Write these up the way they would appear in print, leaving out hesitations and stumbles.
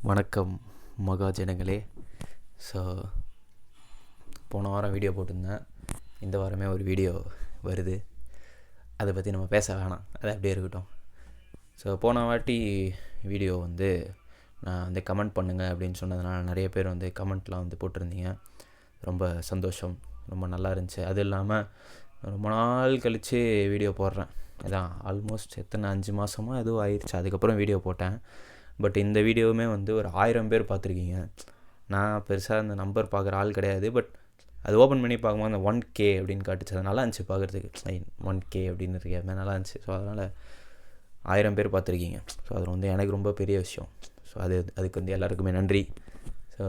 வணக்கம் மகாஜனங்களே. ஸோ போன வாரம் வீடியோ போட்டிருந்தேன். இந்த வாரமே ஒரு வீடியோ வருது. அதை பற்றி நம்ம பேச வேணாம், அது அப்படியே இருக்கட்டும். ஸோ போன வாட்டி வீடியோ நான் கமெண்ட் பண்ணுங்கள் அப்படின்னு சொன்னதுனால நிறைய பேர் கமெண்ட்லாம் போட்டிருந்தீங்க. ரொம்ப சந்தோஷம், ரொம்ப நல்லா இருந்துச்சு. அது இல்லாமல் ரொம்ப நாள் கழித்து வீடியோ போடுறேன். அதான் ஆல்மோஸ்ட் 5 மாதமாக எதுவும் ஆயிடுச்சு. அதுக்கப்புறம் வீடியோ போட்டேன். பட் இந்த வீடியோவுமே ஒரு 1000 பேர் பார்த்துருக்கீங்க. நான் பெருசாக அந்த நம்பர் பார்க்குற ஆள் கிடையாது. பட் அது ஓப்பன் பண்ணி பார்க்கும்போது அந்த 1K அப்படின்னு காட்டுச்சு. அது நல்லா இருந்துச்சு பார்க்குறதுக்கு. 1K அப்படின்னு இருக்கே, அது நல்லா இருந்துச்சு. ஸோ அதனால் 1000 பேர் பார்த்துருக்கீங்க. ஸோ அது எனக்கு ரொம்ப பெரிய விஷயம். ஸோ அதுக்கு எல்லாருக்குமே நன்றி. ஸோ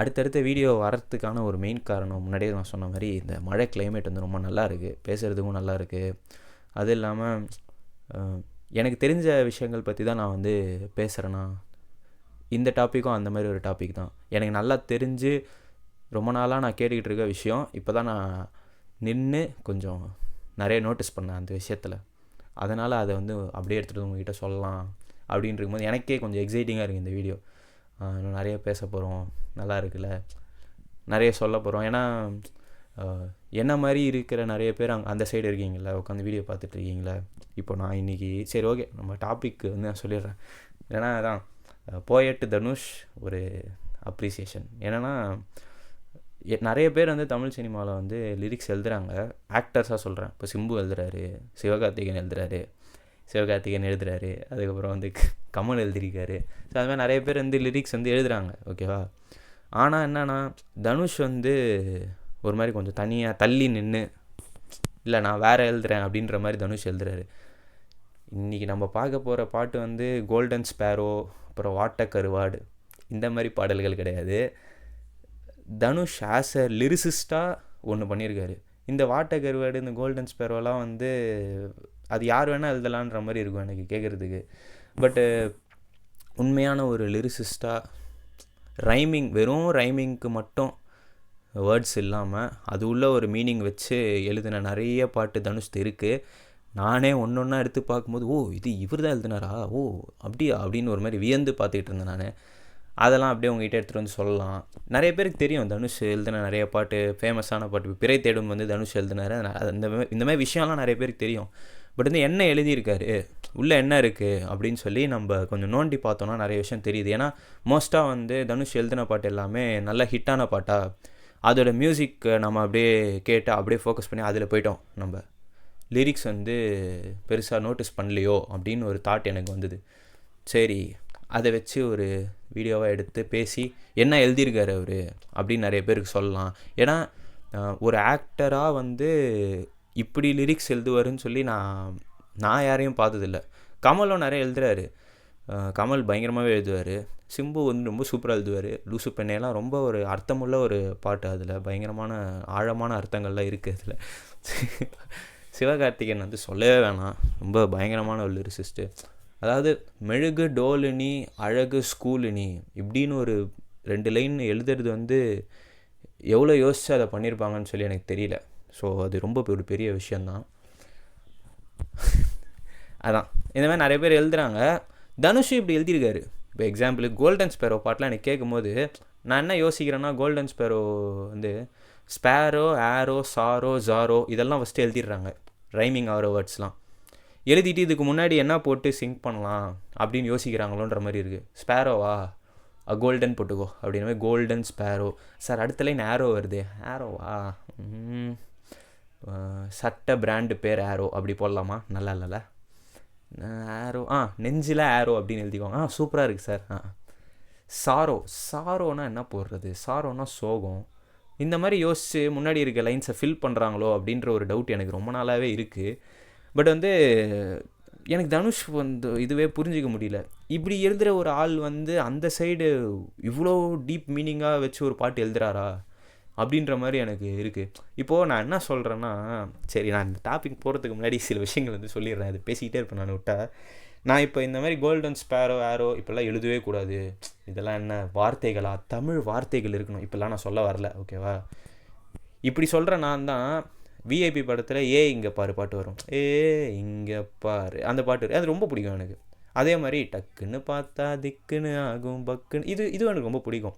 அடுத்தடுத்த வீடியோ வரத்துக்கான ஒரு மெயின் காரணம், முன்னாடியே நான் சொன்ன மாதிரி, இந்த மழை கிளைமேட் ரொம்ப நல்லா இருக்குது, பேசுகிறதுக்கும் நல்லா இருக்குது. அது இல்லாமல் எனக்கு தெரிஞ்ச விஷயங்கள் பற்றி தான் நான் பேசுகிறேன்னா, இந்த டாப்பிக்கும் அந்த மாதிரி ஒரு டாபிக் தான். எனக்கு நல்லா தெரிஞ்சு ரொம்ப நாளாக நான் கேட்டுக்கிட்டு இருக்க விஷயம். இப்போ தான் நான் நின்று கொஞ்சம் நிறைய நோட்டீஸ் பண்ணேன் அந்த விஷயத்தில். அதனால் அதை அப்படியே எடுத்துகிட்டு உங்கள்கிட்ட சொல்லலாம் அப்படின்னு இருக்கும்போது எனக்கே கொஞ்சம் எக்ஸைட்டிங்காக இருக்குது. இந்த வீடியோ நிறைய பேச போகிறோம், நல்லா இருக்குல்ல, நிறைய சொல்ல போகிறோம். ஏன்னா என்ன மாதிரி இருக்கிற நிறைய பேர் அந்த சைடு இருக்கீங்களா, உட்காந்து வீடியோ பார்த்துட்ருக்கீங்களா. இப்போ நான் இன்றைக்கி சரி ஓகே நம்ம டாபிக் நான் சொல்லிடுறேன். ஏன்னா அதான் போயட் தனுஷ் ஒரு அப்ரிசியேஷன். ஏன்னா நிறைய பேர் தமிழ் சினிமாவில் லிரிக்ஸ் எழுதுகிறாங்க. ஆக்டர்ஸாக சொல்கிறேன். இப்போ சிம்பு எழுதுறாரு, சிவகார்த்திகேயன் எழுதுறாரு, அதுக்கப்புறம் கமல் எழுதியிருக்காரு. ஸோ அது மாதிரி நிறைய பேர் லிரிக்ஸ் எழுதுகிறாங்க, ஓகேவா. ஆனால் என்னென்னா தனுஷ் ஒரு மாதிரி கொஞ்சம் தனியாக தள்ளி நின்று, இல்லை நான் வேறு எழுதுகிறேன் அப்படின்ற மாதிரி தனுஷ் எழுதுறாரு. இன்றைக்கி நம்ம பார்க்க போகிற பாட்டு கோல்டன் ஸ்பேரோ, அப்புறம் வாட்ட கருவாடு, இந்த மாதிரி பாடல்கள் கிடையாது. தனுஷ் ஆஸ் அ லிரிசிஸ்டாக ஒன்று பண்ணியிருக்காரு. இந்த வாட்ட கருவாடு, இந்த கோல்டன் ஸ்பேரோலாம் அது யார் வேணால் எழுதலான்ற மாதிரி இருக்கும் எனக்கு கேட்குறதுக்கு. பட்டு உண்மையான ஒரு லிரிசிஸ்டாக ரைமிங், வெறும் ரைமிங்க்கு மட்டும் வேர்ட்ஸ் இல்லாமல் அது உள்ள ஒரு மீனிங் வச்சு எழுதின நிறைய பாட்டு தனுஷ் இருக்குது. நானே ஒன்று ஒன்றா எடுத்து பார்க்கும்போது, ஓ இது இவர் தான் எழுதினாரா, ஓ அப்படியா அப்படின்னு ஒரு மாதிரி வியந்து பார்த்துக்கிட்டு இருந்தேன் நான். அதெல்லாம் அப்படியே உங்ககிட்ட எடுத்துகிட்டு சொல்லலாம். நிறைய பேருக்கு தெரியும் தனுஷ் எழுதின நிறைய பாட்டு, ஃபேமஸான பாட்டு. பிறை தேடும் தனுஷ் எழுதினார். இந்த மாதிரி விஷயம்லாம் நிறைய பேருக்கு தெரியும். பட் என்ன எழுதியிருக்காரு, உள்ளே என்ன இருக்குது அப்படின்னு சொல்லி நம்ம கொஞ்சம் நோண்டி பார்த்தோன்னா நிறைய விஷயம் தெரியுது. ஏன்னா மோஸ்ட்டாக தனுஷ் எழுதின பாட்டு எல்லாமே நல்ல ஹிட்டான பாட்டா, அதோட மியூசிக் நம்ம அப்படியே கேட்டு அப்படியே ஃபோக்கஸ் பண்ணி அதில் போயிட்டோம். நம்ம லிரிக்ஸ் பெருசாக நோட்டீஸ் பண்ணலையோ அப்படின்னு ஒரு தாட் எனக்கு வந்தது. சரி அதை வச்சு ஒரு வீடியோவாக எடுத்து பேசி என்ன எழுதியிருக்காரு அவர் அப்படின்னு நிறைய பேருக்கு சொல்லலாம். ஏன்னா ஒரு ஆக்டராக இப்படி லிரிக்ஸ் எழுதுவாருன்னு சொல்லி நான் யாரையும் பார்த்ததில்ல. கமலும் நிறைய எழுதுறாரு. கமல் பயங்கரமாகவே எழுதுவார். சிம்பு ரொம்ப சூப்பராக எழுதுவார். லூசு பெண்ணையெல்லாம் ரொம்ப ஒரு அர்த்தமுள்ள ஒரு பாட்டு. அதில் பயங்கரமான ஆழமான அர்த்தங்கள்லாம் இருக்குது. அதில் சிவகார்த்திகேயன் சொல்லவே வேணாம், ரொம்ப பயங்கரமான ஒரு லிரிசிஸ்ட்டு. அதாவது மெழுகு டோலினி அழகு ஸ்கூலினி இப்படின்னு ஒரு 2 லைன் எழுதுறது எவ்வளோ யோசித்து அதை பண்ணியிருப்பாங்கன்னு சொல்லி எனக்கு தெரியல. ஸோ அது ரொம்ப ஒரு பெரிய விஷயந்தான். அதான் இந்த மாதிரி நிறைய பேர் எழுதுகிறாங்க. தனுஷும் இப்படி எழுதியிருக்காரு. இப்போ எக்ஸாம்பிளுக்கு கோல்டன் ஸ்பேரோ பாட்டெலாம் எனக்கு கேட்கும்போது நான் என்ன யோசிக்கிறேன்னா, கோல்டன் ஸ்பேரோ ஸ்பேரோ, ஆரோ, சாரோ, ஜாரோ இதெல்லாம் ஃபஸ்ட்டு எழுதிடுறாங்க, ரைமிங் ஆகிற வேர்ட்ஸ்லாம் எழுதிட்டு இதுக்கு முன்னாடி என்ன போட்டு சிங்க் பண்ணலாம் அப்படின்னு யோசிக்கிறாங்களோன்ற மாதிரி இருக்குது. ஸ்பேரோவா, கோல்டன் போட்டுக்கோ அப்படின்ற மாதிரி கோல்டன் ஸ்பேரோ. சார் அடுத்த லைன் ஆரோ வருது, ஆரோவா, சட்டை பிராண்டு பேர் ஆரோ அப்படி போடலாமா, நல்லா இல்லைல்ல. ஆரோ, நெஞ்சில் ஆரோ அப்படின்னு எழுதிக்கோங்க, சூப்பராக இருக்குது சார். சாரோனா என்ன போடுறது, சாரோனா சோகம். இந்த மாதிரி யோசித்து முன்னாடி இருக்க லைன்ஸை ஃபில் பண்ணுறாங்களோ அப்படின்ற ஒரு டவுட் எனக்கு ரொம்ப நாளாகவே இருக்குது. பட் எனக்கு தனுஷ் இதுவே புரிஞ்சிக்க முடியல. இப்படி எழுதுகிற ஒரு ஆள் அந்த சைடு இவ்வளோ டீப் மீனிங்காக வச்சு ஒரு பாட்டு எழுதுறாரா அப்படின்ற மாதிரி எனக்கு இருக்குது. இப்போது நான் என்ன சொல்கிறேன்னா, சரி நான் இந்த டாபிக் போகிறதுக்கு முன்னாடி சில விஷயங்கள் சொல்லிடுறேன். அது பேசிக்கிட்டே இருப்பேன் நான் விட்டால். நான் இப்போ இந்த மாதிரி கோல்டன் ஸ்பேரோ, ஆரோ இப்போல்லாம் எழுதவே கூடாது. இதெல்லாம் என்ன வார்த்தைகளா, தமிழ் வார்த்தைகள் இருக்கணும், இப்போல்லாம் நான் சொல்ல வரல, ஓகேவா. இப்படி சொல்கிற நான் தான் விஐபி படத்தில் இங்கே பாரு பாட்டு வரும், இங்கே பாரு அந்த பாட்டு, அது ரொம்ப பிடிக்கும் எனக்கு. அதே மாதிரி டக்குன்னு பார்த்தா திக்குன்னு ஆகும் பக்குன்னு இது எனக்கு ரொம்ப பிடிக்கும்.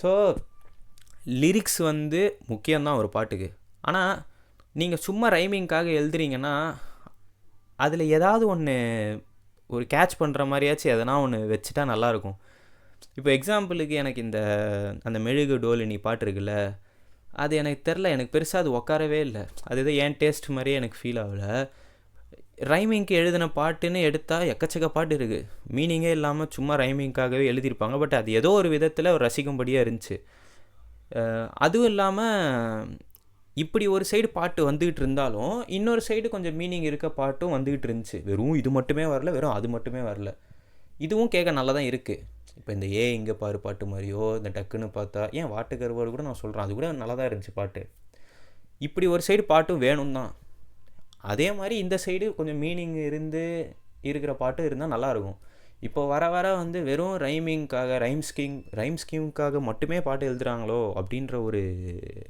ஸோ லிரிக்ஸ் வந்து முக்கியம்தான் ஒரு பாட்டுக்கு. ஆனால் நீங்கள் சும்மா ரைமிங்காக எழுதுறீங்கன்னா அதில் ஏதாவது ஒன்று ஒரு கேட்ச் பண்ணுற மாதிரியாச்சும் எதனா ஒன்று வச்சுட்டா நல்லாயிருக்கும். இப்போ எக்ஸாம்பிளுக்கு எனக்கு அந்த மெழுகு டோலினி பாட்டு இருக்குல்ல, அது எனக்கு தெரில, எனக்கு பெருசாக அது உட்காரவே இல்லை. அது எதோ என் டேஸ்ட் மாதிரியே எனக்கு ஃபீல் ஆகலை. ரைமிங்க்கு எழுதின பாட்டுன்னு எடுத்தால் எக்கச்சக்க பாட்டு இருக்குது, மீனிங்கே இல்லாமல் சும்மா ரைமிங்காகவே எழுதியிருப்பாங்க. பட் அது ஏதோ ஒரு விதத்தில் ரசிக்கும்படியாக இருந்துச்சு. அதுவும் இல்லாமல் இப்படி ஒரு சைடு பாட்டு வந்துக்கிட்டு இருந்தாலும் இன்னொரு சைடு கொஞ்சம் மீனிங் இருக்க பாட்டும் வந்துக்கிட்டு இருந்துச்சு. வெறும் இது மட்டுமே வரல, வெறும் அது மட்டுமே வரல. இதுவும் கேட்க நல்லா தான் இருக்குது. இப்போ இந்த இங்கே பாரு பாட்டு மாதிரியோ, இந்த டக்குன்னு பார்த்தா ஏன் வாட்டு கருவாடு கூட நான் சொல்கிறேன், அது கூட நல்லா தான் இருந்துச்சு பாட்டு. இப்படி ஒரு சைடு பாட்டும் வேணும் தான். அதே மாதிரி இந்த சைடு கொஞ்சம் மீனிங் இருக்கிற பாட்டும் இருந்தால் நல்லாயிருக்கும். இப்போ வர வர வந்து வெறும் ரைமிங்காக ரைம் ஸ்கீமுக்காக மட்டுமே பாட்டு எழுதுகிறாங்களோ அப்படின்ற ஒரு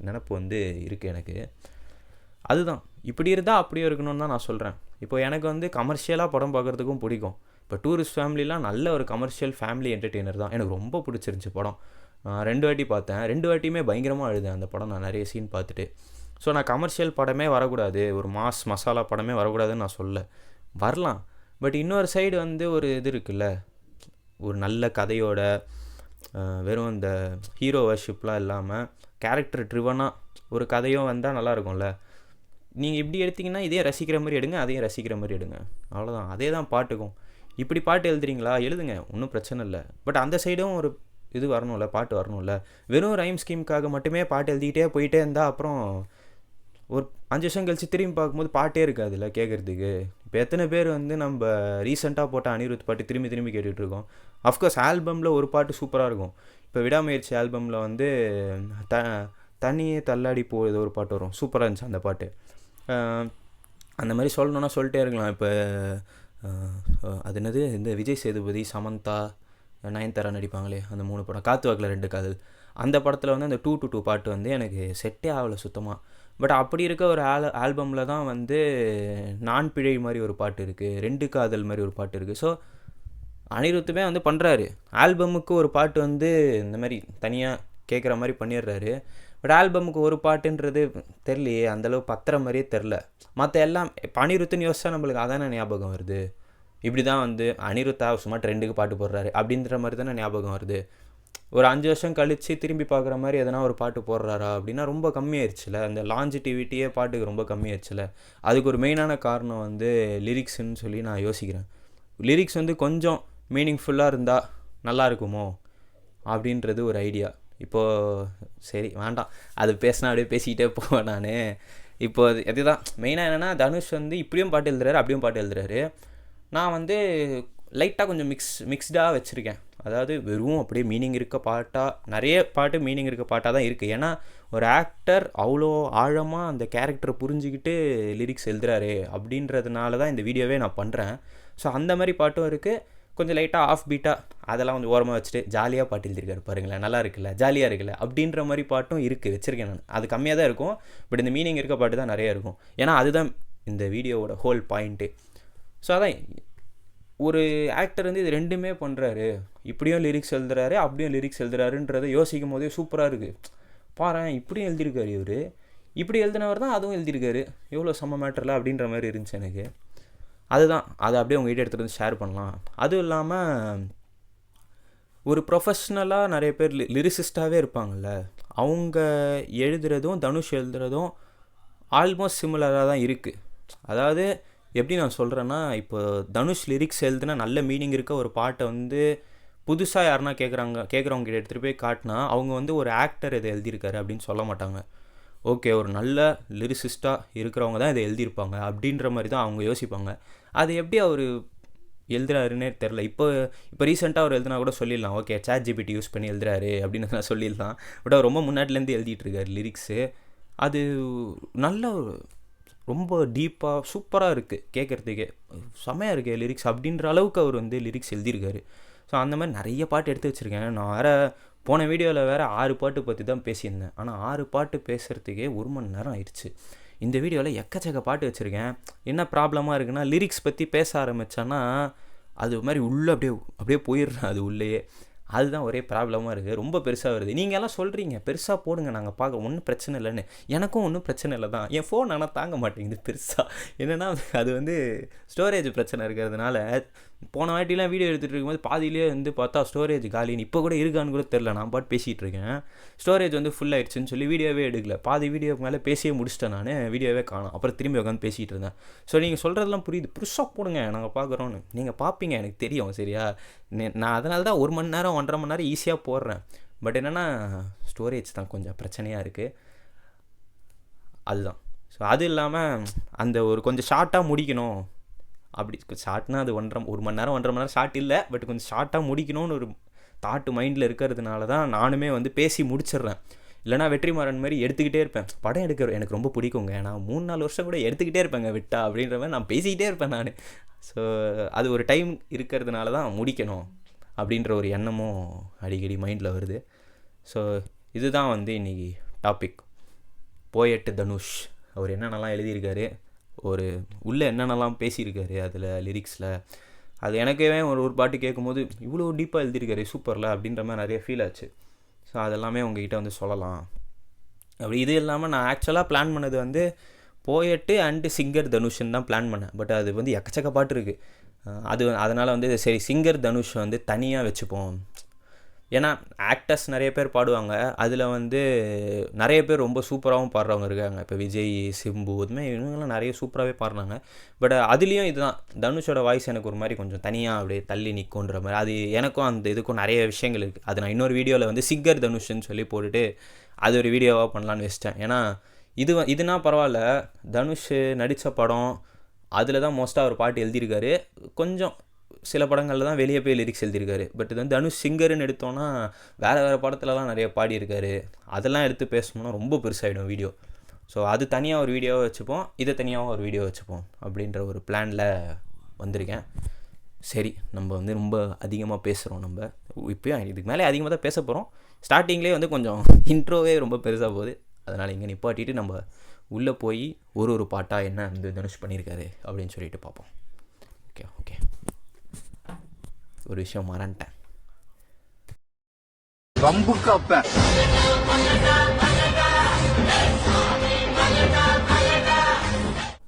நினப்பு வந்து இருக்குது எனக்கு. அதுதான், இப்படி இருந்தால் அப்படியே இருக்கணும்னு தான் நான் சொல்கிறேன். இப்போ எனக்கு வந்து கமர்ஷியலாக படம் பார்க்குறதுக்கும் பிடிக்கும். இப்போ டூரிஸ்ட் ஃபேமிலிலாம் நல்ல ஒரு கமர்ஷியல் ஃபேமிலி என்டர்டெய்னர் தான். எனக்கு ரொம்ப பிடிச்சிருந்துச்சி படம். 2 வாட்டி பார்த்தேன். 2 வாட்டியுமே பயங்கரமாக அழுதேன் அந்த படம். நான் நிறைய சீன் பார்த்துட்டு. ஸோ நான் கமர்ஷியல் படமே வரக்கூடாது, ஒரு மசாலா படமே வரக்கூடாதுன்னு நான் சொல்ல வரலாம். பட் இன்னொரு சைடு வந்து ஒரு இது இருக்குல்ல, ஒரு நல்ல கதையோட வெறும் இந்த ஹீரோ வர்ஷிப்லாம் இல்லாமல் கேரக்டர் ட்ரிவனாக ஒரு கதையும் வந்தால் நல்லாயிருக்கும்ல. நீங்கள் இப்படி எடுத்திங்கன்னா இதையும் ரசிக்கிற மாதிரி எடுங்க, அதையும் ரசிக்கிற மாதிரி எடுங்க, அவ்வளோதான். அதே தான் பாட்டுக்கும். இப்படி பாட்டு எழுதுறீங்களா, எழுதுங்க, ஒன்றும் பிரச்சனை இல்லை. பட் அந்த சைடும் ஒரு இது வரணும்ல, பாட்டு வரணும்ல. வெறும் ரைம் ஸ்கீமுக்காக மட்டுமே பாட்டு எழுதிக்கிட்டே போயிட்டே இருந்தால் அப்புறம் ஒரு 5 வருஷம் கழிச்சு திரும்பி பார்க்கும்போது பாட்டே இருக்காதுல்ல கேட்குறதுக்கு. இப்போ எத்தனை பேர் வந்து நம்ம ரீசெண்டாக போட்ட அனிருத் பாட்டு திரும்பி கேட்டுட்ருக்கோம். அஃப்கோர்ஸ் ஆல்பமில் ஒரு பாட்டு சூப்பராக இருக்கும். இப்போ விடாமுயற்சி ஆல்பமில் வந்து தனியே தள்ளாடி போகுது ஒரு பாட்டு வரும், சூப்பராக இருந்துச்சு அந்த பாட்டு. அந்த மாதிரி சொல்லணுன்னா சொல்லிட்டே இருக்கலாம். இப்போ அது என்னது, இந்த விஜய் சேதுபதி, சமந்தா, நயன்தாரா நடிப்பாங்களே அந்த 3 படம், காத்து வாக்கில் 2 காதல், அந்த படத்தில் வந்து அந்த 2-2 பாட்டு வந்து எனக்கு செட்டே ஆகலை சுத்தமாக. பட் அப்படி இருக்க ஒரு ஆல்பமில் தான் வந்து நான் பிழை மாதிரி ஒரு பாட்டு இருக்குது, 2 காதல் மாதிரி ஒரு பாட்டு இருக்குது. ஸோ அனிருத்துமே வந்து பண்ணுறாரு, ஆல்பமுக்கு ஒரு பாட்டு வந்து இந்த மாதிரி தனியாக கேட்குற மாதிரி பண்ணிடுறாரு. பட் ஆல்பமுக்கு ஒரு பாட்டுன்றது தெரிலையே, அந்தளவு பத்துற மாதிரியே தெரில. மற்ற எல்லாம் இப்போ அனிருத்துன்னு யோசிச்சா நம்மளுக்கு அதானே ஞாபகம் வருது. இப்படி தான் வந்து அனிருத்தா சும்மா ட்ரெண்டுக்கு பாட்டு போடுறாரு அப்படின்ற மாதிரி தானே ஞாபகம் வருது. ஒரு 5 வருஷம் கழித்து திரும்பி பார்க்குற மாதிரி எதனா ஒரு பாட்டு போடுறாரா அப்படின்னா ரொம்ப கம்மியாயிருச்சுல. அந்த லாஞ்சிட்டிவிட்டியே பாட்டுக்கு ரொம்ப கம்மியாயிருச்சுல. அதுக்கு ஒரு மெயினான காரணம் வந்து லிரிக்ஸ்ன்னு சொல்லி நான் யோசிக்கிறேன். லிரிக்ஸ் வந்து கொஞ்சம் மீனிங்ஃபுல்லாக இருந்தால் நல்லா இருக்குமோ அப்படின்றது ஒரு ஐடியா. இப்போது சரி வேண்டாம், அது பேசினா அப்படியே பேசிக்கிட்டே போவேன் நான். இப்போ அதுதான் மெயினாக என்னென்னா, தனுஷ் வந்து இப்படியும் பாட்டு எழுதுறாரு, அப்படியும் பாட்டு எழுதுறாரு. நான் வந்து லைட்டாக கொஞ்சம் மிக்ஸ்டாக வச்சுருக்கேன். அதாவது வெறும் அப்படியே மீனிங் இருக்க பாட்டாக, நிறைய பாட்டு மீனிங் இருக்க பாட்டாக தான் இருக்குது. ஏன்னா ஒரு ஆக்டர் அவ்வளோ ஆழமாக அந்த கேரக்டரை புரிஞ்சுக்கிட்டு லிரிக்ஸ் எழுதுறாரு அப்படின்றதுனால தான் இந்த வீடியோவே நான் பண்ணுறேன். ஸோ அந்த மாதிரி பாட்டும் இருக்குது. கொஞ்சம் லைட்டாக ஆஃப் பீட்டாக அதெல்லாம் கொஞ்சம் ஓரமாக வச்சுட்டு ஜாலியாக பாட்டு எழுதியிருக்காரு பாருங்களேன், நல்லா இருக்குல்ல, ஜாலியாக இருக்குல்ல அப்படின்ற மாதிரி பாட்டும் இருக்குது, வச்சுருக்கேன் நான். அது கம்மியாக தான் இருக்கும், பட் இந்த மீனிங் இருக்க பாட்டு தான் நிறையா இருக்கும். ஏன்னா அதுதான் இந்த வீடியோவோட ஹோல் பாயிண்ட்டு. ஸோ அதான், ஒரு ஆக்டர் வந்து இது ரெண்டுமே பண்ணுறாரு, இப்படியும் லிரிக்ஸ் எழுதுறாரு, அப்படியும் லிரிக்ஸ் எழுதுறாருன்றதை யோசிக்கும் போதே சூப்பராக இருக்குது. பாரு, இப்படியும் எழுதியிருக்காரு இவர், இப்படி எழுதினவர் தான் அதுவும் எழுதியிருக்காரு, எவ்வளோ செம்ம மேட்டரில் அப்படின்ற மாதிரி இருந்துச்சு எனக்கு. அதுதான், அதை அப்படியே உங்கள்கிட்ட எடுத்துகிட்டு வந்து ஷேர் பண்ணலாம். அதுவும் இல்லாமல் ஒரு ப்ரொஃபஷ்னலாக நிறைய பேர் லிரிசிஸ்டாகவே இருப்பாங்கள்ல, அவங்க எழுதுறதும் தனுஷ் எழுதுறதும் ஆல்மோஸ்ட் சிமிலராக தான் இருக்குது. அதாவது எப்படி நான் சொல்கிறேன்னா, இப்போ தனுஷ் லிரிக்ஸ் எழுதுனா நல்ல மீனிங் இருக்க ஒரு பாட்டை வந்து புதுசாக யாருன்னா கேட்குறவங்க கிட்ட எடுத்துகிட்டு போய் காட்டினா அவங்க வந்து ஒரு ஆக்டர் இதை எழுதியிருக்காரு அப்படின்னு சொல்ல மாட்டாங்க. ஓகே, ஒரு நல்ல லிரிசிஸ்டாக இருக்கிறவங்க தான் இதை எழுதியிருப்பாங்க அப்படின்ற மாதிரி தான் அவங்க யோசிப்பாங்க. அது எப்படி அவர் எழுதுறாருன்னே தெரில. இப்போ ரீசெண்டாக அவர் எழுதுனா கூட சொல்லிடலாம், ஓகே ChatGPT யூஸ் பண்ணி எழுதுறாரு அப்படின்னு நான் சொல்லிடலாம். பட் அவர் ரொம்ப முன்னாடிலேருந்து எழுதிட்டுருக்காரு லிரிக்ஸு. அது நல்ல ரொம்ப டீப்பாக சூப்பராக இருக்குது, கேட்குறதுக்கே செமையாக இருக்குது லிரிக்ஸ் அப்படின்ற அளவுக்கு அவர் வந்து லிரிக்ஸ் எழுதியிருக்காரு. ஸோ அந்த மாதிரி நிறைய பாட்டு எடுத்து வச்சுருக்கேன். நான் வேறு போன வீடியோவில் வேறு 6 பாட்டு பற்றி தான் பேசியிருந்தேன். ஆனால் 6 பாட்டு பேசுகிறதுக்கே 1 மணி நேரம் ஆயிடுச்சு. இந்த வீடியோவில் எக்கச்சக்க பாட்டு வச்சுருக்கேன். என்ன ப்ராப்ளமாக இருக்குன்னா, லிரிக்ஸ் பற்றி பேச ஆரம்பித்தேன்னா அது மாதிரி உள்ளே அப்படியே அப்படியே போயிடுறேன் அது உள்ளேயே. அதுதான் ஒரே ப்ராப்ளமாக இருக்குது. ரொம்ப பெருசாக வருது. நீங்கள் எல்லாம் சொல்கிறீங்க பெருசாக போடுங்க நாங்கள் பார்க்க, ஒன்றும் பிரச்சனை இல்லைன்னு. எனக்கும் ஒன்றும் பிரச்சனை இல்லை தான். என் ஃபோன் ஆனால் தாங்க மாட்டேங்குது பெருசாக. என்னென்னா அது வந்து ஸ்டோரேஜ் பிரச்சனை இருக்கிறதுனால போன வாட்டிலாம் வீடியோ எடுத்துகிட்டு இருக்கும்போது பாதியிலே வந்து பார்த்தா ஸ்டோரேஜ் காலின்னு. இப்போ கூட இருக்கான்னு கூட தெரில. நான் பாட்டு பேசிகிட்டு இருக்கேன், ஸ்டோரேஜ் வந்து ஃபுல் ஆயிடுச்சுன்னு சொல்லி வீடியோவே எடுக்கல. பாதி வீடியோக்கு மேலே பேசியே முடிச்சிட்டேன் நான், வீடியோவே காணும். அப்புறம் திரும்பி உட்காந்து பேசிகிட்டு இருந்தேன். ஸோ நீங்கள் சொல்கிறதெல்லாம் புரியுது, புதுசாக போடுங்க நாங்கள் பார்க்குறோன்னு. நீங்கள் பார்ப்பீங்க எனக்கு தெரியும் சரியா. நான் அதனால தான் 1 மணி நேரம் 1.5 மணி நேரம் ஈஸியாக போடுறேன். பட் என்னென்னா ஸ்டோரேஜ் தான் கொஞ்சம் பிரச்சனையாக இருக்குது, அதுதான். ஸோ அது இல்லாமல் அந்த ஒரு கொஞ்சம் ஷார்ட்டாக முடிக்கணும். அப்படி ஷார்ட்னா அது 1 மணி நேரம் 1.5 மணி நேரம் ஷார்ட் இல்லை, பட் கொஞ்சம் ஷார்ட்டாக முடிக்கணும்னு ஒரு தாட்டு மைண்டில் இருக்கிறதுனால தான் நானுமே வந்து பேசி முடிச்சிடுறேன். இல்லைனா வெற்றிமாறன் மாதிரி எடுத்துக்கிட்டே இருப்பேன். படம் எடுக்கிற எனக்கு ரொம்ப பிடிக்குங்க, நான் 3-4 வருஷம் கூட எடுத்துக்கிட்டே இருப்பேங்க விட்டா அப்படின்ற மாதிரி நான் பேசிக்கிட்டே இருப்பேன் நான். ஸோ அது ஒரு டைம் இருக்கிறதுனால தான் முடிக்கணும் அப்படின்ற ஒரு எண்ணமும் அடிக்கடி மைண்டில் வருது. ஸோ இதுதான் வந்து இன்றைக்கி டாபிக். போயட்டு தனுஷ் அவர் என்னென்னலாம் எழுதியிருக்காரு, ஒரு உள்ளே என்னென்னலாம் பேசியிருக்காரு அதில் லிரிக்ஸில், அது எனக்கே ஒரு பாட்டு கேட்கும்போது இவ்வளோ டீப்பாக எழுதியிருக்காரு சூப்பரில் அப்படின்ற மாதிரி நிறைய ஃபீல் ஆச்சு. ஸோ அதெல்லாமே உங்ககிட்ட வந்து சொல்லலாம். அப்படி இது இல்லாமல் நான் ஆக்சுவலாக பிளான் பண்ணது வந்து போயட்டு அண்டு சிங்கர் தனுஷ்ன்னு தான் பிளான் பண்ணேன். பட் அது வந்து எக்கச்சக்க பாட்டு இருக்குது. அதனால் வந்து சரி சிங்கர் தனுஷ் வந்து தனியாக வச்சுப்போம். ஏன்னா ஆக்டர்ஸ் நிறைய பேர் பாடுவாங்க, அதில் வந்து நிறைய பேர் ரொம்ப சூப்பராகவும் பாடுறவங்க இருக்காங்க. இப்போ விஜய், சிம்பு, இதுமாதிரி இவங்கெல்லாம் நிறைய சூப்பராகவே பாடுறாங்க. பட் அதுலேயும் இதுதான் தனுஷோட வாய்ஸ் எனக்கு ஒரு மாதிரி கொஞ்சம் தனியாக அப்படியே தள்ளி நிற்குன்ற மாதிரி. அது எனக்கும் அந்த இதுக்கும் நிறைய விஷயங்கள் இருக்குது. அது நான் இன்னொரு வீடியோவில் வந்து சிங்கர் தனுஷ்ன்னு சொல்லி போட்டுட்டு அது ஒரு வீடியோவாக பண்ணலான்னு வச்சிட்டேன். ஏன்னா இதுனா பரவாயில்ல, தனுஷ் நடித்த படம் அதில் தான் மோஸ்ட்டாக அவர் பாட்டு எழுதியிருக்காரு. கொஞ்சம் சில படங்களில் தான் வெளியே போய் லிரிக்ஸ் எழுதியிருக்காரு. பட் இது வந்து தனுஷ் சிங்கர்னு எடுத்தோன்னா வேறு படத்துலலாம் நிறைய பாடியிருக்காரு. அதெல்லாம் எடுத்து பேசணும்னா ரொம்ப பெருசாகிடும் வீடியோ. ஸோ அது தனியாக ஒரு வீடியோவை வச்சுப்போம், இதை தனியாக ஒரு வீடியோ வச்சுப்போம் அப்படின்ற ஒரு பிளானில் வந்திருக்கேன். சரி, நம்ம வந்து ரொம்ப அதிகமாக பேசுகிறோம். நம்ம இப்போயும் இதுக்கு மேலே அதிகமாக தான் பேச போகிறோம். ஸ்டார்டிங்லேயே வந்து கொஞ்சம் இன்ட்ரோவே ரொம்ப பெருசாக போகுது. அதனால் இங்கே நிப்பாட்டிட்டு நம்ம உள்ளே போய் ஒரு பாட்டாக என்ன வந்து தனுஷ் பண்ணியிருக்காரு அப்படின்னு சொல்லிட்டு பார்ப்போம். ஓகே ஒரு விஷயம் மறந்துட்டேன்.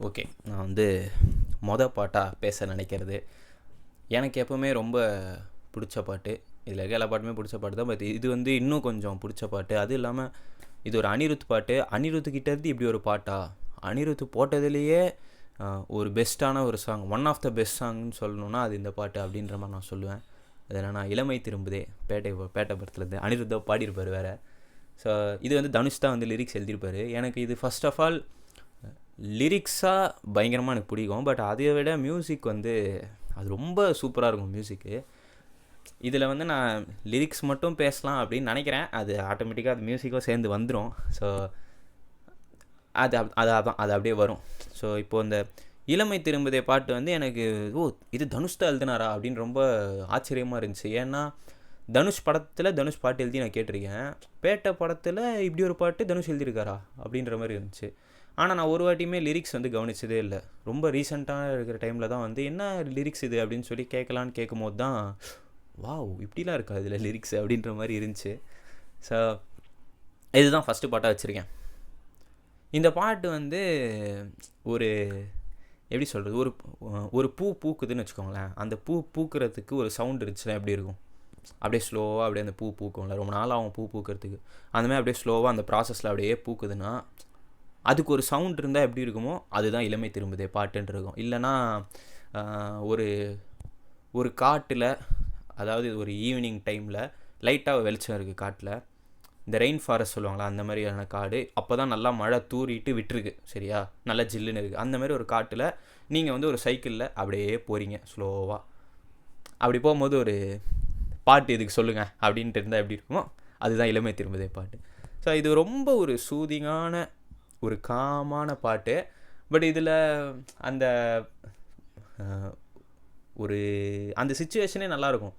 ஓகே, நான் வந்து பாட்டாக பேச நினைக்கிறது எனக்கு எப்போவுமே ரொம்ப பிடிச்ச பாட்டு. இதில் இருக்க எல்லா பாட்டுமே பிடிச்ச பாட்டு தான். பட் இது வந்து இன்னும் கொஞ்சம் பிடிச்ச பாட்டு. அது இல்லாமல் இது ஒரு அனிருத் பாட்டு. அனிருத்துக்கிட்டேருந்து இப்படி ஒரு பாட்டா, அனிருத் போட்டதுலேயே ஒரு பெஸ்ட்டான ஒரு song, one of the best சாங்னு சொல்லணுன்னா அது இந்த பாட்டு அப்படின்ற மாதிரி நான் சொல்லுவேன். அது என்னன்னா இளமை திரும்புதே, பேட்டை படத்துலேருந்து அனிருத்தா பாடியிருப்பார் வேறு. ஸோ இது வந்து தனுஷ் தான் வந்து லிரிக்ஸ் எழுதியிருப்பார். எனக்கு இது ஃபர்ஸ்ட் ஆஃப் ஆல் லிரிக்ஸாக பயங்கரமாக எனக்கு பிடிக்கும். பட் அதை விட மியூசிக் வந்து அது ரொம்ப சூப்பராக இருக்கும் மியூசிக்கு. இதில் வந்து நான் லிரிக்ஸ் மட்டும் பேசலாம் அப்படின்னு நினைக்கிறேன். அது ஆட்டோமேட்டிக்காக அது மியூசிக்கும் சேர்ந்து வந்துடும். ஸோ அது அப்படியே வரும். ஸோ இப்போது இந்த இளமை திரும்புதே பாட்டு வந்து எனக்கு இது தனுஷ் தான் எழுதினாரா அப்படின்னு ரொம்ப ஆச்சரியமாக இருந்துச்சு. ஏன்னா தனுஷ் படத்தில் தனுஷ் பாட்டு எழுதி நான் கேட்டிருக்கேன். பேட்டை படத்தில் இப்படி ஒரு பாட்டு தனுஷ் எழுதியிருக்காரா அப்படின்ற மாதிரி இருந்துச்சு. ஆனால் நான் ஒரு வாட்டியுமே லிரிக்ஸ் வந்து கவனிச்சதே இல்லை. ரொம்ப ரீசெண்டாக இருக்கிற டைமில் தான் வந்து என்ன லிரிக்ஸ் இது அப்படின்னு சொல்லி கேட்கலான்னு கேட்கும்போது தான் வாவ் இப்படிலாம் இருக்கா இதில் லிரிக்ஸ் அப்படின்ற மாதிரி இருந்துச்சு. ஸோ இதுதான் ஃபஸ்ட்டு பாட்டாக வச்சுருக்கேன். இந்த பாட்டு வந்து ஒரு எப்படி சொல்கிறது, ஒரு பூ பூக்குதுன்னு வச்சுக்கோங்களேன். அந்த பூ பூக்கிறதுக்கு ஒரு சவுண்ட் இருந்துச்சுன்னா எப்படி இருக்கும், அப்படியே ஸ்லோவாக அப்படியே அந்த பூ பூக்கும்ல, ரொம்ப நாள் ஆகும் பூ பூக்கிறதுக்கு. அந்தமாதிரி அப்படியே ஸ்லோவாக அந்த ப்ராசஸில் அப்படியே பூக்குதுன்னா அதுக்கு ஒரு சவுண்ட் இருந்தால் எப்படி இருக்குமோ அதுதான் இளமை திரும்புதே பாட்டுன்னு இருக்கும். இல்லைனா ஒரு காட்டில், அதாவது ஒரு ஈவினிங் டைமில் லைட்டாக வெளிச்சம் இருக்குது காட்டில், இந்த ரெயின் ஃபாரஸ்ட் சொல்லுவாங்களா அந்த மாதிரியான காடு. அப்போ தான் நல்லா மழை தூரிட்டு விட்டுருக்கு சரியா, நல்லா ஜில்லுன்னு இருக்குது. அந்த மாதிரி ஒரு காட்டில் நீங்கள் வந்து ஒரு சைக்கிளில் அப்படியே போகிறீங்க ஸ்லோவாக. அப்படி போகும்போது ஒரு பாட்டு இதுக்கு சொல்லுங்கள் அப்படின்ட்டு இருந்தால் எப்படி இருக்குமோ அதுதான் இளமை திரும்புதே பாட்டு. ஸோ இது ரொம்ப ஒரு சூதிங்கான ஒரு காமான பாட்டு. பட் இதில் அந்த அந்த சிச்சுவேஷனே நல்லாயிருக்கும்.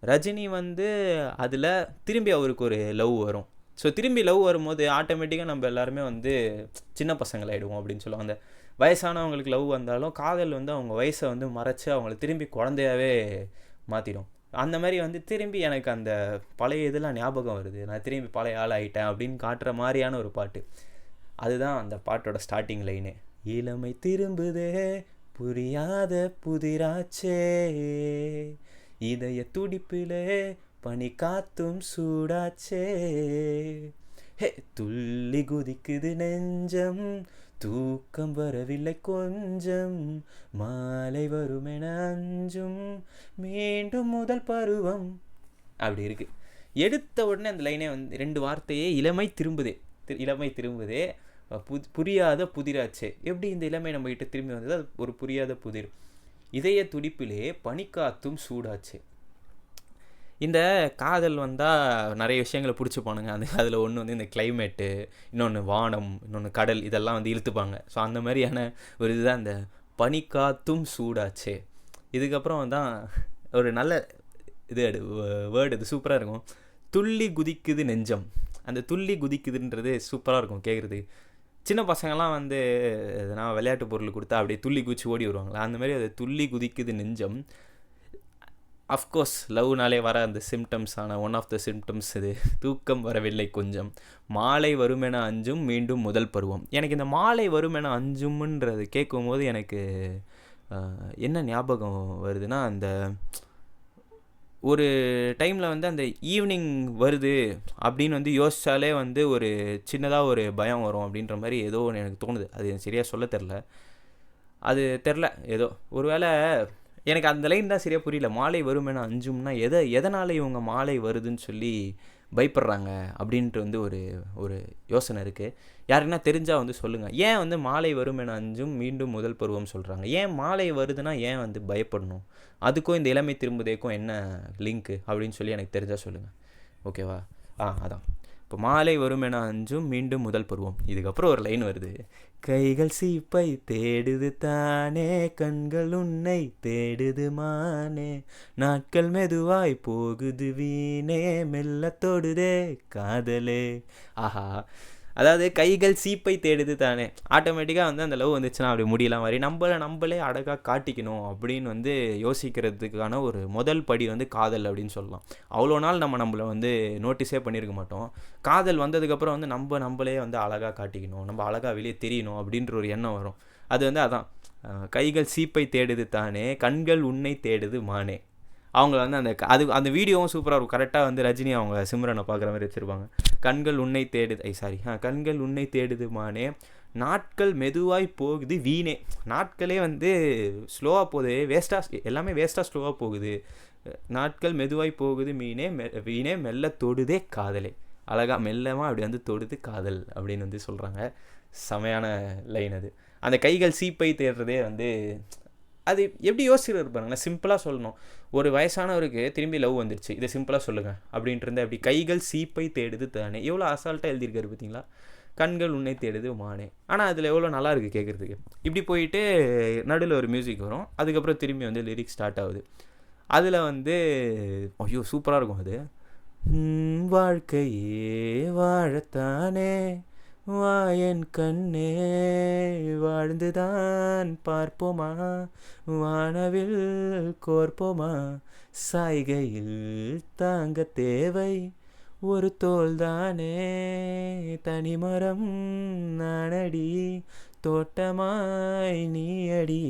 ரஜினி வந்து அதில் திரும்பி அவருக்கு ஒரு லவ் வரும். ஸோ திரும்பி லவ் வரும்போது ஆட்டோமேட்டிக்காக நம்ம எல்லாருமே வந்து சின்ன பசங்களாகிடுவோம் அப்படின்னு சொல்லுவாங்க. வயசானவங்களுக்கு லவ் வந்தாலும் காதல் வந்து அவங்க வயசை வந்து மறைச்சி அவங்கள திரும்பி குழந்தையாவே மாற்றிடும். அந்த மாதிரி வந்து திரும்பி எனக்கு அந்த பழைய இதெல்லாம் ஞாபகம் வருது, நான் திரும்பி பழைய ஆள் ஆகிட்டேன் அப்படின்னு காட்டுற மாதிரியான ஒரு பாட்டு. அதுதான் அந்த பாட்டோட ஸ்டார்டிங் லைனு. இளமை திரும்புதே புரியாத புதிராச்சே, இதய துடிப்பிலே பனி காத்தும் சூடாச்சே, ஹே துள்ளி குதிக்குது நெஞ்சம், தூக்கம் வரவில்லை கொஞ்சம், மாலை வருமென அஞ்சும், மீண்டும் முதல் பருவம். அப்படி இருக்கு. எடுத்த உடனே அந்த லைனே வந்து 2 வார்த்தையே இளமை திரும்புதே, இளமை திரும்புதே புரியாத புதிராச்சே. எப்படி இந்த இளமை நம்ம கிட்ட திரும்பி வந்தது? அது ஒரு புரியாத புதிர். இதய துடிப்பிலே பனிக்காத்தும் சூடாச்சு. இந்த காதல் வந்தால் நிறைய விஷயங்களை பிடிச்சிப்பானுங்க. அதில் ஒன்று வந்து இந்த கிளைமேட்டு, இன்னொன்று வானம், இன்னொன்று கடல், இதெல்லாம் வந்து இழுத்துப்பாங்க. ஸோ அந்த மாதிரியான ஒரு இதுதான் இந்த பனிக்காத்தும் சூடாச்சே. இதுக்கப்புறம் தான் ஒரு நல்ல இது வேர்டு, இது சூப்பராக இருக்கும். துள்ளி குதிக்குது நெஞ்சம். அந்த துள்ளி குதிக்குதுன்றது சூப்பராக இருக்கும் கேட்குறது. சின்ன பசங்கள்லாம் வந்து எதனா விளையாட்டு பொருள் கொடுத்தா அப்படியே துள்ளி குதிச்சு ஓடி வருவாங்களா, அந்த மாதிரி அது துள்ளி குதிக்குது நெஞ்சம். அஃப்கோர்ஸ் லவ்னாலே வர அந்த சிம்டம்ஸான ஒன் ஆஃப் த சிம்டம்ஸ் இது. தூக்கம் வரவில்லை கொஞ்சம், மாலை வருமென அஞ்சும், மீண்டும் முதல் பருவம். எனக்கு இந்த மாலை வருமென அஞ்சும்ன்றது கேட்கும் போது எனக்கு என்ன ஞாபகம் வருதுன்னா, அந்த ஒரு டைமில் வந்து அந்த ஈவினிங் வருது அப்படின்னு வந்து யோசித்தாலே வந்து ஒரு சின்னதாக ஒரு பயம் வரும் அப்படின்ற மாதிரி ஏதோ ஒன்று எனக்கு தோணுது. அது எனக்கு சரியாக சொல்ல தெரில ஏதோ ஒரு வேளை எனக்கு அந்த லைன் தான் சரியாக புரியல. மாலை வருமென அஞ்சும்னா எதனால் இவங்க மாலை வருதுன்னு சொல்லி பயப்படுறாங்க அப்படின்ட்டு வந்து ஒரு யோசனை இருக்குது. யாருக்குன்னா தெரிஞ்சால் வந்து சொல்லுங்கள். ஏன் வந்து மாலை வருமென அஞ்சும், மீண்டும் முதல் பருவம் சொல்கிறாங்க? ஏன் மாலை வருதுன்னா ஏன் வந்து பயப்படணும்? அதுக்கும் இந்த இளமை திரும்புதேக்கும் என்ன லிங்க்கு அப்படின்னு சொல்லி எனக்கு தெரிஞ்சால் சொல்லுங்கள். ஓகேவா? அதான் இப்போ மாலை வருமென அஞ்சும், மீண்டும் முதல் பருவம். இதுக்கப்புறம் ஒரு லைன் வருது. கைகள் சீப்பை தேடுது தானே, கண்கள் உன்னை தேடுது மானே, நாட்கள் மெதுவாய் போகுது வீணே, மெல்ல தொடுதே காதலே. ஆஹா, அதாவது கைகள் சீப்பை தேடுது தானே, ஆட்டோமேட்டிக்காக வந்து அந்த லவ் வந்துச்சுன்னா அப்படி முடியலாம் மாதிரி நம்மளே அழகாக காட்டிக்கணும் அப்படின்னு வந்து யோசிக்கிறதுக்கான ஒரு முதல் படி வந்து காதல் அப்படின்னு சொல்லலாம். அவ்வளோ நாள் நம்மளை வந்து நோட்டீஸே பண்ணியிருக்க மாட்டோம். காதல் வந்ததுக்கப்புறம் வந்து நம்மளே வந்து அழகாக காட்டிக்கணும், நம்ம அழகாக வெளியே தெரியணும் அப்படின்ற ஒரு எண்ணம் வரும். அது வந்து அதான் கைகள் சீப்பை தேடுது தானே, கண்கள் உன்னை தேடுது மானே. அவங்க வந்து அந்த வீடியோவும் சூப்பராக இருக்கும். கரெக்டாக வந்து ரஜினி அவங்க சிம்ரனை பார்க்குற மாதிரி வச்சுருப்பாங்க. கண்கள் உன்னை தேடுது கண்கள் உன்னை தேடுது மானே, நாட்கள் மெதுவாய் போகுது வீணே. நாட்களே வந்து ஸ்லோவாக போகுது, எல்லாமே வேஸ்ட்டாக ஸ்லோவாக போகுது. நாட்கள் மெதுவாய் போகுது வீணே, மெல்ல தொடுதே காதலே. அழகாக மெல்லமாக அப்படி வந்து தொடுது காதல் அப்படின்னு வந்து சொல்கிறாங்க. செமையான லைன் அது. அந்த கைகள் சீப்பை தேடுறதே வந்து அது எப்படி யோசிச்சுட்டு இருப்பாருங்களா? சிம்பிளாக சொல்லணும். ஒரு வயசானவருக்கு திரும்பி லவ் வந்துருச்சு, இதை சிம்பிளாக சொல்லுங்கள் அப்படின்ட்டு இருந்தால் அப்படி கைகள் சீப்பை தேடுது தானே. எவ்வளோ அசால்ட்டாக எழுதியிருக்காரு பார்த்தீங்களா? கண்கள் உன்னை தேடுது மானே. ஆனால் அதில் எவ்வளோ நல்லா இருக்குது கேட்குறதுக்கு. இப்படி போயிட்டு நடுவில் ஒரு மியூசிக் வரும், அதுக்கப்புறம் திரும்பி வந்து லிரிக்ஸ் ஸ்டார்ட் ஆகுது. அதில் வந்து ஐயோ சூப்பராக இருக்கும் அது. வாழ்க்கையே வாழத்தானே வா என் கண்ணே, வாழ்ந்துதான் பார்ப்போமா, வானவில் கோர்ப்போமா, சாய்கையில் தாங்க தேவை ஒரு தோல்தானே, தனிமரம் நானடி தோட்டமாய் நீயடி,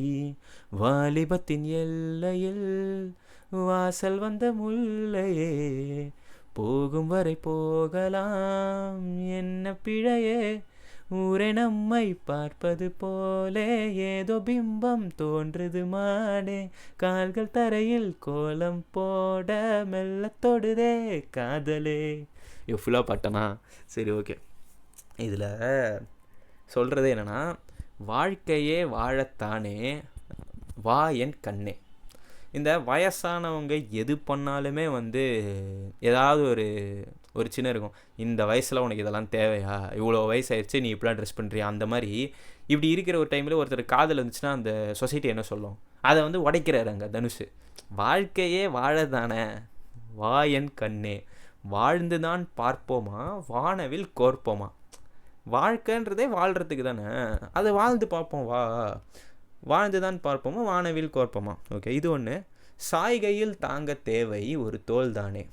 வாலிபத்தின் எல்லையில் வாசல் வந்த முல்லையே, போகும் வரை போகலாம் என்ன பிழையே, ஊரே நம்மை பார்ப்பது போலே ஏதோ பிம்பம் தோன்றுது மானே, கால்கள் தரையில் கோலம் போட மெல்ல தொடுதே காதலே. ஃபுல்லாக பாட்டனா? சரி, ஓகே. இதில் சொல்கிறது என்னென்னா, வாழ்க்கையே வாழத்தானே வா என் கண்ணே. இந்த வயசானவங்க எது பண்ணாலுமே வந்து ஏதாவது ஒரு சின்ன இருக்கும். இந்த வயசில் உனக்கு இதெல்லாம் தேவையா, இவ்வளோ வயசாகிடுச்சு நீ இப்படிலாம் ட்ரெஸ் பண்ணுறியா, அந்த மாதிரி இப்படி இருக்கிற ஒரு டைமில் ஒருத்தர் காதல் வந்துச்சுன்னா அந்த சொசைட்டி என்ன சொல்லும்? அதை வந்து உடைக்கிறாரு அங்கே தனுஷ். வாழ்க்கையே வாழதானே வா என் கண்ணே, வாழ்ந்து தான் பார்ப்போமா, வானவில் கோர்ப்போமா. வாழ்க்கைன்றதே வாழ்கிறதுக்கு தானே, அதை வாழ்ந்து பார்ப்போம் வா, வாழ்ந்து தான் பார்ப்போமா வானவில் கோர்ப்போமா. ஓகே, இது ஒன்று. சாய்கையில் தாங்க தேவை ஒரு தோல் தானே.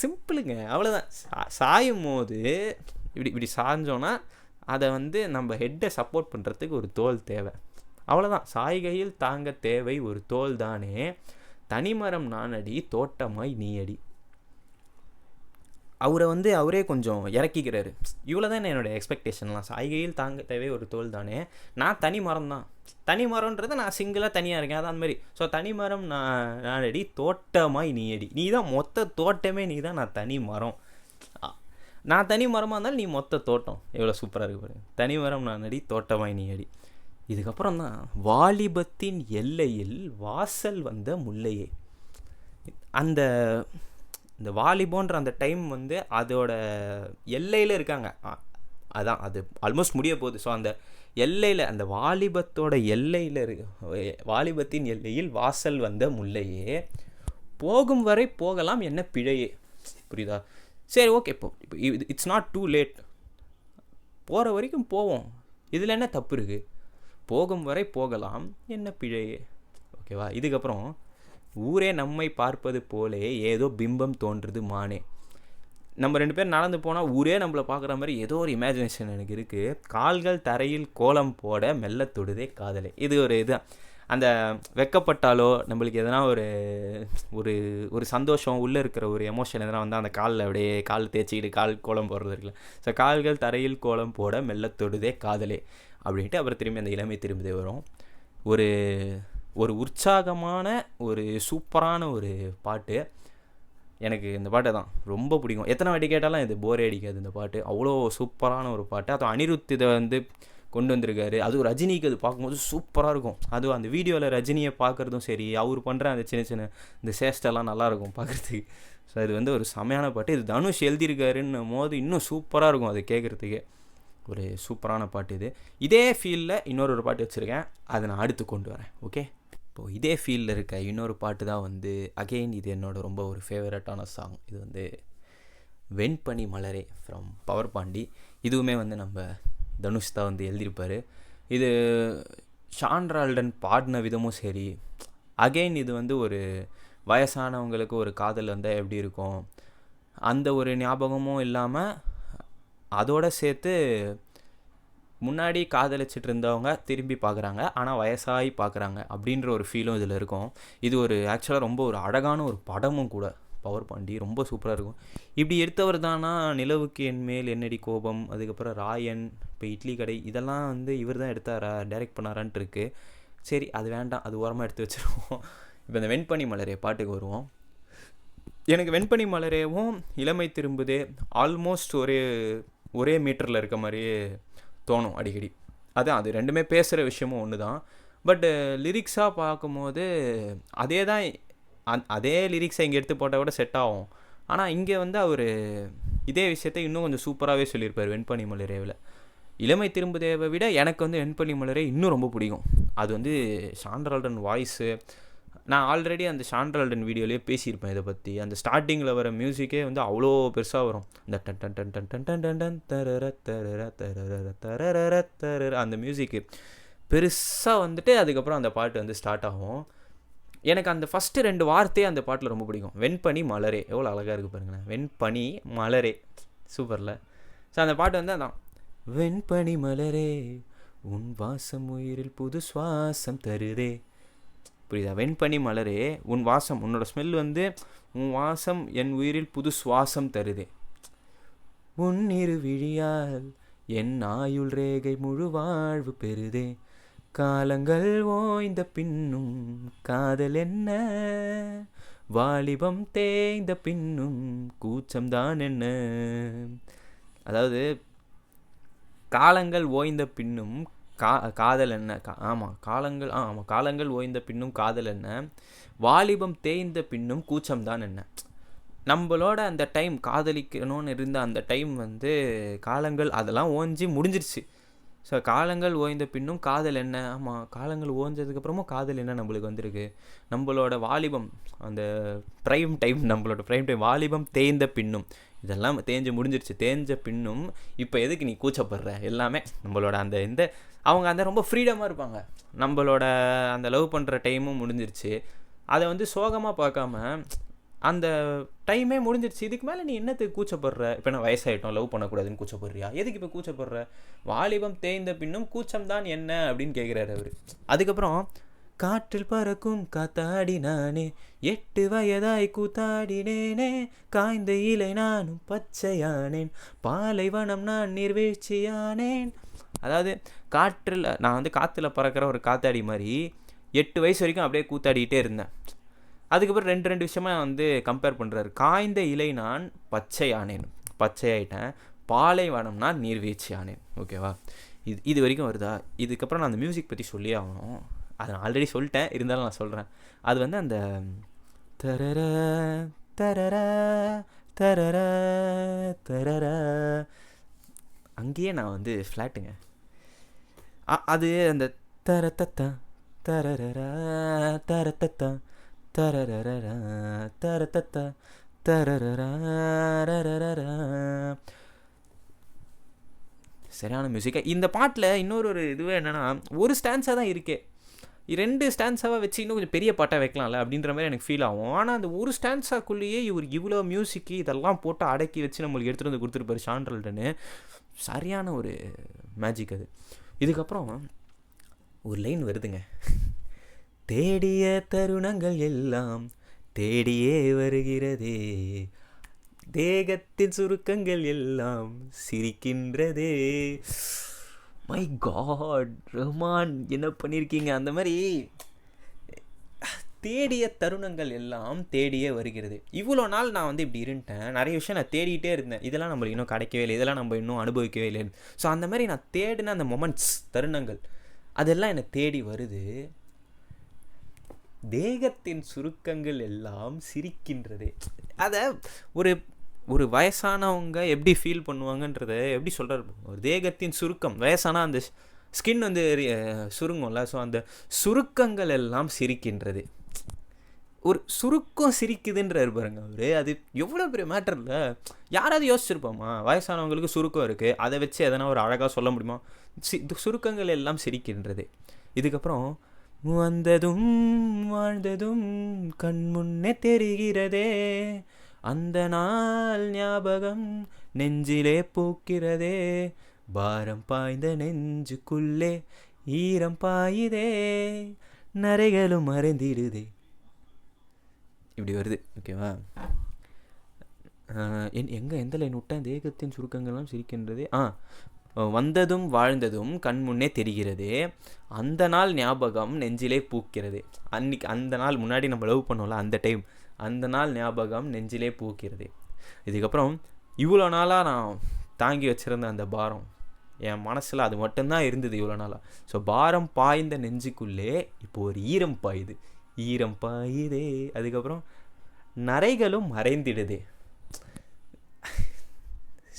சிம்பிளுங்க, அவ்வளோதான். சாயும் போது இப்படி இப்படி சாஞ்சோன்னா அதை வந்து நம்ம ஹெட்டை சப்போர்ட் பண்ணுறதுக்கு ஒரு தோல் தேவை, அவ்வளோதான். சாய்கையில் தாங்க தேவை ஒரு தோல் தானே, தனிமரம் நானடி தோட்டமாய் நீ அடி. அவரை வந்து அவரே கொஞ்சம் இறக்கிக்கிறாரு. இவ்வளோ தான் என்னோடய எக்ஸ்பெக்டேஷன்லாம். சாய்கையில் தாங்க தேவை ஒரு தோல் தானே, நான் தனி மரம் தான். தனி மரம்ன்றது நான் சிங்கிளாக தனியாக இருக்கேன், அதான் மாதிரி. ஸோ தனிமரம் நானடி தோட்டமாய் நீ அடி. நீ தான் மொத்த தோட்டமே, நீ தான், நான் தனி மரம். நான் தனி மரமாக இருந்தாலும் நீ மொத்த தோட்டம். எவ்வளோ சூப்பராக இருக்கு பாருங்க. தனிமரம் நானடி தோட்டமாய் நீ அடி. இதுக்கப்புறம் தான் வாலிபத்தின் எல்லையில் வாசல் வந்த முல்லையே. அந்த இந்த வாலிபோன்ற அந்த டைம் வந்து அதோட எல்லையில் இருக்காங்க, அதான் அது ஆல்மோஸ்ட் முடிய போகுது. ஸோ அந்த எல்லையில், அந்த வாலிபத்தோட எல்லையில் வாலிபத்தின் எல்லையில் வாசல் வந்த முல்லையே, போகும் வரை போகலாம் என்ன பிழையே. புரியுதா? சரி, ஓகே. இப்போ இட்ஸ் நாட் டூ லேட், போகிற வரைக்கும் போவோம், இதில் என்ன தப்பு இருக்குது? போகும் வரை போகலாம் என்ன பிழையே. ஓகேவா? இதுக்கப்புறம் ஊரே நம்மை பார்ப்பது போலே ஏதோ பிம்பம் தோன்றுது மானே. நம்ம 2 பேர் நடந்து போனால் ஊரே நம்மளை பார்க்குற மாதிரி ஏதோ ஒரு இமேஜினேஷன் எனக்கு இருக்குது. கால்கள் தரையில் கோலம் போட மெல்ல தொடுதே காதலே. இது ஒரு இதுதான். அந்த வெக்கப்பட்டாலோ நம்மளுக்கு எதனா ஒரு ஒரு ஒரு சந்தோஷம் உள்ளே இருக்கிற ஒரு எமோஷன் எதனா வந்து அந்த காலில் அப்படியே கால் தேய்ச்சிக்கிட்டு கால் கோலம் போடுறது இருக்குல்ல. ஸோ கால்கள் தரையில் கோலம் போட மெல்ல தொடுதே காதலே அப்படின்ட்டு அப்புறம் திரும்பி அந்த இளமை திரும்பதே வரும். ஒரு ஒரு உற்சாகமான ஒரு சூப்பரான ஒரு பாட்டு. எனக்கு இந்த பாட்டை தான் ரொம்ப பிடிக்கும். எத்தனை வாட்டி கேட்டாலும் இது போரே அடிக்காது. இந்த பாட்டு அவ்வளோ சூப்பரான ஒரு பாட்டு. அதுவும் அனிருத் இதை வந்து கொண்டு வந்திருக்காரு. அதுவும் ரஜினிக்கு அது பார்க்கும்போது சூப்பராக இருக்கும். அதுவும் அந்த வீடியோவில் ரஜினியை பார்க்குறதும் சரி, அவர் பண்ணுற அந்த சின்ன சின்ன இந்த சேஷ்டெல்லாம் நல்லாயிருக்கும் பார்க்குறதுக்கு. ஸோ இது வந்து ஒரு செமையான பாட்டு. இது தனுஷ் எழுதியிருக்காருன்னும் போது இன்னும் சூப்பராக இருக்கும் அது கேட்குறதுக்கு. ஒரு சூப்பரான பாட்டு இது. இதே ஃபீல்டில் இன்னொரு பாட்டு வச்சுருக்கேன், அதை நான் அடுத்து கொண்டு வரேன். ஓகே, இப்போது இதே ஃபீல்டில் இருக்க இன்னொரு பாட்டு தான் வந்து அகெயின் இது என்னோட ரொம்ப ஒரு ஃபேவரட்டான சாங். இது வந்து வெண்பனி மலரே ஃப்ரம் பவர் பாண்டி. இதுவுமே வந்து நம்ம தனுஷ் தான் வந்து எழுதியிருப்பார். இது ஷான் ரால்டன் பாடின விதமும் சரி, அகெயின் இது வந்து ஒரு வயசானவங்களுக்கு ஒரு காதல் வந்தால் எப்படி இருக்கும் அந்த ஒரு ஞாபகமும் இல்லாமல், அதோடு சேர்த்து முன்னாடி காதலிச்சிட்டு இருந்தவங்க திரும்பி பார்க்குறாங்க, ஆனால் வயசாகி பார்க்குறாங்க அப்படின்ற ஒரு ஃபீலும் இதில் இருக்கும். இது ஒரு ஆக்சுவலாக ரொம்ப ஒரு அழகான ஒரு படமும் கூட. பவர் பாண்டி ரொம்ப சூப்பராக இருக்கும். இப்படி எடுத்தவர் தானா நிலவுக்கு என் மேல் என்னடி கோபம், அதுக்கப்புறம் ராயன், இப்போ இட்லி கடை, இதெல்லாம் வந்து இவர் தான் எடுத்தாரா, டைரக்ட் பண்ணாரான்ட்டு இருக்குது. சரி, அது வேண்டாம், அது ஓரமாக எடுத்து வச்சுருவோம். இப்போ இந்த வெண்பனி மலரே பாட்டுக்கு வருவோம். எனக்கு வெண்பனி மலரேவும் இளமை திரும்புதே ஆல்மோஸ்ட் ஒரே மீட்டரில் இருக்க மாதிரியே தோணும் அடிக்கடி. அதான் அது ரெண்டுமே பேசுகிற விஷயமும் ஒன்று தான். பட்டு லிரிக்ஸாக பார்க்கும்போது அதே லிரிக்ஸை இங்கே எடுத்து போட்டால் கூட செட் ஆகும். ஆனால் இங்கே வந்து அவர் இதே விஷயத்தை இன்னும் கொஞ்சம் சூப்பராகவே சொல்லியிருப்பார் வெண்பனி மலரேவில். இளமை திரும்புதேவை விட எனக்கு வந்து வெண்பனி மலரே இன்னும் ரொம்ப பிடிக்கும். அது வந்து ஷான் ரால்டன் வாய்ஸு. நான் ஆல்ரெடி அந்த ஷான் ரால்டன் வீடியோலேயே பேசியிருப்பேன் இதை பற்றி. அந்த ஸ்டார்டிங்கில் வர மியூசிக்கே வந்து அவ்வளோ பெருசாக வரும். இந்த டன் டன் டன் டன் டன் டன் டன் டன் தரர தரர தரர தரர தரர அந்த மியூசிக்கு பெருசாக வந்துட்டு அதுக்கப்புறம் அந்த பாட்டு வந்து ஸ்டார்ட் ஆகும். எனக்கு அந்த ஃபஸ்ட்டு 2 வார்த்தையே அந்த பாட்டில் ரொம்ப பிடிக்கும். வெண்பனி மலரே, எவ்வளோ அழகாக இருக்குது பாருங்களேன். வெண்பனி மலரே, சூப்பரில். ஸோ அந்த பாட்டு வந்து அதான், வெண்பனி மலரே உன் வாசம் உயிரில் புது சுவாசம் தருதே. புரியுதா? வெண்பனி மலரே உன் வாசம், உன்னோட ஸ்மெல் வந்து உன் வாசம் என் உயிரில் புது சுவாசம் தருதே. உன் இரு விழியால் என் ஆயுள் ரேகை முழு வாழ்வு பெறுதே. காலங்கள் ஓய்ந்த பின்னும் காதல் என்ன, வாலிபம் தேய்ந்த பின்னும் கூச்சம்தான் என்ன. அதாவது காலங்கள் ஓய்ந்த பின்னும் காதல் என்ன. ஆமாம், காலங்கள் ஓய்ந்த பின்னும் காதல் என்ன, வாலிபம் தேய்ந்த பின்னும் கூச்சம்தான் என்ன. நம்மளோட அந்த டைம் காதலிக்கணும்னு இருந்த அந்த டைம் வந்து காலங்கள் அதெல்லாம் ஓஞ்சி முடிஞ்சிருச்சு. ஸோ காலங்கள் ஓய்ந்த பின்னும் காதல் என்ன, ஆமாம் காலங்கள் ஓய்ஞ்சதுக்கப்புறமும் காதல் என்ன நம்மளுக்கு வந்திருக்கு. நம்மளோட வாலிபம், அந்த ப்ரைம் டைம், நம்மளோட ப்ரைம் டைம் வாலிபம் தேய்ந்த பின்னும், இதெல்லாம் தேஞ்சு முடிஞ்சிருச்சு. தேஞ்ச பின்னும் இப்போ எதுக்கு நீ கூச்சப்படுற, எல்லாமே நம்மளோட அந்த அவங்க அந்த ரொம்ப ஃப்ரீடமாக இருப்பாங்க. நம்மளோட அந்த லவ் பண்ணுற டைமும் முடிஞ்சிருச்சு. அதை வந்து சோகமாக பார்க்காம அந்த டைமே முடிஞ்சிருச்சு, இதுக்கு மேலே நீ என்னத்துக்கு கூச்சப்படுற. இப்போ நான் வயசாகிட்டோம் லவ் பண்ணக்கூடாதுன்னு கூச்சப்படுறியா, எதுக்கு இப்போ கூச்சப்படுற, வாலிபம் தேய்ந்த பின்னும் கூச்சம் தான் என்ன அப்படின்னு கேட்குறாரு அவர். அதுக்கப்புறம் காற்றில் பறக்கும் காத்தாடி நானே 8 வயதாய் கூத்தாடினேனே, காய்ந்த இலை நானும் பச்சையானேன், பாலைவனம் நான் நீர்வீழ்ச்சியானேன். அதாவது காற்றில் நான் வந்து காற்றுல பறக்கிற ஒரு காத்தாடி மாதிரி 8 வயசு வரைக்கும் அப்படியே கூத்தாடிக்கிட்டே இருந்தேன். அதுக்கப்புறம் 2 விஷயமாக வந்து கம்பேர் பண்ணுறாரு. காய்ந்த இலை நான் பச்சையானேன், பச்சையாயிட்டேன், பாலைவனம் நான் நீர்வீழ்ச்சி ஆனேன். ஓகேவா, இது வரைக்கும் வருதா. இதுக்கப்புறம் நான் அந்த மியூசிக் பற்றி சொல்லியே ஆகணும். அதை நான் ஆல்ரெடி சொல்லிட்டேன், இருந்தாலும் நான் சொல்கிறேன். அது வந்து அந்த தரர தரர தரர தரர, அங்கேயே நான் வந்து ஃப்ளாட்டுங்க. அது அந்த தரத்தத்தா தரரா தரத்தத்தா தரரரா தரத்தத்தா தரரரா, சரியான மியூசிக்காக. இந்த பாட்டில் இன்னொரு இதுவே என்னென்னா, ஒரு ஸ்டான்ஸாக தான் இருக்கே, 2 ஸ்டான்ஸாக வச்சு இன்னும் கொஞ்சம் பெரிய பாட்டாக வைக்கலாம்ல அப்படின்ற மாதிரி எனக்கு ஃபீல் ஆகும். ஆனால் அந்த ஒரு ஸ்டான்ஸாக்குள்ளேயே இவர் இவ்வளோ மியூசிக்கு இதெல்லாம் போட்டு அடக்கி வச்சு நம்மளுக்கு எடுத்துகிட்டு வந்து கொடுத்துருப்பாரு ஷான்ரல்டன்னு. சரியான ஒரு மேஜிக் அது. இதுக்கப்புறம் ஒரு லைன் வருதுங்க, தேடிய தருணங்கள் எல்லாம் தேடியே வருகிறதே, தேகத்தின் சுருக்கங்கள் எல்லாம் சிரிக்கின்றதே. மை காட், ரஹ்மான் என்ன பண்ணியிருக்கீங்க. அந்த மாதிரி தேடிய தருணங்கள் எல்லாம் தேடியே வருகிறது. இவ்வளோ நாள் நான் வந்து இப்படி இருந்துட்டேன், நிறைய விஷயம் நான் தேடிகிட்டே இருந்தேன், இதெல்லாம் நம்மளுக்கு இன்னும் கிடைக்கவே இல்லை, இதெல்லாம் நம்ம இன்னும் அனுபவிக்கவே இல்லை. ஸோ அந்த மாதிரி நான் தேடின அந்த மொமெண்ட்ஸ், தருணங்கள், அதெல்லாம் என்னை தேடி வருது. தேகத்தின் சுருக்கங்கள் எல்லாம் சிரிக்கின்றது. அதை ஒரு வயசானவங்க எப்படி ஃபீல் பண்ணுவாங்கன்றத எப்படி சொல்கிறார். ஒரு தேகத்தின் சுருக்கம், வயசானால் அந்த ஸ்கின் வந்து சுருங்கும்ல, ஸோ அந்த சுருக்கங்கள் எல்லாம் சிரிக்கின்றது. ஒரு சுருக்கம் சிரிக்குதுன்றார் பாருங்க அவர். அது எவ்வளோ பெரிய மேட்டர் இல்லை. யாராவது யோசிச்சிருப்போமா, வயசானவங்களுக்கு சுருக்கம் இருக்குது, அதை வச்சு எதனா ஒரு அழகாக சொல்ல முடியுமா. சுருக்கங்கள் எல்லாம் சிரிக்கின்றது. இதுக்கப்புறம் வந்ததும் வாழ்ந்ததும் கண் முன்னே தெரிகிறதே, அந்த நாள் ஞாபகம் நெஞ்சிலே பூக்கிறதே, பாரம் பாய்ந்த நெஞ்சுக்குள்ளே ஈரம் பாயுதே, நரைகளும் மறைந்திடுதே. இப்படி வருது. ஓகேவா, எந்த லைன் விட்டேன், தேகத்தின் சுருக்கங்கள்லாம் சிரிக்கின்றதே. வந்ததும் வாழ்ந்ததும் கண் முன்னே தெரிகிறது, அந்த நாள் ஞாபகம் நெஞ்சிலே பூக்கிறது. அன்னைக்கு அந்த நாள் முன்னாடி நம்ம லவ் பண்ணோம்ல, அந்த டைம், அந்த நாள் ஞாபகம் நெஞ்சிலே பூக்கிறது. இதுக்கப்புறம் இவ்வளோ நாளாக நான் தாங்கி வச்சுருந்த அந்த பாரம், என் மனசில் அது மட்டும்தான் இருந்தது இவ்வளோ நாளாக. ஸோ பாரம் பாய்ந்த நெஞ்சுக்குள்ளே இப்போது ஒரு ஈரம் பாயுது, ஈரம் பாயுதே. அதுக்கப்புறம் நரைகளும் மறைந்திடுதே.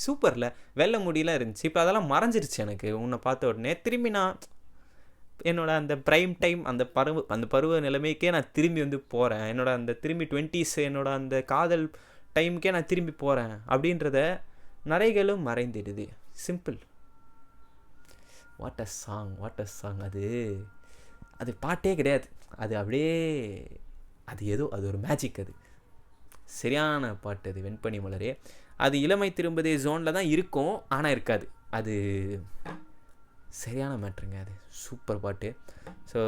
சூப்பரில் வெள்ளை முடியெலாம் இருந்துச்சு, இப்போ அதெல்லாம் மறைஞ்சிருச்சு எனக்கு உன்னை பார்த்த உடனே. திரும்பி நான் என்னோட அந்த ப்ரைம் டைம், அந்த பருவ நிலைமைக்கே நான் திரும்பி வந்து போகிறேன். என்னோட அந்த திரும்பி 20s, என்னோட அந்த காதல் டைமுக்கே நான் திரும்பி போகிறேன் அப்படின்றத நரைகளும் மறைந்திடுது. Simple. What a song, what a song. அது பாட்டே கிடையாது, அது அப்படியே அது ஒரு மேஜிக். அது சரியான பாட்டு. அது வெண்பனி மலரே, அது இளமை திரும்பதே ஜோனில் தான் இருக்கும், ஆனால் இருக்காது. அது சரியான மேட்ருங்க, அது சூப்பர் பாட்டு. ஸோ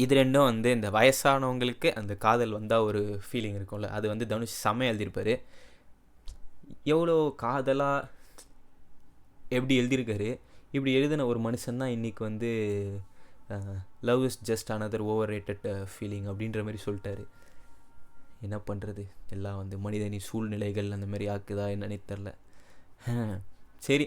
இது ரெண்டும் வந்து இந்த வயசானவங்களுக்கு அந்த காதல் வந்தால் ஒரு ஃபீலிங் இருக்கும்ல, அது வந்து தனுஷ் செம்மையாக எழுதியிருப்பார். எவ்வளோ காதலாக எப்படி எழுதியிருக்காரு. இப்படி எழுதின ஒரு மனுஷன்தான் இன்றைக்கி வந்து love is just another over rated feeling அப்படின்ற மாதிரி சொல்லிட்டாரு. என்ன பண்ணுறது, எல்லாம் வந்து மனிதனின் சூழ்நிலைகள் அந்த மாதிரி ஆக்குதா என்னன்னே தெரில. சரி,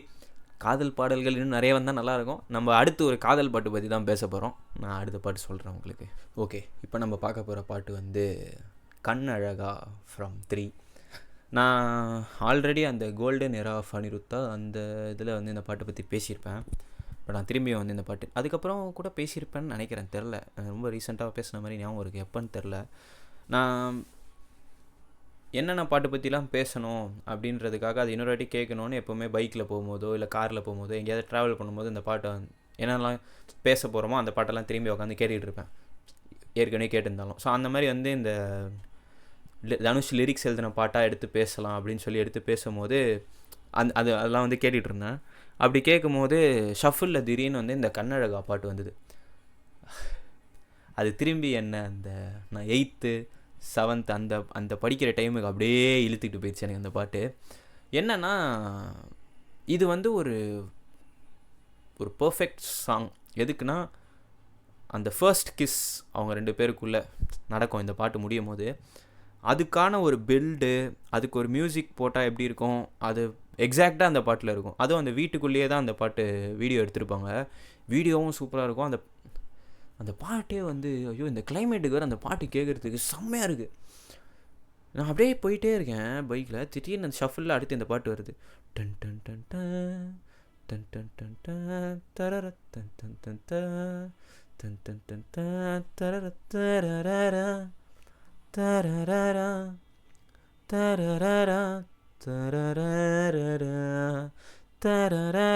காதல் பாடல்கள் இன்னும் நிறைய வந்தால் நல்லாயிருக்கும். நம்ம அடுத்து ஒரு காதல் பாட்டு பற்றி தான் பேச போகிறோம். நான் அடுத்த பாட்டு சொல்கிறேன் உங்களுக்கு. ஓகே, இப்போ நம்ம பார்க்க போகிற பாட்டு வந்து கண் அழகா ஃப்ரம் 3. நான் ஆல்ரெடி அந்த கோல்டன் எரா ஆஃப் அனிருத்தா அந்த இதில் வந்து இந்த பாட்டை பற்றி பேசியிருப்பேன். நான் திரும்பியும் வந்து இந்த பாட்டு அதுக்கப்புறம் கூட பேசியிருப்பேன்னு நினைக்கிறேன், தெரில. ரொம்ப ரீசெண்டாக பேசின மாதிரி ஞாபகம் இருக்குது, எப்போன்னு தெரில. நான் என்னென்ன பாட்டு பற்றிலாம் பேசணும் அப்படின்றதுக்காக அது இன்னொரு வாட்டி கேட்கணுன்னு எப்போவுமே பைக்கில் போகும்போதோ இல்லை காரில் போகும்போதோ எங்கேயாவது ட்ராவல் பண்ணும்போது இந்த பாட்டை என்னெல்லாம் பேச போகிறோமோ அந்த பாட்டெல்லாம் திரும்பி உட்காந்து கேட்டுக்கிட்டு இருப்பேன், ஏற்கனவே கேட்டிருந்தாலும். ஸோ அந்த மாதிரி வந்து இந்த தனுஷ் லிரிக்ஸ் எழுதின பாட்டாக எடுத்து பேசலாம் அப்படின்னு சொல்லி எடுத்து பேசும்போது அதெல்லாம் வந்து கேட்டுகிட்டு இருந்தேன். அப்படி கேட்கும்போது ஷஃபிளில் திடீர்னு வந்து இந்த கண்ணழகா பாட்டு வந்தது. அது திரும்பி என்ன அந்த நான் 8th 7th அந்த படிக்கிற டைமுக்கு அப்படியே இழுத்துக்கிட்டு போயிடுச்சு எனக்கு அந்த பாட்டு. என்னன்னா இது வந்து ஒரு பர்ஃபெக்ட் சாங். எதுக்குன்னா அந்த ஃபர்ஸ்ட் கிஸ் அவங்க 2 பேருக்குள்ளே நடக்கும் இந்த பாட்டு முடியும் போது, அதுக்கான ஒரு பில்டு, அதுக்கு ஒரு மியூசிக் போட்டால் எப்படி இருக்கும் அது எக்ஸாக்டாக அந்த பாட்டில் இருக்கும். அதுவும் அந்த வீட்டுக்குள்ளேயே தான் அந்த பாட்டு வீடியோ எடுத்திருப்பாங்க, வீடியோவும் சூப்பராக இருக்கும். அந்த பாட்டே வந்து ஐயோ இந்த கிளைமேட்டுக்கு வேறு அந்த பாட்டு கேட்குறதுக்கு செம்மையாக இருக்குது. நான் அப்படியே போயிட்டே இருக்கேன் பைக்கில், திடீர்னு அந்த ஷஃபிளில் அடுத்து இந்த பாட்டு வருது. டன் டன் டன் டன் டன் டன் டன் டன் தரர டன் டன் டன் டன் டன் டன் டன் தரர தரரா தரரா தரரா தரரா தரரா தரரா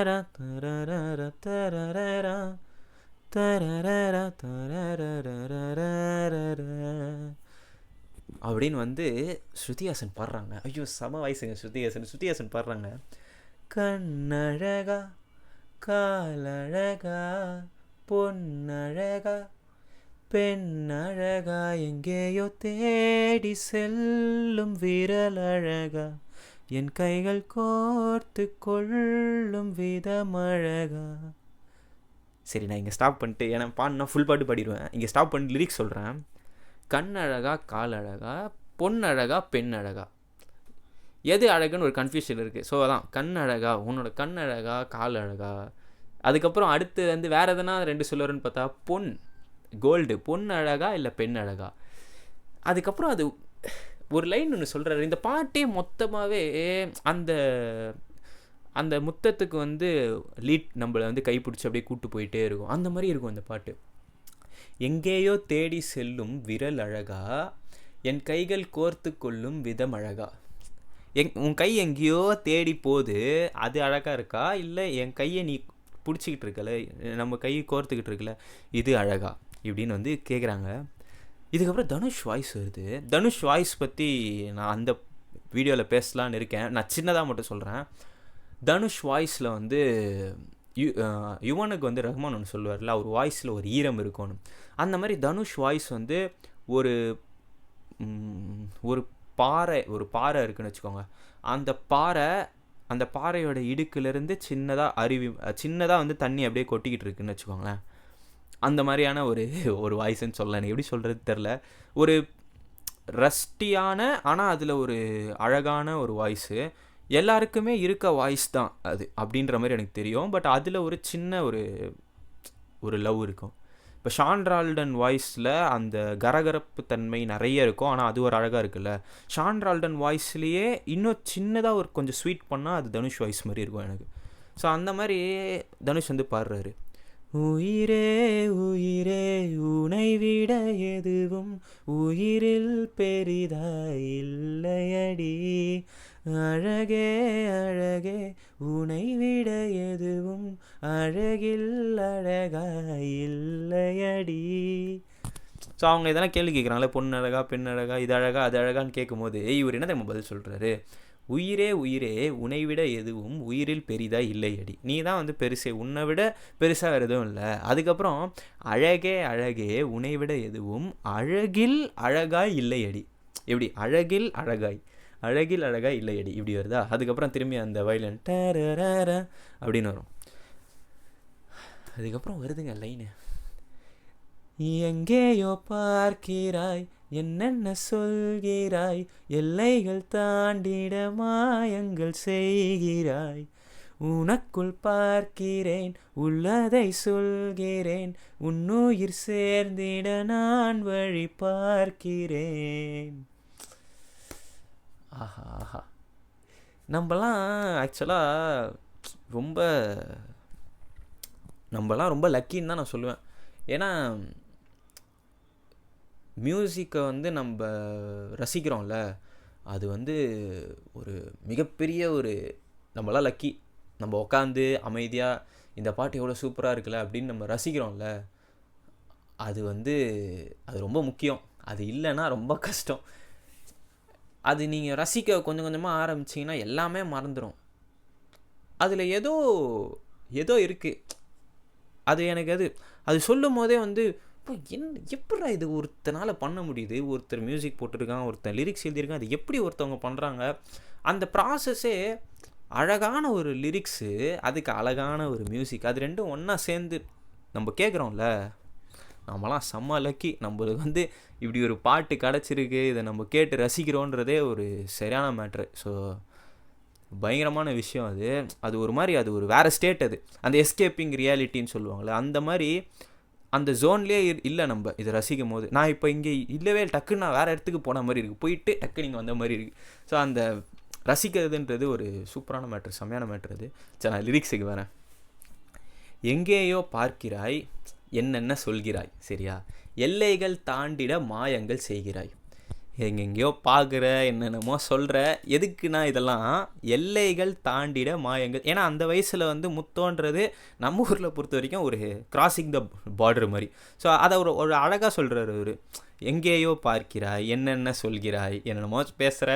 தரரா தரரா தரரா அப்படின்னு வந்து ஸ்ருதிஹாசன் பாடுறாங்க. ஐயோ செம வயசுங்க ஸ்ருதிஹாசன் பாடுறாங்க. கண்ணழகா காலழகா பொன்னழகா பெண்ணழகா எங்கேயோ தேடி செல்லும் விரலழகா என் கைகள் கோர்த்து கொள்ளும் விதமழகா. சரி நான் இங்கே ஸ்டாப் பண்ணிட்டு, ஏன்னா பாடினா ஃபுல் பாட்டு பாடிடுவேன், இங்கே ஸ்டாப் பண்ணிட்டு லிரிக்ஸ் சொல்கிறேன். கண்ணழகா காலழகா பொன்னழகா பெண்ணழகா, எது அழகுன்னு ஒரு கன்ஃபியூஷன் இருக்குது. ஸோ அதான் கண்ணழகா, உன்னோட கண்ணழகா காலழகா. அதுக்கப்புறம் அடுத்து வந்து வேறு எதனா 2 சொல்லுவாருன்னு பார்த்தா பொன் கோல்டு, பொன் அழகா இல்லை பெண் அழகா. அதுக்கப்புறம் அது ஒரு லைன் ஒன்று சொல்கிறாரு. இந்த பாட்டே மொத்தமாகவே அந்த அந்த முத்தத்துக்கு வந்து லீட் நம்மளை வந்து கைப்பிடிச்சி அப்படியே கூட்டு போயிட்டே இருக்கும், அந்த மாதிரி இருக்கும் அந்த பாட்டு. எங்கேயோ தேடி செல்லும் விரல் அழகா என் கைகள் கோர்த்து கொள்ளும் விதம் அழகா. உன் கை எங்கேயோ தேடி போகுது, அது அழகாக இருக்கா இல்லை என் கையை நீ பிடிச்சிக்கிட்டு இருக்கல, நம்ம கை கோர்த்துக்கிட்டு இருக்கல, இது அழகா இப்படின்னு வந்து கேட்குறாங்க. இதுக்கப்புறம் தனுஷ் வாய்ஸ் வருது. தனுஷ் வாய்ஸ் பற்றி நான் அந்த வீடியோவில் பேசலான்னு இருக்கேன், நான் சின்னதாக மட்டும் சொல்கிறேன். தனுஷ் வாய்ஸில் வந்து யுவனுக்கு வந்து ரஹ்மான் ஒன்று சொல்லுவார்ல, அவர் வாய்ஸில் ஒரு ஈரம் இருக்கும்னு, அந்த மாதிரி தனுஷ் வாய்ஸ் வந்து ஒரு பாறை இருக்குன்னு வச்சுக்கோங்க. அந்த பாறையோட இடுக்கிலேருந்து சின்னதாக வந்து தண்ணி அப்படியே கொட்டிக்கிட்டு இருக்குன்னு வச்சுக்கோங்களேன். அந்த மாதிரியான ஒரு வாய்ஸ்ன்னு சொல்லலாம், எனக்கு எப்படி சொல்கிறது தெரில. ஒரு ரஸ்டியான ஆனால் அதில் ஒரு அழகான ஒரு வாய்ஸு, எல்லாருக்குமே இருக்க வாய்ஸ் தான் அது அப்படின்ற மாதிரி எனக்கு தெரியும். பட் அதில் ஒரு சின்ன ஒரு லவ் இருக்கும். இப்போ ஷான் ரால்டன் வாய்ஸில் அந்த கரகரப்பு தன்மை நிறைய இருக்கும், ஆனால் அது ஒரு அழகாக இருக்குல்ல. ஷான் ரால்டன் வாய்ஸ்லேயே இன்னும் சின்னதாக ஒரு கொஞ்சம் ஸ்வீட் பண்ணால் அது தனுஷ் வாய்ஸ் மாதிரி இருக்கும் எனக்கு. ஸோ அந்த மாதிரி தனுஷ் வந்து பாடுறாரு. உயிரே உயிரே உனை விட எதுவும் உயிரில் பெரிதாய் இல்லையடி, அழகே அழகே உனை விட எதுவும் அழகில் அழகாய் இல்லையடி. ஸோ அவங்க இதெல்லாம் கேள்வி கேட்குறாங்களே, பொண்ணு அழகா பெண் அழகா இது அழகா அது அழகான்னு கேட்கும்போது இவர் என்ன நம்ம பதில் சொல்கிறாரு, உயிரே உயிரே உன்னை விட எதுவும் உயிரில் பெரிதாக இல்லையடி, நீ தான் வந்து பெருசே, உன்னை விட பெருசாக வேறு எதுவும் இல்லை. அதுக்கப்புறம் அழகே அழகே உன்னை விட எதுவும் அழகில் அழகாய் இல்லையடி, எப்படி அழகில் அழகாய் இல்லையடி இப்படி வருதா. அதுக்கப்புறம் திரும்பி அந்த வயலன் டரரர அப்படின்னு வரும். அதுக்கப்புறம் வருதுங்க லைனு, எங்கேயோ பார்க்கிறாய் என்னென்ன சொல்கிறாய், எல்லைகள் தாண்டிட மாயங்கள் செய்கிறாய், உனக்குள் பார்க்கிறேன் உள்ளதை சொல்கிறேன், உன்னுயிர் சேர்ந்திட நான் வழி பார்க்கிறேன். ஆஹா, நம்மலாம் ஆக்சுவலாக ரொம்ப நம்மலாம் ரொம்ப லக்கின்னு தான் நான் சொல்லுவேன். ஏன்னா மியூசிக்கை வந்து நம்ம ரசிக்கிறோம்ல, அது வந்து ஒரு மிகப்பெரிய ஒரு நம்மளாம் லக்கி. நம்ம உட்காந்து அமைதியாக இந்த பாட்டு எவ்வளோ சூப்பராக இருக்குல்ல அப்படின்னு நம்ம ரசிக்கிறோம்ல, அது வந்து அது ரொம்ப முக்கியம். அது இல்லைன்னா ரொம்ப கஷ்டம். அது நீங்கள் ரசிக்க கொஞ்சம் கொஞ்சமாக ஆரம்பிச்சிங்கன்னா எல்லாமே மறந்துடும். அதில் ஏதோ ஏதோ இருக்குது. அது எனக்கு அது சொல்லும் போதே வந்து இப்போ எப்படா இது ஒருத்தனால் பண்ண முடியுது? ஒருத்தர் மியூசிக் போட்டிருக்கான், ஒருத்தர் லிரிக்ஸ் எழுதியிருக்கான், அது எப்படி ஒருத்தவங்க பண்ணுறாங்க? அந்த ப்ராசஸே அழகான ஒரு லிரிக்ஸு, அதுக்கு அழகான ஒரு மியூசிக், அது ரெண்டும் ஒன்றா சேர்ந்து நம்ம கேட்குறோம்ல, நம்மலாம் செம்ம லக்கி. நம்மளுக்கு வந்து இப்படி ஒரு பாட்டு கிடச்சிருக்கு, இதை நம்ம கேட்டு ரசிக்கிறோன்றதே ஒரு சரியான மேட்ரு. ஸோ பயங்கரமான விஷயம் அது. அது ஒரு மாதிரி அது ஒரு வேறு ஸ்டேட். அது அந்த எஸ்கேப்பிங் ரியாலிட்டின்னு சொல்லுவாங்கள்ல, அந்த மாதிரி அந்த ஜோன்லேயே இல்லை நம்ம இதை ரசிக்கும் போது. நான் இப்போ இங்கே இல்லவே டக்குன்னு நான் வேறு இடத்துக்கு போன மாதிரி இருக்குது, போயிட்டு டக்கு நீங்கள் வந்த மாதிரி இருக்குது. ஸோ அந்த ரசிக்கிறதுன்றது ஒரு சூப்பரான மேட்ரு, செம்மையான மேட்ரு அது. சரி, நான் லிரிக்ஸுக்கு வரேன். எங்கேயோ பார்க்கிறாய், என்னென்ன சொல்கிறாய், சரியா? எல்லைகள் தாண்டிட மாயங்கள் செய்கிறாய். எங்கெங்கேயோ பார்க்குற, என்னென்னமோ சொல்கிற, எதுக்குன்னா இதெல்லாம் எல்லைகள் தாண்டிட மாயங்கள். ஏன்னா அந்த வயசில் வந்து முத்தோன்றது நம்ம ஊரில் பொறுத்த வரைக்கும் ஒரு கிராசிங் த பார்டர் மாதிரி. ஸோ அதை ஒரு அழகாக சொல்கிறார் அவர். எங்கேயோ பார்க்கிறாய், என்னென்ன சொல்கிறாய், என்னென்னமோ பேசுகிற,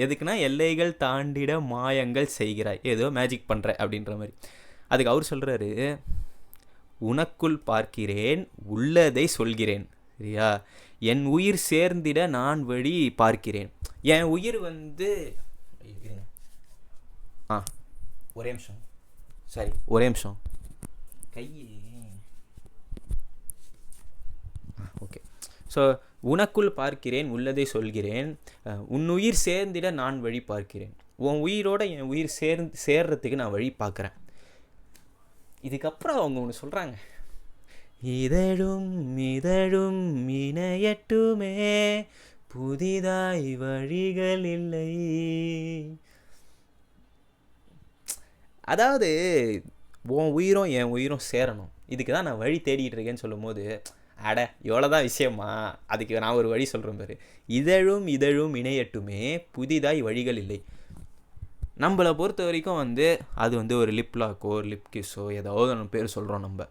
எதுக்குன்னா எல்லைகள் தாண்டிட மாயங்கள் செய்கிறாய், ஏதோ மேஜிக் பண்ணுற அப்படின்ற மாதிரி. அதுக்கு அவர் சொல்கிறாரு, உனக்குள் பார்க்கிறேன், உள்ளதை சொல்கிறேன், சரியா? என் உயிர் சேர்ந்திட நான் வழி பார்க்கிறேன். என் உயிர் வந்து ஒரே நிமிஷம், சரி ஒரே நிமிஷம், கையே ஓகே. ஸோ உனக்குள் பார்க்கிறேன், உள்ளதை சொல்கிறேன், உன் உயிர் சேர்ந்திட நான் வழி பார்க்கிறேன். உன் உயிரோட என் உயிர் சேர்றதுக்கு நான் வழி பார்க்குறேன். இதுக்கப்புறம் அவங்க ஒன்று சொல்கிறாங்க, இதழும் இதழும் இணையட்டுமே, புதிதாய் வழிகள் இல்லை. அதாவது உன் உயிரும் என் உயிரும் சேரணும், இதுக்கு தான் நான் வழி தேடிட்டு இருக்கேன்னு சொல்லும் போது, அட எவ்வளோதான் விஷயமா, அதுக்கு நான் ஒரு வழி சொல்கிறேன் பாரு. இதழும் இதழும் இணையட்டுமே, புதிதாய் வழிகள் இல்லை. நம்மளை பொறுத்த வரைக்கும் வந்து அது வந்து ஒரு லிப் லாக்கோ ஒரு லிப் கிஸ்ஸோ ஏதாவது நம்ம பேர் சொல்கிறோம். நம்ம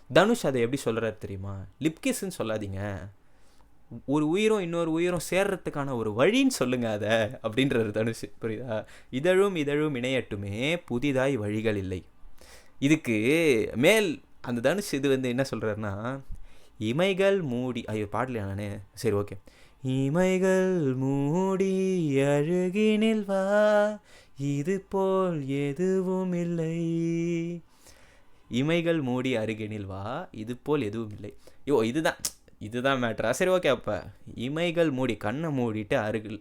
தனுஷ் அதை எப்படி சொல்கிறாரு தெரியுமா? லிப் கிஸ்ன்னு சொல்லாதீங்க, ஒரு உயிரும் இன்னொரு உயிரும் சேர்றதுக்கான ஒரு வழின்னு சொல்லுங்க அதை அப்படின்றாரு தனுஷ், புரியுதா? இதழும் இதழும் இணையட்டுமே, புதிதாய் வழிகள் இல்லை. இதுக்கு மேல் அந்த தனுஷ் இது வந்து என்ன சொல்கிறாருன்னா, இமைகள் மூடி, ஐயோ பாடலையா நானே, சரி ஓகே. இமைகள் மூடி அழுகினில் வா, இது போல் எதுவும் இல்லை. இமைகள் மூடி அருகினில் வா, இது போல் எதுவும் இல்லை. இதுதான் மேட்ரா? சரி ஓகே. அப்போ இமைகள் மூடி, கண்ணை மூடிட்டு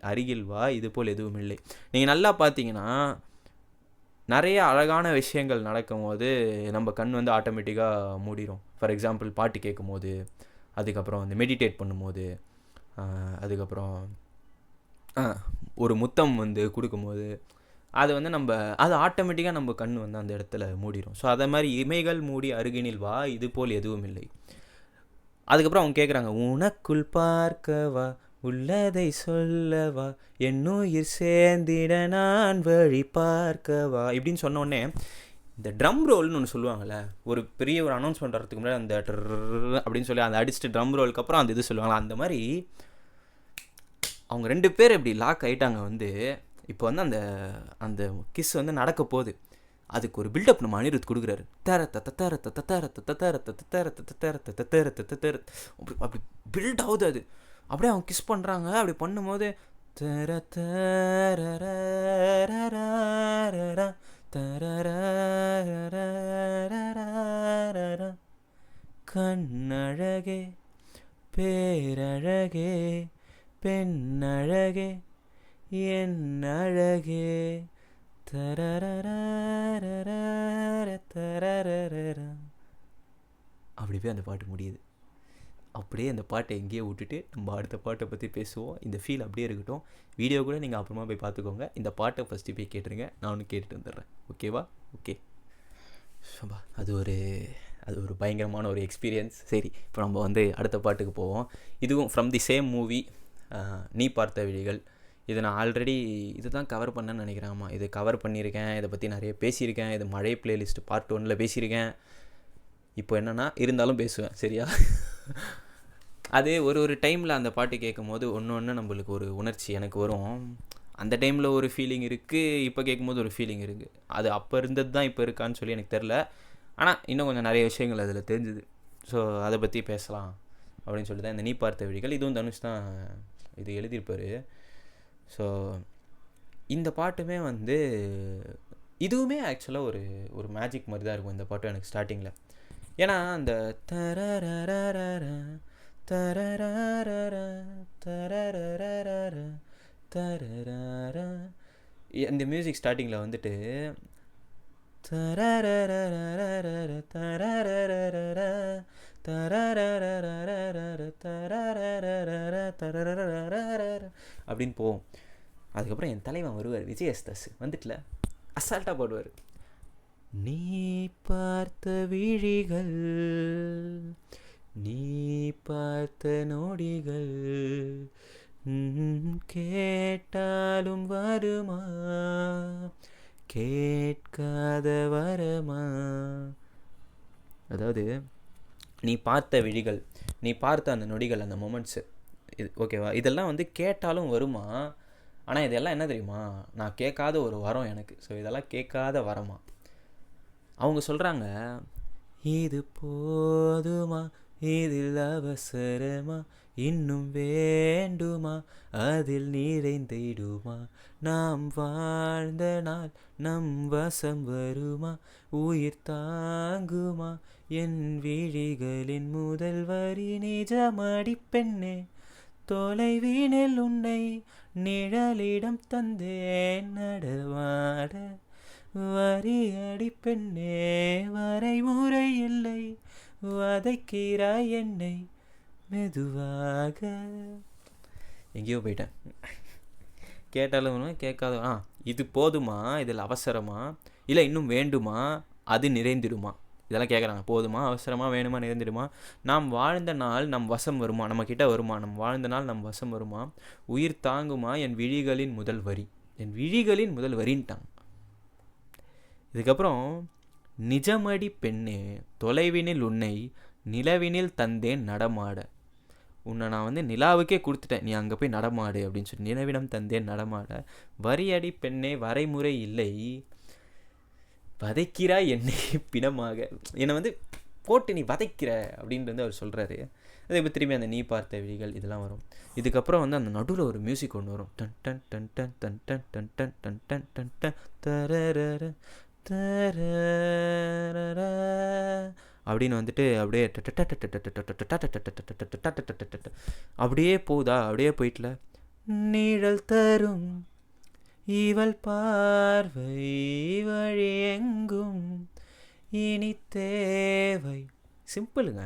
அருகில் வா, இது போல் எதுவும் இல்லை. நீங்கள் நல்லா பார்த்தீங்கன்னா நிறைய அழகான விஷயங்கள் நடக்கும் போது நம்ம கண் வந்து ஆட்டோமேட்டிக்காக மூடிடும். ஃபார் எக்ஸாம்பிள் பாட்டு கேட்கும் போது, அதுக்கப்புறம் வந்து மெடிடேட் பண்ணும்போது, அதுக்கப்புறம் ஒரு முத்தம் வந்து கொடுக்கும்போது, அது வந்து அது ஆட்டோமேட்டிக்காக நம்ம கண் வந்து அந்த இடத்துல மூடிடும். ஸோ அதை மாதிரி இமைகள் மூடி அருகினில் வா, இது போல் எதுவும் இல்லை. அதுக்கப்புறம் அவங்க கேட்குறாங்க, உனக்குள் பார்க்கவா, உள்ளதை சொல்லவா, என்னுயிர் சேர்ந்திட நான் வழி பார்க்கவா, இப்படின்னு சொன்னோடனே இந்த ட்ரம் ரோல்னு ஒன்று சொல்லுவாங்கள்ல, ஒரு பெரிய ஒரு அனௌன்ஸ்மெண்ட் வரதுக்கு முன்னாடி அந்த அப்படின்னு சொல்லி அந்த அடிச்சுட்டு ட்ரம் ரோலுக்கு அப்புறம் அந்த இது சொல்லுவாங்களா, அந்த மாதிரி அவங்க 2 பேர் இப்படி லாக் ஆகிட்டாங்க. வந்து இப்போ வந்து அந்த அந்த கிஸ் வந்து நடக்க போகுது, அதுக்கு ஒரு பில்டப் நம்ம அனிருத் கொடுக்குறாரு. அப்படி பில்ட் ஆகுது. அது அப்படியே அவங்க கிஸ் பண்ணுறாங்க. அப்படி பண்ணும்போது கண்ணழகே பேரழகே பெண்ணழகே என் அழகே அப்படி போய் அந்த பாட்டு முடியுது. அப்படியே அந்த பாட்டை எங்கேயே விட்டுட்டு நம்ம அடுத்த பாட்டை பற்றி பேசுவோம். இந்த ஃபீல் அப்படியே இருக்கட்டும். வீடியோ கூட நீங்கள் அப்புறமா போய் பார்த்துக்கோங்க. இந்த பாட்டை ஃபஸ்ட்டு போய் கேட்டுருங்க, நான் ஒன்று கேட்டுட்டு வந்துடுறேன். ஓகேவா? ஓகே. அது ஒரு அது ஒரு பயங்கரமான ஒரு எக்ஸ்பீரியன்ஸ். சரி, இப்போ நம்ம வந்து அடுத்த பாட்டுக்கு போவோம். இதுவும் ஃப்ரம் தி சேம் மூவி, நீ பார்த்த விழிகள். இதை நான் ஆல்ரெடி இது தான் கவர் பண்ணேன்னு நினைக்கிறேன். ஆமாம், இது கவர் பண்ணியிருக்கேன், இதை பற்றி நிறைய பேசியிருக்கேன். இது மழை பிளேலிஸ்ட் பார்ட் 1 பேசியிருக்கேன். இப்போ என்னென்னா இருந்தாலும் பேசுவேன், சரியா? அது ஒரு டைமில் அந்த பாட்டு கேட்கும் போது ஒன்று நம்மளுக்கு ஒரு உணர்ச்சி எனக்கு வரும். அந்த டைமில் ஒரு ஃபீலிங் இருக்குது, இப்போ கேட்கும்போது ஒரு ஃபீலிங் இருக்குது. அது அப்போ இருந்தது தான் இப்போ இருக்கான்னு சொல்லி எனக்கு தெரில. ஆனால் இன்னும் கொஞ்சம் நிறைய விஷயங்கள் அதில் தெரிஞ்சுது. ஸோ அதை பற்றி பேசலாம் அப்படின்னு சொல்லி தான் இந்த நீ பார்த்த விழிகள். இதுவும் தனுஷ் தான் இது எழுதியிருப்பார். ஸோ இந்த பாட்டுமே வந்து இதுவுமே ஆக்சுவலாக ஒரு மேஜிக் மாதிரி தான் இருக்கும் இந்த பாட்டும் எனக்கு ஸ்டார்டிங்கில். ஏன்னா அந்த தரரரரர தரரரர தரரரர தரரர இந்த மியூசிக் ஸ்டார்டிங்கில் வந்துட்டு அப்படின்னு போவோம். அதுக்கப்புறம் என் தலைவன் வருவார், விஜயஸ்தாஸ் வந்துட்டுல அசால்ட்டாக பாடுவார். நீ பார்த்த விழிகள், நீ பார்த்த நொடிகள், கேட்டாலும் வருமா, கேட்காத வரமா. அதாவது நீ பார்த்த விழிகள், நீ பார்த்த அந்த நொடிகள், அந்த மொமெண்ட்ஸு, இது ஓகேவா? இதெல்லாம் வந்து கேட்டாலும் வருமா. ஆனால் இதெல்லாம் என்ன தெரியுமா, நான் கேட்காத ஒரு வரம் எனக்கு. ஸோ இதெல்லாம் கேட்காத வரமா. அவங்க சொல்கிறாங்க, இது போதுமா, இதில் அவசரமா, இன்னும் வேண்டுமா, அதில் நிறைந்திடுமா, நாம் வாழ்ந்த நாள் நம் வசம் வருமா, உயிர் தாங்குமா, என் விழிகளின் முதல் வரி நிஜமடி பெண்ணே, தொலைவினில் உன்னை நிழலிடம் தந்தேன் நடமாட, வரி அடி பெண்ணே வரைமுறை இல்லை, வதைக்கிறாய் என்னை மெதுவாக. எங்கேயோ போயிட்டேன். கேட்டாலும் கேட்காத. இது போதுமா, இதில் அவசரமா, இல்லை இன்னும் வேண்டுமா, அது நிறைந்திடுமா. இதெல்லாம் கேட்குறாங்க. போதுமா, அவசரமா, வேணுமா, நிறைந்திடுமா, நாம் வாழ்ந்த நாள் நம் வசம் வருமா, நம்மக்கிட்ட வருமா, நம் வாழ்ந்த நாள் நம் வசம் வருமா, உயிர் தாங்குமா, என் விழிகளின் முதல் வரி. என் விழிகளின் முதல் வரின்ட்டாங்க. இதுக்கப்புறம் நிஜமடி பெண்ணே, தொலைவினில் உன்னை நிலவினில் தந்தேன் நடமாட. உன்னை நான் வந்து நிலாவுக்கே கொடுத்துட்டேன், நீ அங்கே போய் நடமாடு அப்படின்னு சொல்லி நிலவிடம் தந்தேன் நடமாட, வரியடி பெண்ணே வரைமுறை இல்லை, வதைக்கிறாய் என்னை பிணமாக. என்னை வந்து போட்டு நீ வதைக்கிற அப்படின்றது அவர் சொல்கிறாரு. அதே இப்போ திரும்பி அந்த நீ பார்த்த விழிகள் இதெல்லாம் வரும். இதுக்கப்புறம் வந்து அந்த நடுவில் ஒரு மியூசிக் ஒன்று வரும். டன் டன் டன் டன் டன் டன் டன் டன் டன் டன் டன் டன் தரரர தரரர அப்படின்னு வந்துட்டு அப்படியே அப்படியே போகுதா, அப்படியே போயிட்டுல நிழல் தரும் இவள் பார்வை வழி எங்கும் இனி தேவை. சிம்பிளுங்க.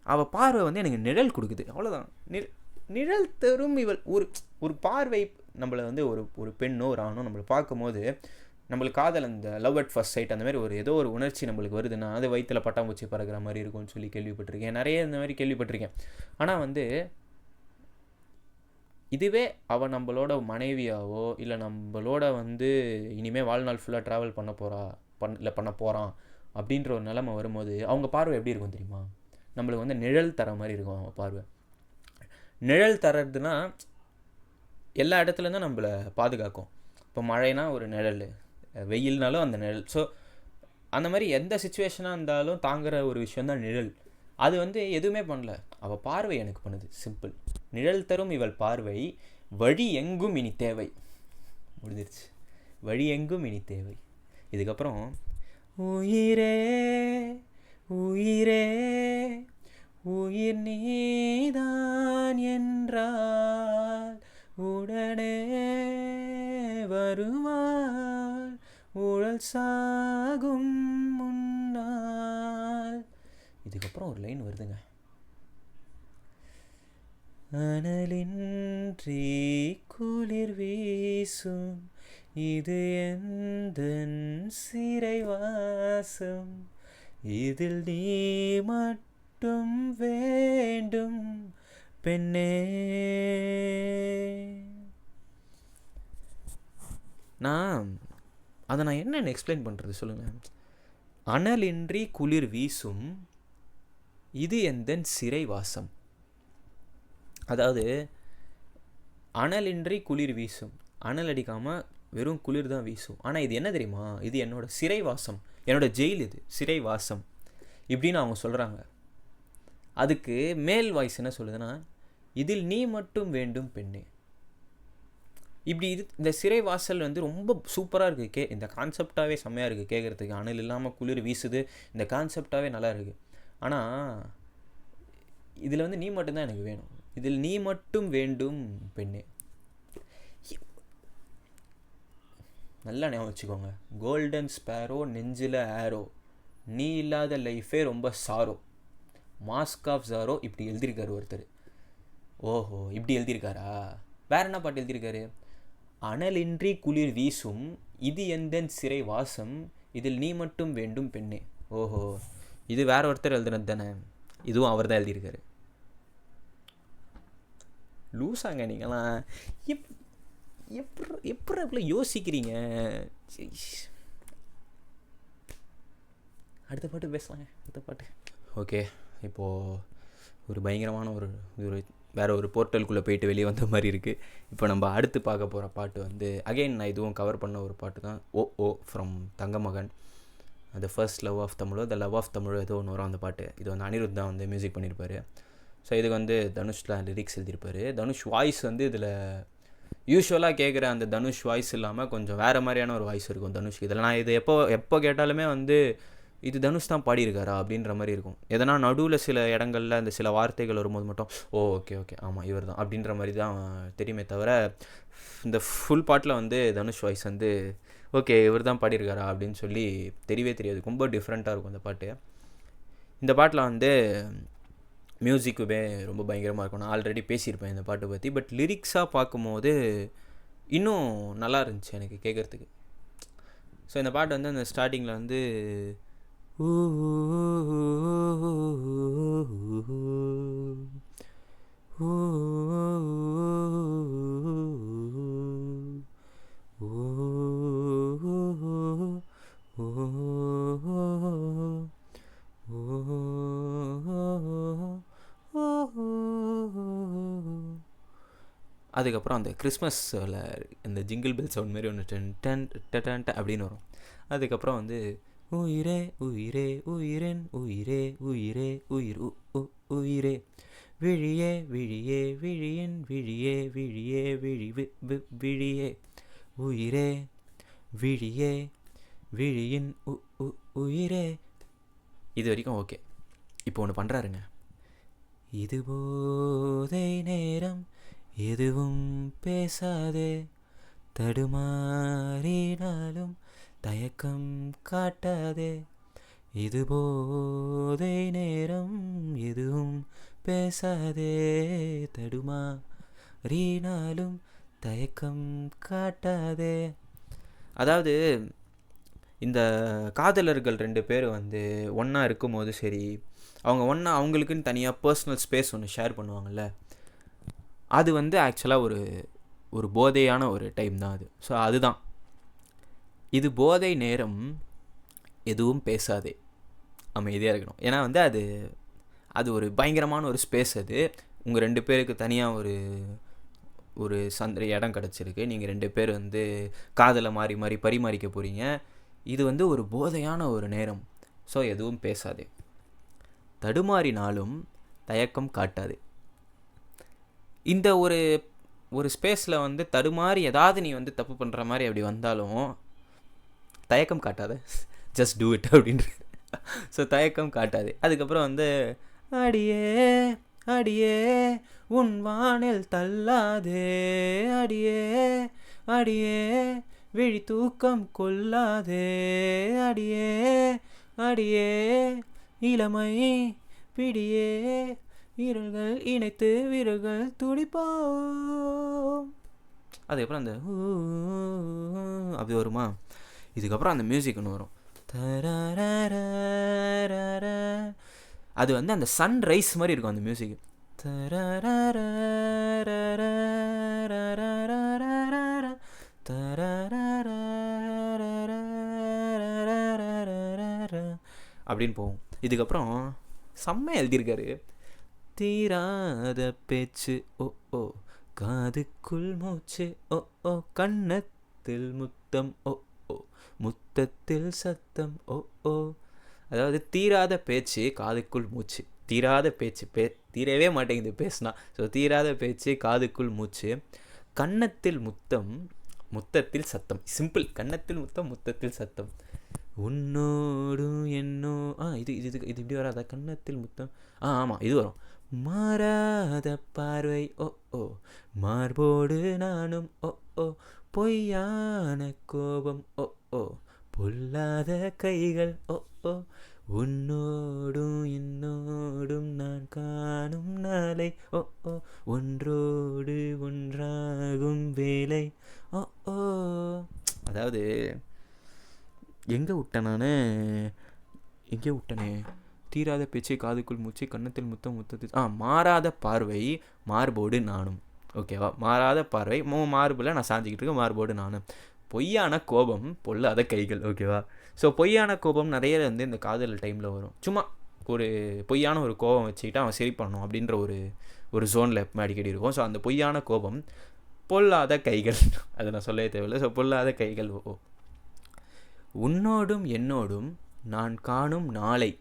அவள் பார்வை வந்து எனக்கு நிழல் கொடுக்குது, அவ்வளோதான். நிழல் தரும் இவள். ஒரு பார்வை நம்மளை வந்து ஒரு பெண்ணோ ஒரு ஆணோ நம்மளை பார்க்கும்போது நம்மளுக்கு காதல், அந்த லவ் அட் ஃபர்ஸ்ட் சைட், அந்த மாதிரி ஏதோ ஒரு உணர்ச்சி நம்மளுக்கு வருதுன்னா அது வயிற்றில் பட்டாம்பூச்சி பறக்கிற மாதிரி இருக்கும்னு சொல்லி கேள்விப்பட்டிருக்கேன். நிறைய இந்த மாதிரி கேள்விப்பட்டிருக்கேன். ஆனால் வந்து இதுவே அவள் நம்மளோட மனைவியாவோ இல்லை நம்மளோட வந்து இனிமேல் வாழ்நாள் ஃபுல்லாக ட்ராவல் பண்ண போகிறான் அப்படின்ற ஒரு நிலைமை வரும்போது அவங்க பார்வை எப்படி இருக்கும் தெரியுமா? நம்மளுக்கு வந்து நிழல் தர மாதிரி இருக்கும் அவங்க பார்வை. நிழல் தரதுன்னா எல்லா இடத்துலேருந்தும் நம்மளை பாதுகாக்கும். இப்போ மழைனா ஒரு நிழல், வெயில்னாலும் அந்த நிழல். ஸோ அந்த மாதிரி எந்த சுச்சுவேஷனாக இருந்தாலும் தாங்குகிற ஒரு விஷயந்தான் நிழல். அது வந்து எதுவுமே பண்ணல, அவள் பார்வை எனக்கு பண்ணுது. சிம்பிள். நிழல் தரும் இவள் பார்வை வழி எங்கும் இனி தேவை. முடிஞ்சிருச்சு. வழி எங்கும் இனி தேவை. இதுக்கப்புறம் உயிரே உயிரே உயிர் நீதான் என்றால் உடனே வருவாள் உழல் சாகும் முன்னால். இதுக்கப்புறம் ஒரு லைன் வருதுங்க. அனலின்றி குளிர் வீசும் இது எந்தன் சிறைவாசம், இதில் நீ மட்டும் வேண்டும் பெண்ணே. நான் என்னென்னு எக்ஸ்பிளைன் பண்ணுறது சொல்லுங்கள். அனலின்றி குளிர் வீசும் இது எந்தன் சிறை வாசம். அதாவது அனலின்றி குளிர் வீசும், அனல் அடிக்காமல் வெறும் குளிர் தான் வீசும். ஆனால் இது என்ன தெரியுமா, இது என்னோட சிறைவாசம், என்னோட ஜெயில், இது சிறைவாசம் இப்படின்னு அவங்க சொல்கிறாங்க. அதுக்கு மேல் வாய்ஸ் என்ன சொல்லுதுன்னா, இதில் நீ மட்டும் வேண்டும் பெண்ணே. இப்படி இந்த சிறைவாசல் வந்து ரொம்ப சூப்பராக இருக்குது. இந்த கான்செப்டாகவே செம்மையாக இருக்குது கேட்குறதுக்கு. அனல் இல்லாமல் குளிர் வீசுது, இந்த கான்செப்டாகவே நல்லா இருக்குது. ஆனால் இதில் வந்து நீ மட்டும்தான் எனக்கு வேணும், இதில் நீ மட்டும் வேண்டும் பெண்ணே. நல்லா ஞாபகம் வச்சுக்கோங்க. கோல்டன் ஸ்பேரோ நெஞ்சில் ஆரோ, நீ இல்லாத லைஃபே ரொம்ப சாரோ, மாஸ்க் ஆஃப் ஜாரோ இப்படி எழுதியிருக்காரு ஒருத்தர். ஓஹோ, இப்படி எழுதியிருக்காரா? வேற என்ன பாட்டு எழுதியிருக்காரு? அனலின்றி குளிர் வீசும் இது எந்தன் சிறை வாசம், இதில் நீ மட்டும் வேண்டும் பெண்ணே. ஓஹோ, இது வேற ஒருத்தர் எழுதுனது தானே, இதுவும் அவர் தான் எழுதியிருக்காரு. லூஸாங்க நீங்களாம், எப்படி யோசிக்கிறீங்க? அடுத்த பாட்டு பேசலாங்க, அடுத்த பாட்டு. ஓகே, இப்போது ஒரு பயங்கரமான ஒரு வேறு ஒரு போர்ட்டலுக்குள்ளே போயிட்டு வெளியே வந்த மாதிரி இருக்குது. இப்போ நம்ம அடுத்து பார்க்க போகிற பாட்டு வந்து அகெயின் நான் இதுவும் கவர் பண்ண ஒரு பாட்டு தான். Oh from Thangamagan. அது ஃபர்ஸ்ட் லவ் ஆஃப் தமிழோ த லவ் ஆஃப் தமிழோ ஏதோ ஒன்று வரும் அந்த பாட்டு. இது வந்து அனிருத் தான் வந்து மியூசிக் பண்ணியிருப்பார். ஸோ இதுக்கு வந்து தனுஷ்லாம் லிரிக்ஸ் எழுதியிருப்பார். தனுஷ் வாய்ஸ் வந்து இதில் யூஸ்வலாக கேட்குற அந்த தனுஷ் வாய்ஸ் இல்லாமல் கொஞ்சம் வேறு மாதிரியான ஒரு வாய்ஸ் இருக்கும் தனுஷ்க்கு. இதில் நான் இது எப்போ கேட்டாலுமே வந்து இது தனுஷ் தான் பாடியிருக்காரா அப்படின்ற மாதிரி இருக்கும். எதனா நடுவில் சில இடங்களில் அந்த சில வார்த்தைகள் வரும்போது மட்டும் ஓகே ஆமாம் இவர் தான் அப்படின்ற மாதிரி தான் தெரியுமே தவிர, இந்த ஃபுல் பாட்டில் வந்து தனுஷ் வாய்ஸ் வந்து ஓகே இவர் தான் பாடியிருக்காரா அப்படின்னு சொல்லி தெரியவே தெரியாது. ரொம்ப டிஃப்ரெண்ட்டாக இருக்கும் அந்த பாட்டு. இந்த பாட்டில் வந்து மியூசிக்குமே ரொம்ப பயங்கரமாக இருக்கும். நான் ஆல்ரெடி பேசியிருப்பேன் இந்த பாட்டை பற்றி. பட் லிரிக்ஸாக பார்க்கும்போது இன்னும் நல்லா இருந்துச்சு எனக்கு கேட்குறதுக்கு. ஸோ இந்த பாட்டு வந்து அந்த ஸ்டார்டிங்கில் வந்து அதுக்கப்புறம் அந்த கிறிஸ்மஸில் இந்த ஜிங்கிள் பெல் சவுண்ட் மாதிரி ஒன்று டென் டென் டென் அப்படின்னு வரும். அதுக்கப்புறம் வந்து உயிரே உயிரே உயிரென் உயிரே உயிரே உயிர் உயிரே விழியே விழியே விழியின் விழியே விழியே விழி விழியே உயிரே விழியே விழியின் உயிரே. இது வரைக்கும் ஓகே. இப்போ ஒன்று பண்ணுறாருங்க. இது போதை நேரம் எதுவும் பேசாதே, தடுமாறினாலும் தயக்கம் காட்டாதே. இது போதை நேரம் எதுவும் பேசாதே, தடுமாறினாலும் தயக்கம் காட்டாதே. அதாவது இந்த காதலர்கள் 2 பேர் வந்து ஒன்றா இருக்கும்போது சரி, அவங்க ஒன்றா அவங்களுக்குன்னு தனியாக பர்சனல் ஸ்பேஸ் ஒன்று ஷேர் பண்ணுவாங்கள்ல, அது வந்து ஆக்சுவலாக ஒரு போதையான ஒரு டைம் தான் அது. ஸோ அதுதான் இது போதை நேரம் எதுவும் பேசாதே, அமைதியாக இருக்கணும். ஏன்னா வந்து அது ஒரு பயங்கரமான ஒரு ஸ்பேஸ். அது உங்கள் 2 பேருக்கு தனியாக ஒரு இடம் கிடச்சிருக்கு. நீங்கள் 2 பேர் வந்து காதலை மாறி மாறி பரிமாறிக்க போகிறீங்க. இது வந்து ஒரு போதையான ஒரு நேரம். ஸோ எதுவும் பேசாதே, தடுமாறினாலும் தயக்கம் காட்டாது. இந்த ஒரு ஸ்பேஸில் வந்து தடுமாறி ஏதாவது நீ வந்து தப்பு பண்ணுற மாதிரி அப்படி வந்தாலும் தயக்கம் காட்டாத, ஜஸ்ட் டூ இட் அப்படின்ற. ஸோ தயக்கம் காட்டாது. அதுக்கப்புறம் வந்து அடியே அடியே உன் வானில் தள்ளாதே, அடியே அடியே விழி தூக்கம் கொள்ளாதே, அடியே அடியே இளமை பிடியே வீரர்கள் இணைத்து வீரர்கள் துடிப்போம். அதுக்கப்புறம் அந்த அப்படி வருமா. இதுக்கப்புறம் அந்த மியூசிக் ஒன்று வரும். தரரரரரர. அது வந்து அந்த சன்ரைஸ் மாதிரி இருக்கும் அந்த மியூசிக். அப்படின்னு போகும். இதுக்கப்புறம் செம்ம எழுதியிருக்காரு. தீராத பேச்சு ஓ ஓ, காதுக்குள் மூச்சு ஓ ஓ, கன்னத்தில் முத்தம் ஓ ஓ, முத்தத்தில் சத்தம் ஓ ஓ. அதாவது தீராத பேச்சு காதுக்குள் மூச்சு, தீராத பேச்சு தீரவே மாட்டேங்குது பேசுனா. ஸோ தீராத பேச்சு காதுக்குள் மூச்சு, கன்னத்தில் முத்தம் முத்தத்தில் சத்தம். சிம்பிள், கன்னத்தில் முத்தம் முத்தத்தில் சத்தம். உன்னோடும் என்னோ இது இது இது இப்படி வராதா? கன்னத்தில் முத்தம் ஆமாம் இது வரும். மாறாத பார்வை ஓ ஓ, மார்போடு நானும் ஓ ஓ, பொய்யான கோபம் ஓ ஓ, பொல்லாத கைகள் ஓ ஓ, உன்னோடும் என்னோடும் நான் காணும் நாளை ஓ ஓ, ஒன்றோடு ஒன்றாகும் வேலை ஓ ஓ. அதாவது எங்கே விட்டனே? தீராத பேச்சு காதுக்குள் மூச்சு, கன்னத்தில் முத்தம் முத்தத்தில் மாறாத பார்வை மார்போடு நானும். ஓகேவா? மாறாத பார்வை மார்பில் நான் சாஞ்சிக்கிட்டு இருக்கேன், மார்போடு நானும். பொய்யான கோபம் பொல்லாத கைகள். ஓகேவா? ஸோ பொய்யான கோபம் நிறைய வந்து இந்த காதல் டைமில் வரும். சும்மா ஒரு பொய்யான ஒரு கோபம் வச்சுக்கிட்டு அவன் சரி பண்ணணும் அப்படின்ற ஒரு ஜோனில் எப்போ அடிக்கடி இருக்கும். ஸோ அந்த பொய்யான கோபம் பொல்லாத கைகள், அதை நான் சொல்லவே தேவையில்லை. ஸோ பொல்லாத கைகள் ஓ. உன்னோடும் என்னோடும் நான் காணும் நாளை,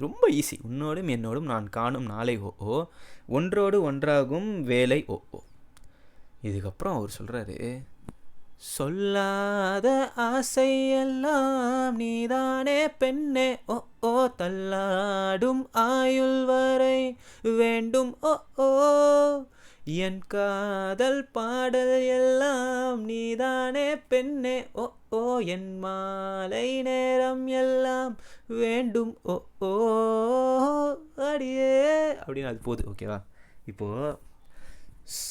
ரொம்ப ஈஸி. உன்னோடும் என்னோடும் நான் காணும் நாளை ஓ ஓ, ஒன்றோடு ஒன்றாகும் வேலை ஓ ஓ. இதுக்கப்புறம் அவர் சொல்கிறாரு, சொல்லாத ஆசையெல்லாம் நீதானே பெண்ணே ஓ ஓ, தள்ளாடும் ஆயுள் வரை வேண்டும் ஓ ஓ, என் காதல் பாடல் எல்லாம் நீதானே பெண்ணே ஓ ஓ, என் மாலை நேரம் எல்லாம் வேண்டும் ஓ ஓ, அடியே அப்படின்னு அது போகுது. ஓகேவா? இப்போது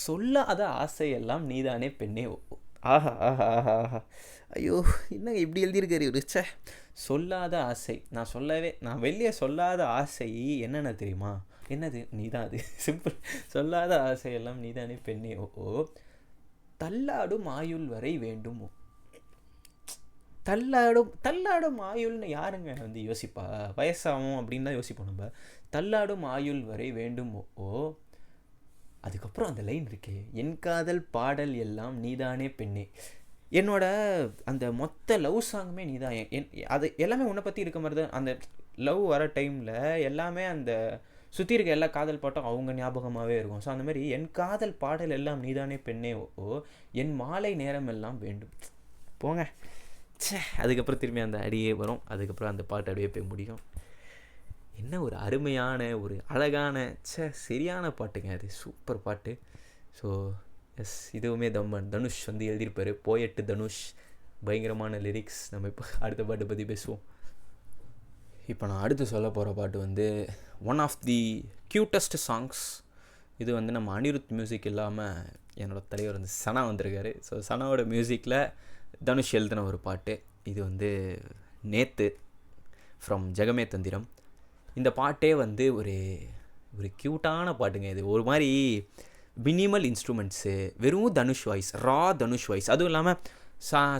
சொல்லாத ஆசையெல்லாம் நீதானே பெண்ணே ஓ ஓ. ஆஹா ஆஹா ஆஹா ஆஹா, ஐயோ என்னங்க இப்படி எழுதியிருக்காரு ஒரு சே. சொல்லாத ஆசை, நான் வெளியே சொல்லாத ஆசை என்னென்ன தெரியுமா? என்னது? நீதான் அது. சிம்பிள். சொல்லாத ஆசையெல்லாம் நீதானே பெண்ணே ஓ ஓ, தள்ளாடும் ஆயுள் வரை வேண்டும். தள்ளாடும் ஆயுள்னு யாருங்க வந்து யோசிப்பா? வயசாகும் அப்படின்னு தான் யோசிப்போம் நம்ம. தள்ளாடும் ஆயுள் வரை வேண்டும் ஓ ஓ. அதுக்கப்புறம் அந்த லைன் இருக்கே, என் காதல் பாடல் எல்லாம் நீதானே பெண்ணே. என்னோட அந்த மொத்த லவ் சாங்குமே நீதான். அது எல்லாமே உன்னை பற்றி இருக்க மாதிரி தான். அந்த லவ் வர டைமில் எல்லாமே அந்த சுற்றி இருக்க எல்லா காதல் பாட்டும் அவங்க ஞாபகமாகவே இருக்கும். ஸோ அந்த மாதிரி என் காதல் பாடல் எல்லாம் நீதானே பெண்ணே ஓ, என் மாலை நேரம் எல்லாம் வேண்டும். போங்க சே. அதுக்கப்புறம் திரும்பி அந்த அடியே வரும். அதுக்கப்புறம் அந்த பாட்டு அப்படியே போய் முடியும். என்ன ஒரு அருமையான ஒரு அழகான சரியான பாட்டுங்க அது. சூப்பர் பாட்டு. ஸோ எஸ், இதுவுமே தனுஷ் வந்து எழுதியிருப்பார். போயட்டு தனுஷ், பயங்கரமான லிரிக்ஸ். நம்ம இப்போ அடுத்த பாட்டை பற்றி பேசுவோம். இப்போ நான் அடுத்து சொல்ல போகிற பாட்டு வந்து one of the cutest songs. இது வந்து நம்ம அனிருத் மியூசிக் இல்லாமல் என்னோடய தலைவர் வந்து சனா வந்திருக்காரு. ஸோ சனாவோட மியூசிக்கில் தனுஷ் எழுதின ஒரு பாட்டு. இது வந்து நேத்து ஃப்ரம் ஜெகமே தந்திரம். இந்த பாட்டே வந்து ஒரு க்யூட்டான பாட்டுங்க. இது ஒரு மாதிரி மினிமல் இன்ஸ்ட்ருமெண்ட்ஸு, வெறும் தனுஷ் வாய்ஸ், ரா தனுஷ் வாய்ஸ். அதுவும் இல்லாமல்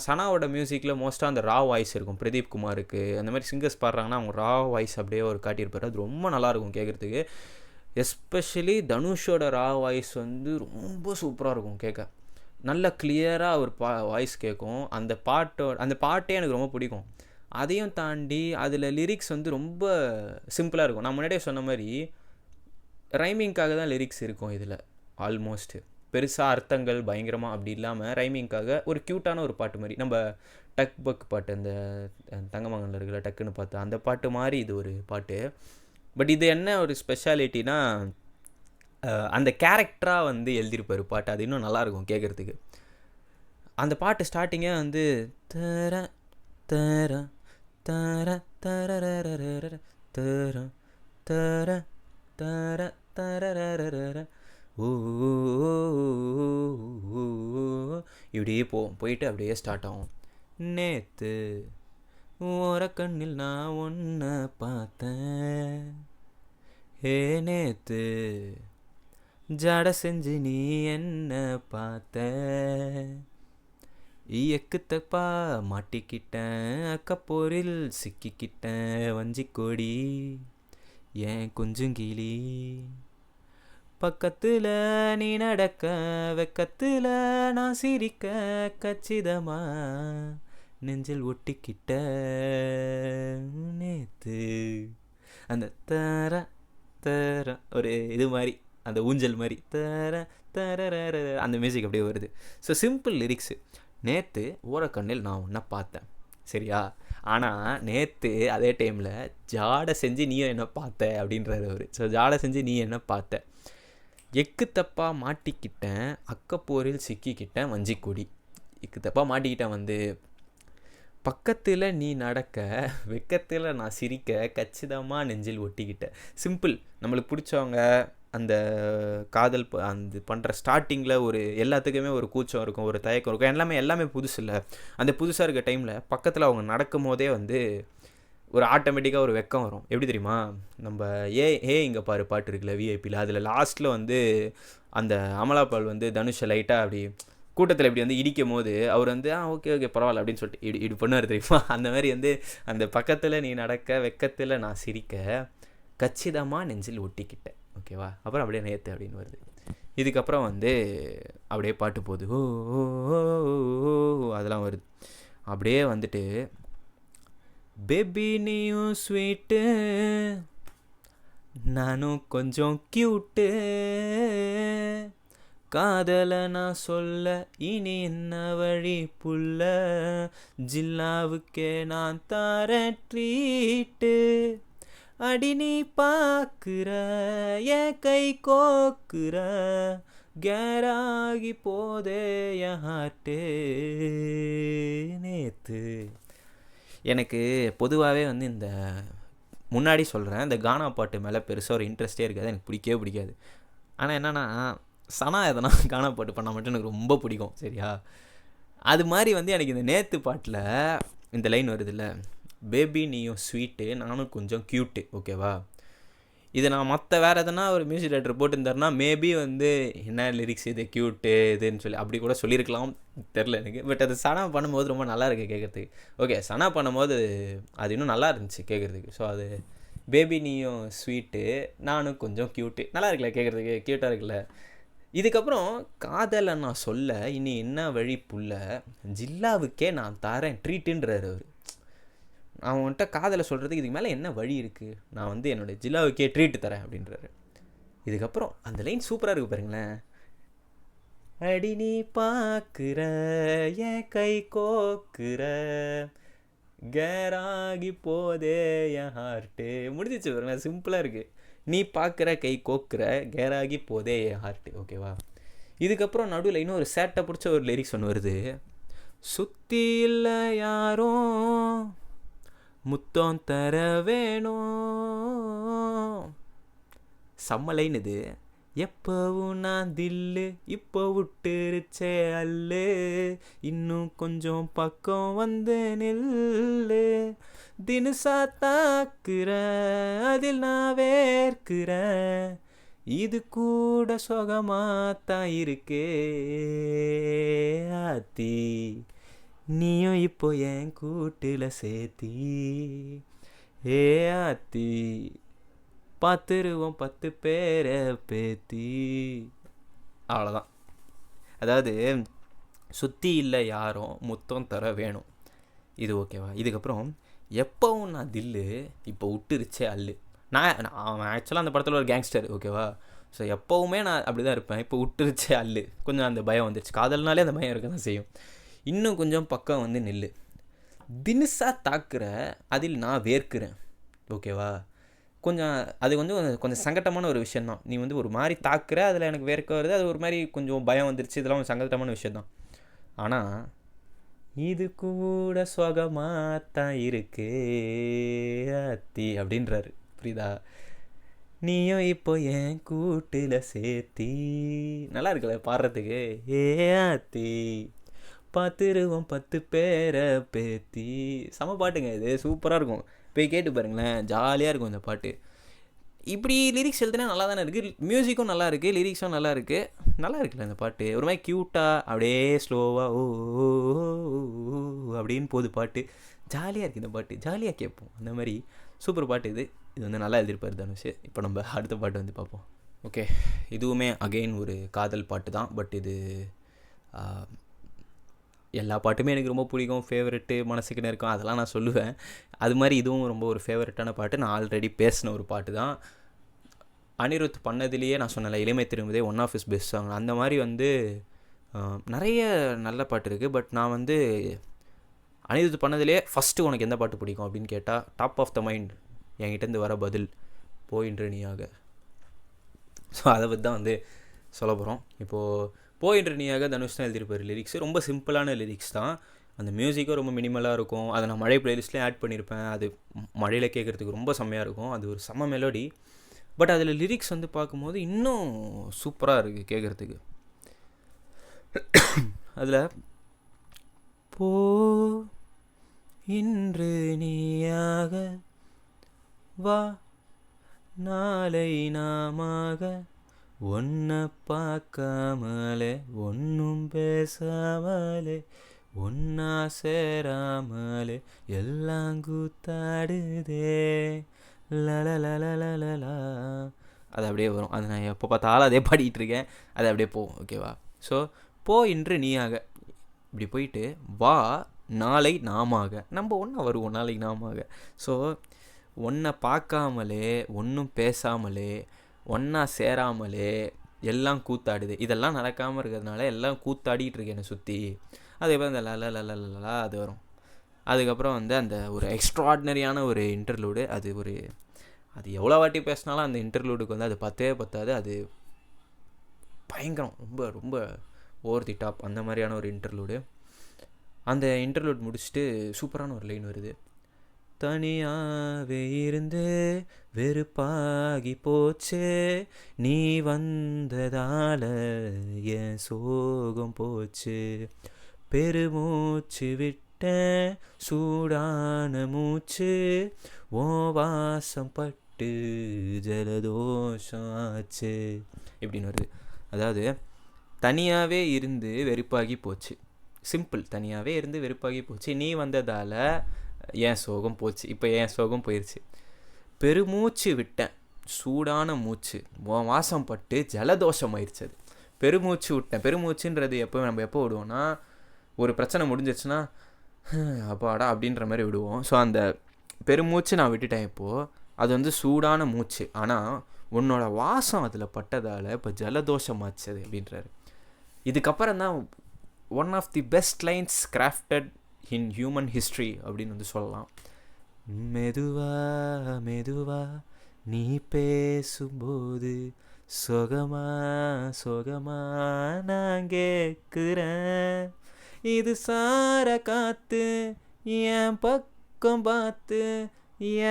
சனாவோட மியூசிக்கில் மோஸ்ட்டாக அந்த ரா வாய்ஸ் இருக்கும். பிரதீப் குமாருக்கு அந்த மாதிரி சிங்கர்ஸ் பாடுறாங்கன்னா அவங்க ரா வாய்ஸ் அப்படியே ஒரு காட்டியிருப்பார். அது ரொம்ப நல்லாயிருக்கும் கேட்குறதுக்கு. எஸ்பெஷலி தனுஷோட ரா வாய்ஸ் வந்து ரொம்ப சூப்பராக இருக்கும் கேட்க. நல்ல கிளியராக ஒரு வாய்ஸ் கேட்கும். அந்த பாட்டே எனக்கு ரொம்ப பிடிக்கும். அதையும் தாண்டி அதில் லிரிக்ஸ் வந்து ரொம்ப சிம்பிளாக இருக்கும். நான் முன்னாடியே சொன்ன மாதிரி ரைமிங்காக தான் லிரிக்ஸ் இருக்கும் இதில். ஆல்மோஸ்ட் பெருசாக அர்த்தங்கள் பயங்கரமாக அப்படி இல்லாமல் ரைமிங்காக ஒரு க்யூட்டான ஒரு பாட்டு மாதிரி. நம்ம டக் பக் பாட்டு, அந்த தங்கமங்கலில் இருக்கிற டக்குன்னு பார்த்து அந்த பாட்டு மாதிரி இது ஒரு பாட்டு. பட் இது என்ன ஒரு ஸ்பெஷாலிட்டினா, அந்த கேரக்டராக வந்து எழுதியிருப்பார் பாட்டு. அது இன்னும் நல்லாயிருக்கும் கேட்குறதுக்கு. அந்த பாட்டு ஸ்டார்டிங்கே வந்து தர தர தர தர தர தர தர தர ஓ இப்படியே போயிட்டு அப்படியே ஸ்டார்ட் ஆகும். நேத்து ஓர கண்ணில் நான் ஒன்றை பார்த்தேன். ஏ நேத்து ஜட செஞ்சு நீ என்ன பார்த்த. எக்கு தப்பா மாட்டிக்கிட்டேன், அக்கப்போரில் சிக்கிக்கிட்டேன், வஞ்சி கொடி ஏன் குஞ்சுங்கிளி. பக்கத்தில் நீ நடக்க வெக்கத்தில் நான் சிரிக்க, கச்சிதமா நெஞ்சில் ஒட்டிக்கிட்ட நேத்து. அந்த தர தர ஒரு இது மாதிரி, அந்த ஊஞ்சல் மாதிரி தர தர அந்த மியூசிக் அப்படியே வருது. So simple lyrics. நேற்று ஓரக்கண்ணில் நான் ஒன்றை பார்த்தேன், சரியா? ஆனால் நேற்று அதே டைமில் ஜாடை செஞ்சு நீயும் என்ன பார்த்த அப்படின்றாரு அவர். ஸோ ஜாடை செஞ்சு நீ என்ன பார்த்த. எக்கு தப்பாக மாட்டிக்கிட்டேன், அக்கப்போரில் சிக்கிக்கிட்டேன், வஞ்சிக்கொடி. எக்கு தப்பாக மாட்டிக்கிட்டேன் வந்து பக்கத்தில் நீ நடக்க வெக்கத்தில் நான் சிரிக்க, கச்சிதமாக நெஞ்சில் ஒட்டிக்கிட்டேன். சிம்பிள். நம்மளுக்கு பிடிச்சவங்க அந்த காதல் அந்த பண்ணுற ஸ்டார்டிங்கில் ஒரு எல்லாத்துக்குமே ஒரு கூச்சம் இருக்கும், ஒரு தயக்கம் இருக்கும், எல்லாமே புதுசு இல்லை. அந்த புதுசாக இருக்க டைமில் பக்கத்தில் அவங்க நடக்கும் போதே வந்து ஒரு ஆட்டோமேட்டிக்காக ஒரு வெக்கம் வரும். எப்படி தெரியுமா? நம்ம இங்கே பாரு பாட்டு இருக்குல்ல விஐபியில், அதில் லாஸ்ட்டில் வந்து அந்த அமலாபால் வந்து தனுஷை லைட்டாக அப்படி கூட்டத்தில் இப்படி வந்து இடிக்கும் போது அவர் வந்து ஓகே பரவாயில்ல அப்படின்னு சொல்லிட்டு இப்படி பண்ணுவார் தெரியுமா? அந்த மாதிரி வந்து அந்த பக்கத்தில் நீ நடக்க வெக்கத்தில் நான் சிரிக்க, கச்சிதமாக நெஞ்சில் ஒட்டிக்கிட்டேன், ஓகேவா? அப்புறம் அப்படியே நேற்று அப்படின்னு வருது. இதுக்கப்புறம் வந்து அப்படியே பாட்டு போகுது, ஓ அதெல்லாம் வருது. அப்படியே வந்துட்டு பேபி நீயும் ஸ்வீட்டு நானும் கொஞ்சம் க்யூட்டு, காதலை நான் சொல்ல இனி என்ன வழி புல்ல, ஜில்லாவுக்கே நான் தரேன் ட்ரீட்டு, அடி நீ பார்க்குற என் கை கோக்குற, கேராகி போதே என் ஹார்ட்டு நேத்து. எனக்கு பொதுவாகவே வந்து இந்த முன்னாடி சொல்கிறேன், இந்த கானா பாட்டு மேலே பெருசாக ஒரு இன்ட்ரெஸ்டே இருக்காது, எனக்கு பிடிக்கவே பிடிக்காது. ஆனால் என்னென்னா சனா எதனா கானா பாட்டு பண்ணால் மட்டும் எனக்கு ரொம்ப பிடிக்கும், சரியா? அது மாதிரி வந்து எனக்கு இந்த நேற்று பாட்டில் இந்த லைன் வருது இல்லை, பேபி நீயும் ஸ்வீட்டு நானும் கொஞ்சம் க்யூட்டு, ஓகேவா? இதை நான் மற்ற வேறு எதனா ஒரு மியூசிக் டைரக்டர் போட்டுருந்தாருன்னா மேபி வந்து என்ன லிரிக்ஸ் இது க்யூட்டு இதுன்னு சொல்லி அப்படி கூட சொல்லியிருக்கலாம், தெரில எனக்கு. பட் அது சனா பண்ணும்போது ரொம்ப நல்லா இருக்குது கேட்குறதுக்கு. ஓகே, சனா பண்ணும்போது அது இன்னும் நல்லா இருந்துச்சு கேட்குறதுக்கு. ஸோ அது பேபி நீயும் ஸ்வீட்டு நானும் கொஞ்சம் க்யூட்டு நல்லா இருக்குல்ல கேட்குறதுக்கு, க்யூட்டாக இருக்குல்ல. இதுக்கப்புறம் காதலை நான் சொல்ல இனி என்ன வழி புல்ல, ஜில்லாவுக்கே நான் தரேன் ட்ரீட்டுன்றார் அவர். அவன்கிட்ட காதலை சொல்கிறதுக்கு இதுக்கு மேலே என்ன வழி இருக்குது, நான் வந்து என்னோடய ஜில்லாவுக்கே ட்ரீட்டு தரேன் அப்படின்றாரு. இதுக்கப்புறம் அந்த லைன் சூப்பராக இருக்குது பாருங்களேன். அடி நீ பார்க்குற என் கை கோக்குற, கேராகி போதே என் ஹார்ட்டு. முடிஞ்சிச்சு பாருங்களேன், சிம்பிளாக இருக்குது. நீ பார்க்குற கை கோக்குற, கேராகி போதே என் ஹார்ட்டு, ஓகேவா? இதுக்கப்புறம் நடுவில் இன்னும் ஒரு சேட்டை பிடிச்ச ஒரு லிரிக்ஸ் ஒன்று வருது. சுற்றி இல்லை யாரும் முத்தம் தர வேணும், செம்ம லைன் இது. எப்பவும் நான் தில்லு இப்போ விட்டுருச்சே அல்லு, இன்னும் கொஞ்சம் பக்கம் வந்து நில்லு, தினுசா தாக்குற அதில் நான் வேர்க்கிற, இது கூட சுகமாத்தான் இருக்கே ஆத்தி, நீயும் இப்போ என் கூட்டில் சேர்த்தி, ஏ ஆத்தி பார்த்துருவோம் 10 பேரை பேத்தி. அவ்வளோதான். அதாவது சுற்றி இல்லை யாரும் முத்தம் தர வேணும், இது ஓகேவா? இதுக்கப்புறம் எப்பவும் நான் தில்லு இப்போ விட்டுருச்சே அல்லு. அவன் ஆக்சுவலாக அந்த படத்தில் ஒரு கேங்ஸ்டர், ஓகேவா? ஸோ எப்போவுமே நான் அப்படி தான் இருப்பேன், இப்போ விட்டுருச்சே அல்லு. கொஞ்சம் அந்த பயம் வந்துருச்சு, காதல்னாலே அந்த பயம் இருக்க தான் செய்யும். இன்னும் கொஞ்சம் பக்கம் வந்து நில்லு, தினுசாக தாக்குற அதில் நான் வேர்க்கிறேன், ஓகேவா? கொஞ்சம் அது வந்து கொஞ்சம் சங்கட்டமான ஒரு விஷயந்தான். நீ வந்து ஒரு மாதிரி தாக்குற, அதில் எனக்கு வேர்க்க வருது, அது ஒரு மாதிரி கொஞ்சம் பயம் வந்துருச்சு, இதெல்லாம் ஒரு சங்கட்டமான விஷயந்தான். ஆனால் இது கூட சுகமாத்தான் இருக்கு அத்தி அப்படின்றாரு, புரியுதா? நீயும் இப்போ என் கூட்டில் சேர்த்தி. நல்லா இருக்குல்ல பாடுறதுக்கு, ஏ அத்தி பார்த்துருவோம் 10 பேரை பேத்தி. செம பாட்டுங்க, இது சூப்பராக இருக்கும். போய் கேட்டு பாருங்களேன், ஜாலியாக இருக்கும் இந்த பாட்டு. இப்படி லிரிக்ஸ் எழுதுனா நல்லா தானே இருக்குது, மியூசிக்கும் நல்லா இருக்குது, லிரிக்ஸும் நல்லா இருக்குது, நல்லா இருக்குல்ல இந்த பாட்டு. ஒரு மாதிரி க்யூட்டாக அப்படியே ஸ்லோவாக ஓ அப்படின்னு போகுது பாட்டு. ஜாலியாக இருக்குது இந்த பாட்டு, ஜாலியாக கேட்போம். அந்த மாதிரி சூப்பர் பாட்டு இது. இது வந்து நல்லா எழுதியிருப்பார் தனுஷ். இப்போ நம்ம அடுத்த பாட்டு வந்து பார்ப்போம். ஓகே, இதுவுமே அகெயின் ஒரு காதல் பாட்டு தான். பட் இது எல்லா பாட்டுமே எனக்கு ரொம்ப பிடிக்கும், ஃபேவரெட்டு, மனசுக்குன்னு இருக்கும், அதெல்லாம் நான் சொல்லுவேன். அது மாதிரி இதுவும் ரொம்ப ஒரு ஃபேவரட்டான பாட்டு. நான் ஆல்ரெடி பேசின ஒரு பாட்டு தான். அனிருத் பண்ணதுலேயே நான் சொன்னல, இளமை திரும்புதே one of is best song. அந்த மாதிரி வந்து நிறைய நல்ல பாட்டு இருக்குது. பட் நான் வந்து அனிருத் பண்ணதுலேயே ஃபஸ்ட்டு உனக்கு எந்த பாட்டு பிடிக்கும் அப்படின்னு கேட்டால், டாப் ஆஃப் த மைண்ட் என்கிட்டேருந்து வர பதில் போயின்று நீயாக. ஸோ அதை பற்றி தான் வந்து சொல்ல போகிறோம். இப்போது போயின்று நீயாக தனுஷ் தான் எழுதியிருப்பார் லிரிக்ஸ். ரொம்ப சிம்பிளான லிரிக்ஸ் தான். அந்த மியூசிக்கும் ரொம்ப மினிமலாக இருக்கும். அதை நான் மழை பிளேலிஸ்ட்லேயே ஆட் பண்ணியிருப்பேன். அது மழையில் கேட்குறதுக்கு ரொம்ப செம்மையாக இருக்கும். அது ஒரு செம்ம மெலோடி. பட் அதில் லிரிக்ஸ் வந்து பார்க்கும்போது இன்னும் சூப்பராக இருக்குது கேட்குறதுக்கு. அதில் போ இன்று நீயாக வா நாளை நாமாக ஒன்றை பார்க்காமலே ஒன்றும் பேசாமலே ஒன்றா சேராமலே எல்லாம் கூத்தாடுதே லலலலலலா. அது அப்படியே வரும். அது நான் எப்போ பார்த்தாலும் அதே பாடிக்கிட்டு இருக்கேன். அது அப்படியே போகும். ஓகேவா? ஸோ போ இன்று நீயாக இப்படி போயிட்டு வா நாளை நாமாக, நம்ம ஒன்றா வருவோம் நாளைக்கு நாமாக. ஸோ ஒன்றை பார்க்காமலே ஒன்றும் பேசாமலே ஒன்றா சேராமலே எல்லாம் கூத்தாடுது. இதெல்லாம் நடக்காமல் இருக்கிறதுனால எல்லாம் கூத்தாடிக்கிட்டு இருக்கு என்னை சுற்றி. அதுக்கப்புறம் இந்த லலலலலா அது வரும். அதுக்கப்புறம் வந்து அந்த ஒரு எக்ஸ்ட்ராடினரியான ஒரு இன்டர்லூடு. அது எவ்வளோ வாட்டி பேசினாலும் அந்த இன்டர்லூடுக்கு வந்து அது பத்தாது. அது பயங்கரம், ரொம்ப ரொம்ப ஓவர் தி டாப் அந்த மாதிரியான ஒரு இன்டர்லூடு. அந்த இன்டர்லூட் முடிச்சுட்டு சூப்பரான ஒரு லைன் வருது. தனியாவே இருந்து வெறுப்பாகி போச்சு நீ வந்ததால என் சோகம் போச்சு பெருமூச்சு விட்டேன் சூடான மூச்சு ஓ வாசம் பட்டு ஜலதோஷம் ஆச்சு இப்படின்னு வருது. அதாவது தனியாகவே இருந்து வெறுப்பாகி போச்சு, சிம்பிள், தனியாகவே இருந்து வெறுப்பாகி போச்சு நீ வந்ததால் ஏன் சோகம் போச்சு, இப்போ ஏன் சோகம் போயிடுச்சு. பெருமூச்சு விட்டேன் சூடான மூச்சு உன் வாசம் பட்டு ஜலதோஷம் ஆயிடுச்சு. அது பெருமூச்சு விட்டேன். பெருமூச்சுன்றது நம்ம எப்போ விடுவோம்னா, ஒரு பிரச்சனை முடிஞ்சிச்சுன்னா அப்பாடா அப்படின்ற மாதிரி விடுவோம். ஸோ அந்த பெருமூச்சு நான் விட்டுட்டேன் இப்போது. அது வந்து சூடான மூச்சு, ஆனால் உன்னோட வாசம் அதில் பட்டதால் இப்போ ஜலதோஷமாச்சு அது அப்படின்றாரு. இதுக்கப்புறம் தான் one of the best lines crafted in human history அப்படின்னு வந்து சொல்லலாம். மெதுவா மெதுவா நீ பேசும்போது சொகமா சொகமா நான் கேட்குறேன் இது சார காத்து என் பக்கம் பார்த்து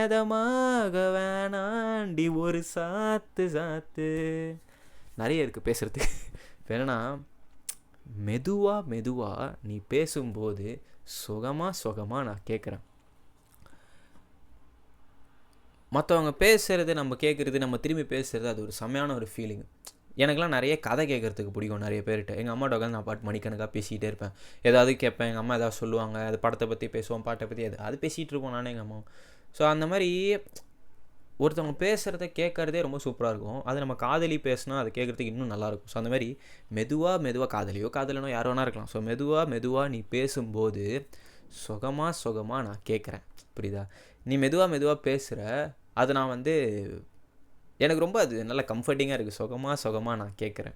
எதமாக வேணாண்டி ஒரு சாத்து சாத்து. நிறைய இருக்குது பேசுகிறதுக்கு. வேணா மெதுவாக நீ பேசும்போது சுகமாக நான் கேட்குறேன். மற்றவங்க பேசுகிறது நம்ம கேட்குறது, நம்ம திரும்பி பேசுகிறது, அது ஒரு செம்மையான ஒரு ஃபீலிங். எனக்குலாம் நிறைய கதை கேட்குறதுக்கு பிடிக்கும். நிறைய பேர்கிட்ட எங்கள் அம்மாட்ட உட்காந்து நான் பாட்டு மணிக்கணக்காக பேசிகிட்டே இருப்பேன். ஏதாவது கேட்பேன், எங்கள் அம்மா ஏதாவது சொல்லுவாங்க, அது படத்தை பற்றி பேசுவோம், பாட்டை பற்றி அது பேசிகிட்டு இருப்போம் நானே எங்கள் அம்மா. ஸோ அந்த மாதிரி ஒருத்தவங்க பேசுகிறத கேட்குறதே ரொம்ப சூப்பராக இருக்கும். அது நம்ம காதலி பேசினா அது கேட்குறதுக்கு இன்னும் நல்லாயிருக்கும். ஸோ அந்த மாதிரி மெதுவாக காதலனோ யாரோ வேணா இருக்கலாம். ஸோ மெதுவாக நீ பேசும்போது சுகமாக நான் கேட்குறேன். புரியுதா? நீ மெதுவாக பேசுகிற, அது நான் வந்து எனக்கு ரொம்ப அது நல்லா கம்ஃபர்டிங்காக இருக்குது. சுகமாக நான் கேட்குறேன்.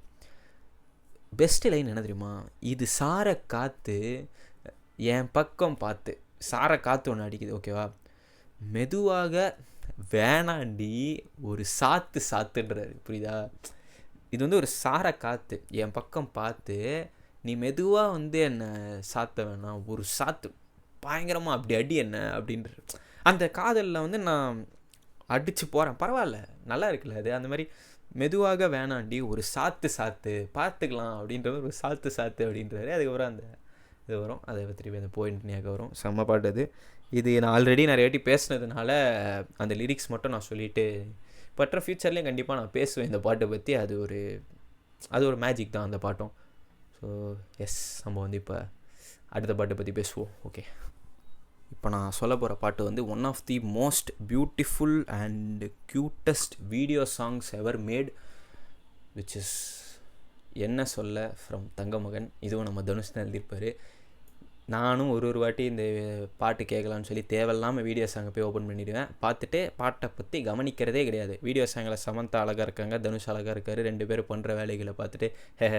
பெஸ்ட்டு லைன் என்ன தெரியுமா? இது சார காற்று என் பக்கம் பார்த்து, சார காற்று ஒன்று அடிக்குது, ஓகேவா? மெதுவாக வேணாண்டி ஒரு சாத்துன்றாரு. புரியுதா? இது வந்து ஒரு சார காற்று என் பக்கம் பார்த்து நீ மெதுவாக வந்து என்னை சாத்த வேணாம், ஒரு சாத்து பயங்கரமாக அப்படி அடி என்ன அப்படின்ற அந்த காதலில் வந்து நான் அடித்து போகிறேன், பரவாயில்ல, நல்லா இருக்குல்ல அது. அந்த மாதிரி மெதுவாக வேணாண்டி ஒரு சாத்து பார்த்துக்கலாம் அப்படின்ற ஒரு சாத்து அப்படின்றாரு. அதுக்கப்புறம் அந்த இது வரும், அதை திருப்பி அந்த பாயிண்ட் ஞாபகம் வரும். செம்ம பாட்டு அது. இது நான் ஆல்ரெடி நிறைய வாட்டி பேசுனதுனால அந்த லிரிக்ஸ் மட்டும் நான் சொல்லிவிட்டு பற்ற ஃப்யூச்சர்லேயும் கண்டிப்பாக நான் பேசுவேன் இந்த பாட்டை பற்றி. அது ஒரு மேஜிக் தான் அந்த பாட்டும். ஸோ எஸ், நம்ம வந்து இப்போ அடுத்த பாட்டை பற்றி பேசுவோம். ஓகே, இப்போ நான் சொல்ல போகிற பாட்டு வந்து one of the most beautiful and cutest video songs ever made, which is என்ன சொல்ல ஃப்ரம் தங்கமகன். இதுவும் நம்ம தனுஷ் தான் எழுதியிருப்பார். நானும் ஒரு வாட்டி இந்த பாட்டு கேட்கலான்னு சொல்லி தேவையில்லாமல் வீடியோ சாங்கை போய் ஓப்பன் பண்ணிவிடுவேன். பார்த்துட்டு பாட்டை பற்றி கவனிக்கிறதே கிடையாது. வீடியோ சாங்கில் சமந்தா அழகாக இருக்காங்க, தனுஷ் அழகாக இருக்கார், 2 பேரும் பண்ணுற வேலைகளை பார்த்துட்டு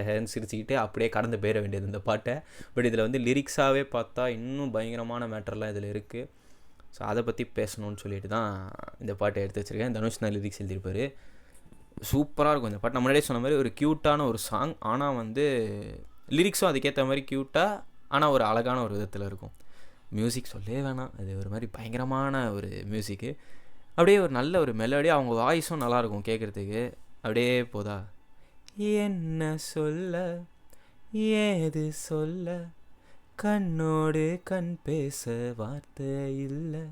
ஹேன்னு சிரிச்சுக்கிட்டு அப்படியே கடந்து போயிட வேண்டியது இந்த பாட்டை. பட் இதில் வந்து லிரிக்ஸாகவே பார்த்தா இன்னும் பயங்கரமான மேட்டர்லாம் இதில் இருக்குது. ஸோ அதை பற்றி பேசணும்னு சொல்லிட்டு தான் இந்த பாட்டை எடுத்து வச்சுருக்கேன். தனுஷ் தான் லிரிக்ஸ் எழுதியிருப்பார். சூப்பராக இருக்கும் இந்த பாட்டு. நான் முன்னாடியே சொன்ன மாதிரி ஒரு க்யூட்டான ஒரு சாங், ஆனால் வந்து லிரிக்ஸும் அதுக்கேற்ற மாதிரி க்யூட்டாக, ஆனால் ஒரு அழகான ஒரு விதத்தில் இருக்கும். மியூசிக் சொல்லவே வேணாம், அது ஒரு மாதிரி பயங்கரமான ஒரு மியூசிக்கு. அப்படியே ஒரு நல்ல ஒரு மெலோடி, அவங்க வாய்ஸும் நல்லாயிருக்கும் கேட்குறதுக்கு. அப்படியே போதா என்ன சொல்ல ஏது சொல்ல, கண்ணோடு கண் பேச வார்த்தை இல்லை,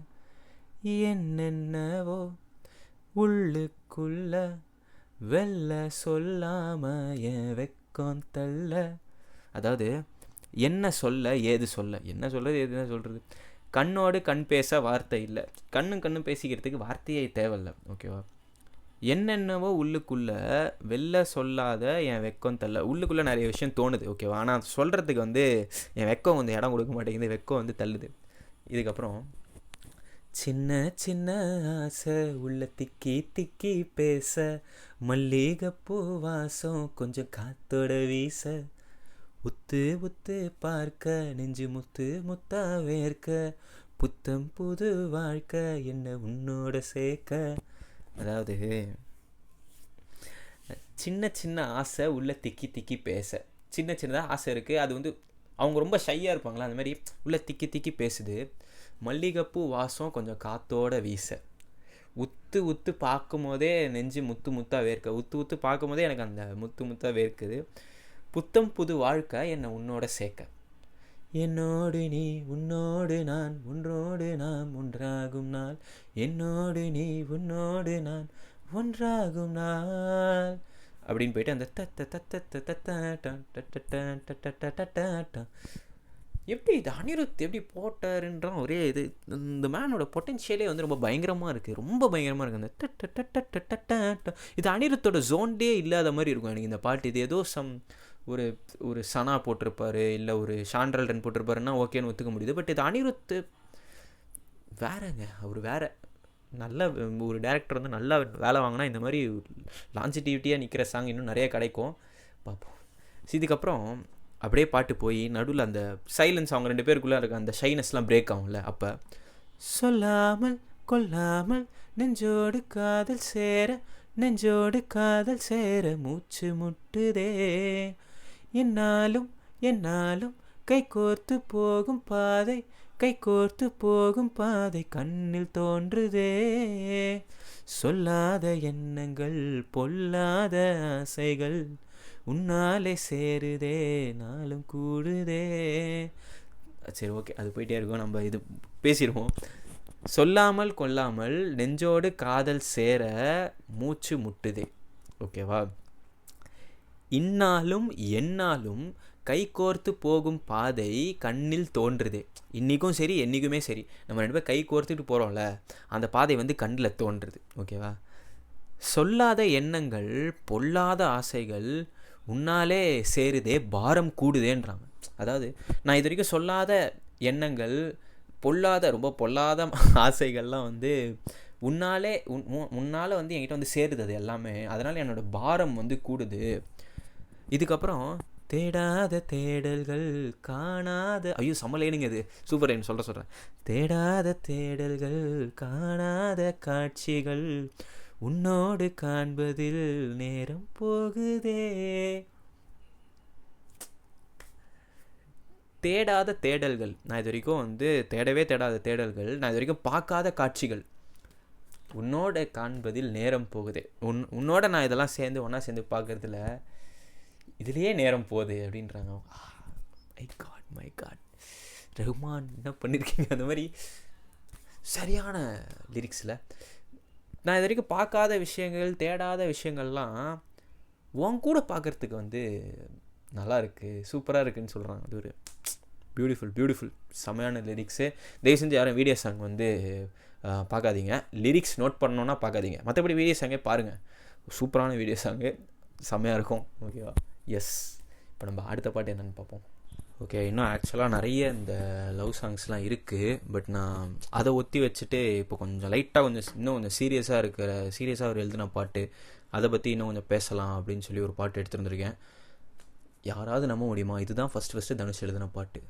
என்னென்னவோ உள்ளுக்குள்ள வெல்ல சொல்லாம என் வெக்கம் தள்ள. அதாவது என்ன சொல்ல ஏது சொல்ல, என்ன சொல்கிறது ஏதுன்னு சொல்கிறது, கண்ணோடு கண் பேச வார்த்தை இல்லை, கண்ணும் பேசிக்கிறதுக்கு வார்த்தையே தேவையில்லை. ஓகேவா? என்னென்னவோ உள்ளுக்குள்ளே வெளில சொல்லாத என் வெக்கம் தள்ள. உள்ளுக்குள்ளே நிறைய விஷயம் தோணுது. ஓகேவா? ஆனால் சொல்கிறதுக்கு வந்து என் வெக்கம் வந்து இடம் கொடுக்க மாட்டேங்குது, வெக்கம் வந்து தள்ளுது. இதுக்கப்புறம் சின்ன சின்ன ஆசை உள்ள திக்கி திக்கி பேச, மல்லிகைப்பூ வாசம் கொஞ்சம் காத்தோட வீச, உத்து உத்து பார்க்க நெஞ்சு முத்து முத்தா வேர்க்க, புத்தம் புது வாழ்க்கை என்ன உன்னோட சேர்க்க. அதாவது சின்ன சின்ன ஆசை உள்ள திக்கி திக்கி பேச, சின்ன சின்னதாக ஆசை இருக்குது, அது வந்து அவங்க ரொம்ப ஷையாக இருப்பாங்களா, அந்த மாதிரி உள்ள திக்கி திக்கி பேசுது. மல்லிகைப்பூ வாசம் கொஞ்சம் காத்தோட வீச, உத்து உத்து பார்க்கும் போதே நெஞ்சு முத்து முத்தா வேர்க்க, உத்து உத்து பார்க்கும் போதே எனக்கு அந்த முத்து முத்தா வேர்க்குது, புத்தம் புது வாழ்க்கை என்னை உன்னோட சேர்க்க, என்னோடு நீ உன்னோடு நான் ஒன்றோடு நாம் ஒன்றாகும் நாள், என்னோடு நீ உன்னோடு நான் ஒன்றாகும் நாள் அப்படின்னு போயிட்டு அந்த எப்படி இது அனிருத் எப்படி போட்டாருன்றான். ஒரே இது இந்த மேனோட பொட்டென்ஷியலே வந்து ரொம்ப பயங்கரமாக இருக்குது, ரொம்ப பயங்கரமாக இருக்குது. அந்த இது அனிருத்தோட ஜோன்டே இல்லாத மாதிரி இருக்கும் எனக்கு இந்த பாட்டு. இது ஏதோ ஒரு சனா போட்டிருப்பாரு, இல்லை ஒரு ஷாண்ட்ரல்டன் போட்டிருப்பாருன்னா ஓகேன்னு ஒத்துக்க முடியுது. பட் இது அனிருத் வேறங்க, அவர் வேறு. நல்ல ஒரு டேரக்டர் வந்து நல்லா வேலை வாங்கினா இந்த மாதிரி லான்சிட்டிவிட்டியாக நிற்கிற சாங் இன்னும் நிறைய கிடைக்கும், பார்ப்போம். இதுக்கப்புறம் அப்படியே பாட்டு போய் நடுவில் அந்த சைலன்ஸ் அவங்க 2 பேருக்குள்ளே இருக்க அந்த ஷைனஸ்லாம் பிரேக் ஆகும்ல, அப்போ சொல்லாமல் கொல்லாமல் நெஞ்சோடு காதல் சேர, நெஞ்சோடு காதல் சேர மூச்சு முட்டுதே, என்னாலும் என்னாலும் கை கோர்த்து போகும் பாதை, கை கோர்த்து போகும் பாதை கண்ணில் தோன்றுதே, சொல்லாத எண்ணங்கள் பொல்லாத ஆசைகள் உன்னாலே சேருதே நாளும் கூடுதே. சரி, ஓகே, அது போயிட்டே இருக்கும், நம்ம இது பேசிடுவோம். சொல்லாமல் கொல்லாமல் நெஞ்சோடு காதல் சேர மூச்சு முட்டுதே. ஓகேவா? இன்னாலும் என்னாலும் கை கோர்த்து போகும் பாதை கண்ணில் தோன்றுதே. இன்றைக்கும் சரி என்றைக்குமே சரி நம்ம 2 பேர் கை கோர்த்துட்டு போகிறோம்ல, அந்த பாதை வந்து கண்ணில் தோன்றுது. ஓகேவா? சொல்லாத எண்ணங்கள் பொல்லாத ஆசைகள் உன்னாலே சேருதே பாரம் கூடுதேன்றாங்க. அதாவது நான் இது வரைக்கும் சொல்லாத எண்ணங்கள் பொல்லாத ரொம்ப பொல்லாத ஆசைகள்லாம் வந்து உன்னால் வந்து என்கிட்ட வந்து சேருது அது எல்லாமே, அதனால் என்னோடய பாரம் வந்து கூடுது. இதுக்கப்புறம் தேடாத தேடல்கள் காணாத, ஐயோ சம்மலேனுங்க, இது சூப்பர் என்ன சொல்கிறேன். தேடாத தேடல்கள் காணாத காட்சிகள் உன்னோடு காண்பதில் நேரம் போகுதே. தேடாத தேடல்கள், நான் இது வரைக்கும் வந்து தேடாத தேடல்கள், நான் இது வரைக்கும் பார்க்காத காட்சிகள் உன்னோட காண்பதில் நேரம் போகுதே. உன்னோட நான் இதெல்லாம் ஒன்றா சேர்ந்து பார்க்குறதுல இதுலேயே நேரம் போகுது அப்படின்றாங்க. மை காட் ரஹ்மான் என்ன பண்ணியிருக்கீங்க, அந்த மாதிரி சரியான லிரிக்ஸில். நான் இது வரைக்கும் பார்க்காத விஷயங்கள், தேடாத விஷயங்கள்லாம் உன் கூட பார்க்குறதுக்கு வந்து நல்லா இருக்குது, சூப்பராக இருக்குதுன்னு சொல்கிறாங்க. அது ஒரு பியூட்டிஃபுல் செமையான லிரிக்ஸு. தயவு செஞ்சு யாரும் வீடியோ சாங் வந்து பார்க்காதீங்க, லிரிக்ஸ் நோட் பண்ணோன்னா பார்க்காதீங்க, மற்றபடி வீடியோ சாங்கே பாருங்கள். சூப்பரான வீடியோ சாங்கு, செம்மையாக இருக்கும். ஓகேவா? எஸ். இப்போ நம்ம அடுத்த பாட்டு என்னென்னு பார்ப்போம். ஓகே, இன்னும் ஆக்சுவலாக நிறைய இந்த லவ் சாங்ஸ்லாம் இருக்குது. பட் நான் அதை ஒத்தி வச்சுட்டு இப்போ கொஞ்சம் லைட்டாக இன்னும் கொஞ்சம் சீரியஸாக ஒரு எழுதின பாட்டு, அதை பற்றி இன்னும் கொஞ்சம் பேசலாம் அப்படின்னு சொல்லி ஒரு பாட்டு எடுத்துருந்துருக்கேன். யாராவது நம்ப முடியுமா, இதுதான் ஃபஸ்ட்டு தனுஷ் எழுதின பாட்டு,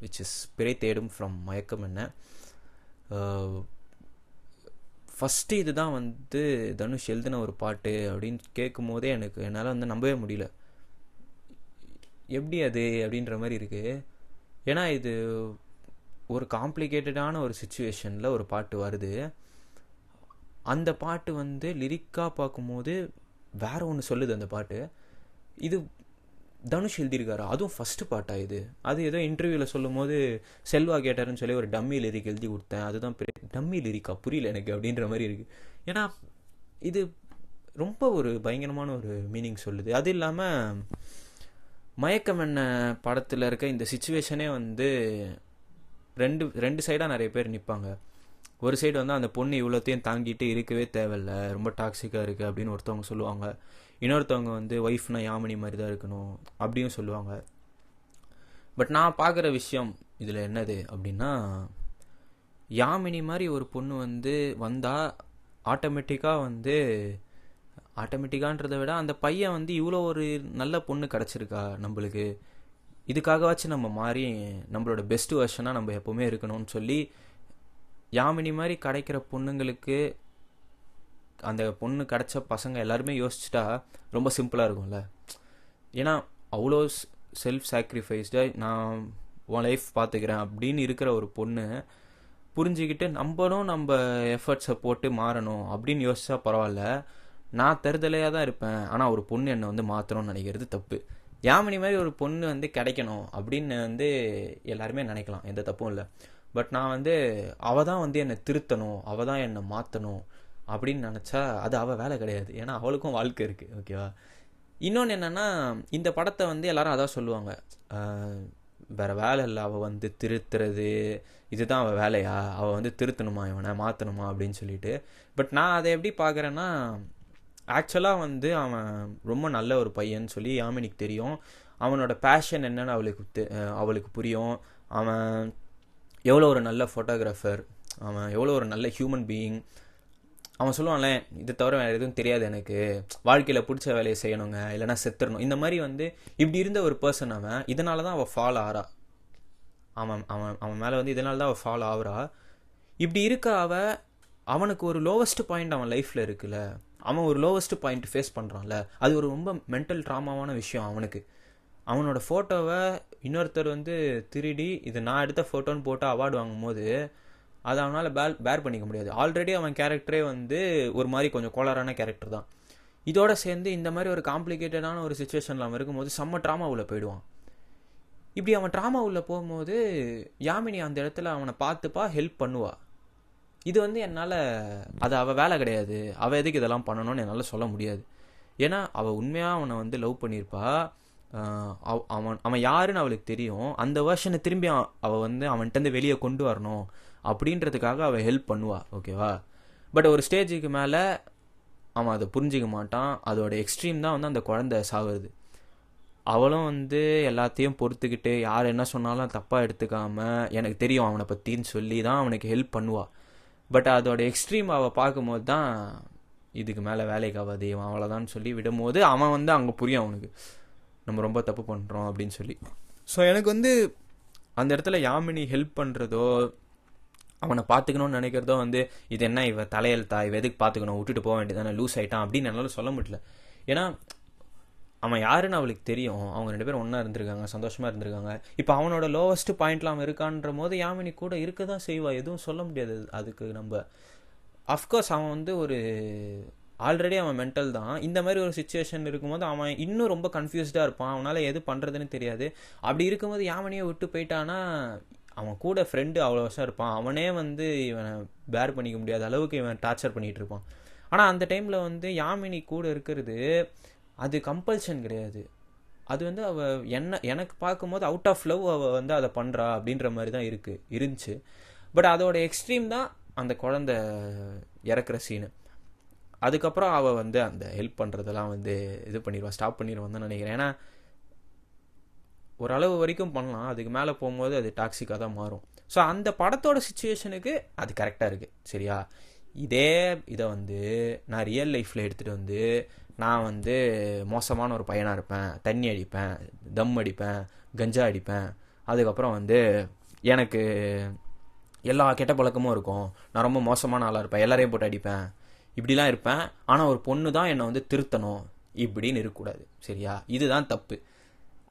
விச் இஸ் பிறை தேடும் ஃப்ரம் மயக்கம் என்ன. ஃபஸ்ட்டு இது தான் வந்து தனுஷ் எழுதின ஒரு பாட்டு அப்படின்னு கேட்கும் போதே என்னால் வந்து நம்பவே முடியல. எப்படி அது அப்படின்ற மாதிரி இருக்குது. ஏன்னா இது ஒரு காம்ப்ளிகேட்டடான ஒரு சுச்சுவேஷனில் ஒரு பாட்டு வருது. அந்த பாட்டு வந்து லிரிக்காக பார்க்கும்போது வேற ஒன்று சொல்லுது அந்த பாட்டு. இது தனுஷ் எழுதியிருக்காரு, அதுவும் ஃபஸ்ட்டு பாட்டா இது. அது ஏதோ இன்டர்வியூவில் சொல்லும் போது செல்வா கேட்டாருன்னு சொல்லி ஒரு டம்மி லிரிக் எழுதி கொடுத்தேன், அதுதான் டம்மி லிரிக்கா புரியல எனக்கு அப்படின்ற மாதிரி இருக்குது. ஏன்னா இது ரொம்ப ஒரு பயங்கரமான ஒரு மீனிங் சொல்லுது. அது இல்லாமல் மயக்கம் என்ன படத்தில் இருக்க இந்த சுச்சுவேஷனே வந்து ரெண்டு சைடாக நிறைய பேர் நிற்பாங்க. ஒரு சைடு வந்து அந்த பொண்ணு இவ்வளோத்தையும் தாங்கிட்டு இருக்கவே தேவையில்லை, ரொம்ப டாக்ஸிக்காக இருக்குது அப்படின்னு ஒருத்தவங்க சொல்லுவாங்க. இன்னொருத்தவங்க வந்து ஒய்ஃப்னா யாமினி மாதிரி தான் இருக்கணும் அப்படியும் சொல்லுவாங்க. பட் நான் பார்க்குற விஷயம் இதில் என்னது அப்படின்னா, யாமினி மாதிரி ஒரு பொண்ணு வந்து வந்தால் ஆட்டோமேட்டிக்கான்றதை விட அந்த பையன் வந்து இவ்வளோ ஒரு நல்ல பொண்ணு கிடச்சிருக்கா நம்மளுக்கு, இதுக்காகவாச்சும் நம்ம மாறி நம்மளோட பெஸ்ட் வெர்ஷனாக நம்ம எப்போவுமே இருக்கணும்னு சொல்லி யாமினி மாதிரி கிடைக்கிற பொண்ணுங்களுக்கு அந்த பொண்ணு கிடச்ச பசங்க எல்லாருமே யோசிச்சுட்டா ரொம்ப சிம்பிளாக இருக்கும்ல. ஏன்னா அவ்வளோ செல்ஃப் சாக்ரிஃபைஸ்டாக நான் உன் லைஃப் பார்த்துக்கிறேன் அப்படின்னு இருக்கிற ஒரு பொண்ணு புரிஞ்சுக்கிட்டு நம்ம எஃபர்ட்ஸை போட்டு மாறணும் அப்படின்னு யோசிச்சா பரவாயில்ல. நான் தருதலையாக தான் இருப்பேன், ஆனால் ஒரு பொண்ணு என்னை வந்து மாற்றணும்னு நினைக்கிறது தப்பு. யாமினி மாதிரி ஒரு பொண்ணு வந்து கிடைக்கணும் அப்படின்னு வந்து எல்லாருமே நினைக்கலாம், எந்த தப்பும் இல்லை. பட் நான் வந்து அவள் தான் வந்து என்னை திருத்தணும், அவள் தான் என்னை மாற்றணும் அப்படின்னு நினச்சா அது அவள் வேலை கிடையாது. ஏன்னா அவளுக்கும் வாழ்க்கை இருக்குது. ஓகேவா? இன்னொன்று என்னென்னா, இந்த படத்தை வந்து எல்லாரும் அதான் சொல்லுவாங்க, வேறு வேலை இல்லை, அவள் வந்து திருத்துறது இதுதான் அவள் வேலையா, அவள் வந்து திருத்தணுமா, இவனை மாற்றணுமா அப்படின்னு சொல்லிட்டு. பட் நான் அதை எப்படி பார்க்குறேன்னா, ஆக்சுவலாக வந்து அவன் ரொம்ப நல்ல ஒரு பையன்னு சொல்லி யாமினிக்கு தெரியும். அவனோட பேஷன் என்னன்னு அவளுக்கு புரியும். அவன் எவ்வளோ ஒரு நல்ல ஃபோட்டோகிராஃபர், அவன் எவ்வளோ ஒரு நல்ல ஹியூமன் பீயிங். அவன் சொல்லுவான்ல, இதை தவிர வேறு எதுவும் தெரியாது எனக்கு, வாழ்க்கையில் பிடிச்ச வேலையை செய்யணுங்க, இல்லைனா செத்துடணும், இந்த மாதிரி வந்து இப்படி இருந்த ஒரு பர்சன் அவன். இதனால தான் அவள் ஃபாலோ ஆகிறா, அவன் மேலே வந்து இதனால தான் அவள் ஃபாலோ ஆகுறா. இப்படி இருக்க அவனுக்கு ஒரு லோவஸ்ட் பாயிண்ட் அவன் லைஃப்பில் இருக்குல்ல, அவன் ஒரு லோவஸ்ட் பாயிண்ட் ஃபேஸ் பண்ணுறான்ல, அது ஒரு ரொம்ப மென்டல் ட்ராமாவான விஷயம் அவனுக்கு. அவனோட ஃபோட்டோவை இன்னொருத்தர் வந்து திருடி இது நான் எடுத்த ஃபோட்டோன்னு போட்டு அவார்டு வாங்கும்போது அதை அவனால் பேர் பண்ணிக்க முடியாது. ஆல்ரெடி அவன் கேரக்டரே வந்து ஒரு மாதிரி கொஞ்சம் கோளாறான கேரக்டர் தான். இதோட சேர்ந்து இந்த மாதிரி ஒரு காம்ப்ளிகேட்டடான ஒரு சுச்சுவேஷனில் அவன் இருக்கும்போது செம்ம ட்ராமா உள்ள போயிடுவான். இப்படி அவன் ட்ராமா உள்ள போகும்போது யாமினி அந்த இடத்துல அவனை பார்த்துப்பா, ஹெல்ப் பண்ணுவா. இது வந்து என்னால் அது அவள் வேலை கிடையாது, அவள் எதுக்கு இதெல்லாம் பண்ணணும்னு என்னால் சொல்ல முடியாது. ஏன்னா அவள் உண்மையாக அவனை வந்து லவ் பண்ணியிருப்பா. அவன் யாருன்னு அவளுக்கு தெரியும். அந்த வேர்ஷனை திரும்பி அவள் வந்து அவன்கிட்ட வெளியே கொண்டு வரணும் அப்படின்றதுக்காக அவள் ஹெல்ப் பண்ணுவா. ஓகேவா? பட் ஒரு ஸ்டேஜுக்கு மேலே அவன் அதை புரிஞ்சிக்க மாட்டான். அதோட எக்ஸ்ட்ரீம் தான் வந்து அந்த குழந்தை சாகுது. அவளும் வந்து எல்லாத்தையும் பொறுத்துக்கிட்டு யார் என்ன சொன்னாலும் தப்பாக எடுத்துக்காமல் எனக்கு தெரியும் அவனை பற்றின்னு சொல்லி தான் அவனுக்கு ஹெல்ப் பண்ணுவா. பட் அதோட எக்ஸ்ட்ரீம் அவள் பார்க்கும்போது தான் இதுக்கு மேலே வேலைக்கு ஆகாது இவன் அவ்வளோதான்னு சொல்லி விடும்போது அவன் வந்து அங்கே புரியும் அவனுக்கு நம்ம ரொம்ப தப்பு பண்ணுறோம் அப்படின்னு சொல்லி. ஸோ எனக்கு வந்து அந்த இடத்துல யாமினி ஹெல்ப் பண்ணுறதோ அவனை பார்த்துக்கணும்னு நினைக்கிறதோ வந்து இது என்ன இவ தலையெழுத்தா, இவ எதுக்கு பார்த்துக்கணும், விட்டுட்டு போக வேண்டியதானே, லூஸ் ஆகிட்டான் அப்படின்னு என்னால் சொல்ல முடியல. ஏன்னா அவன் யாருன்னு அவளுக்கு தெரியும். அவங்க 2 பேரும் ஒன்றா இருந்திருக்காங்க, சந்தோஷமாக இருந்திருக்காங்க. இப்போ அவனோட லோவஸ்ட் பாயிண்ட்லாம் அவன் இருக்கான்ற போது யாமினி கூட இருக்க தான் செய்வா, எதுவும் சொல்ல முடியாது அதுக்கு நம்ம. அஃப்கோர்ஸ் அவன் வந்து ஒரு ஆல்ரெடி அவன் மென்டல் தான். இந்த மாதிரி ஒரு சுச்சுவேஷன் இருக்கும்போது அவன் இன்னும் ரொம்ப கன்ஃபியூஸ்டாக இருப்பான், அவனால் எது பண்ணுறதுன்னு தெரியாது. அப்படி இருக்கும்போது யாமினியை விட்டு போயிட்டானா அவன் கூட ஃப்ரெண்டு அவ்வளோ வருஷம் இருப்பான், அவனே வந்து இவனை பேர் பண்ணிக்க முடியாத அளவுக்கு இவன் டார்ச்சர் பண்ணிகிட்டு இருப்பான். ஆனால் அந்த டைமில் வந்து யாமினி கூட இருக்கிறது அது கம்பல்ஷன் கிடையாது. அது வந்து அவள் எனக்கு பார்க்கும்போது அவுட் ஆஃப் லவ் அவள் வந்து அதை பண்ணுறா அப்படின்ற மாதிரி தான் இருந்துச்சு. பட் அதோட எக்ஸ்ட்ரீம் தான் அந்த குழந்தை இறக்குற சீனு. அதுக்கப்புறம் அவள் வந்து அந்த ஹெல்ப் பண்ணுறதெல்லாம் வந்து இது பண்ணிடுவான், ஸ்டாப் பண்ணிடுவான் தான் நினைக்கிறேன். ஏன்னா ஓரளவு வரைக்கும் பண்ணலாம், அதுக்கு மேலே போகும்போது அது டாக்ஸிக்காக தான் மாறும். ஸோ அந்த படத்தோட சுச்சுவேஷனுக்கு அது கரெக்டாக இருக்குது. சரியா? இதே இதை வந்து நான் ரியல் லைஃப்பில் எடுத்துகிட்டு வந்து நான் வந்து மோசமான ஒரு பையனாக இருப்பேன், தண்ணி அடிப்பேன், தம் அடிப்பேன், கஞ்சா அடிப்பேன், அதுக்கப்புறம் வந்து எனக்கு எல்லா கெட்ட பழக்கமும் இருக்கும், நான் ரொம்ப மோசமான ஆளாக இருப்பேன், எல்லாரையும் போட்டு அடிப்பேன், இப்படிலாம் இருப்பேன். ஆனால் ஒரு பொண்ணு தான் என்னை வந்து திருத்தணும் இப்படின்னு இருக்கக்கூடாது. சரியா? இதுதான் தப்பு.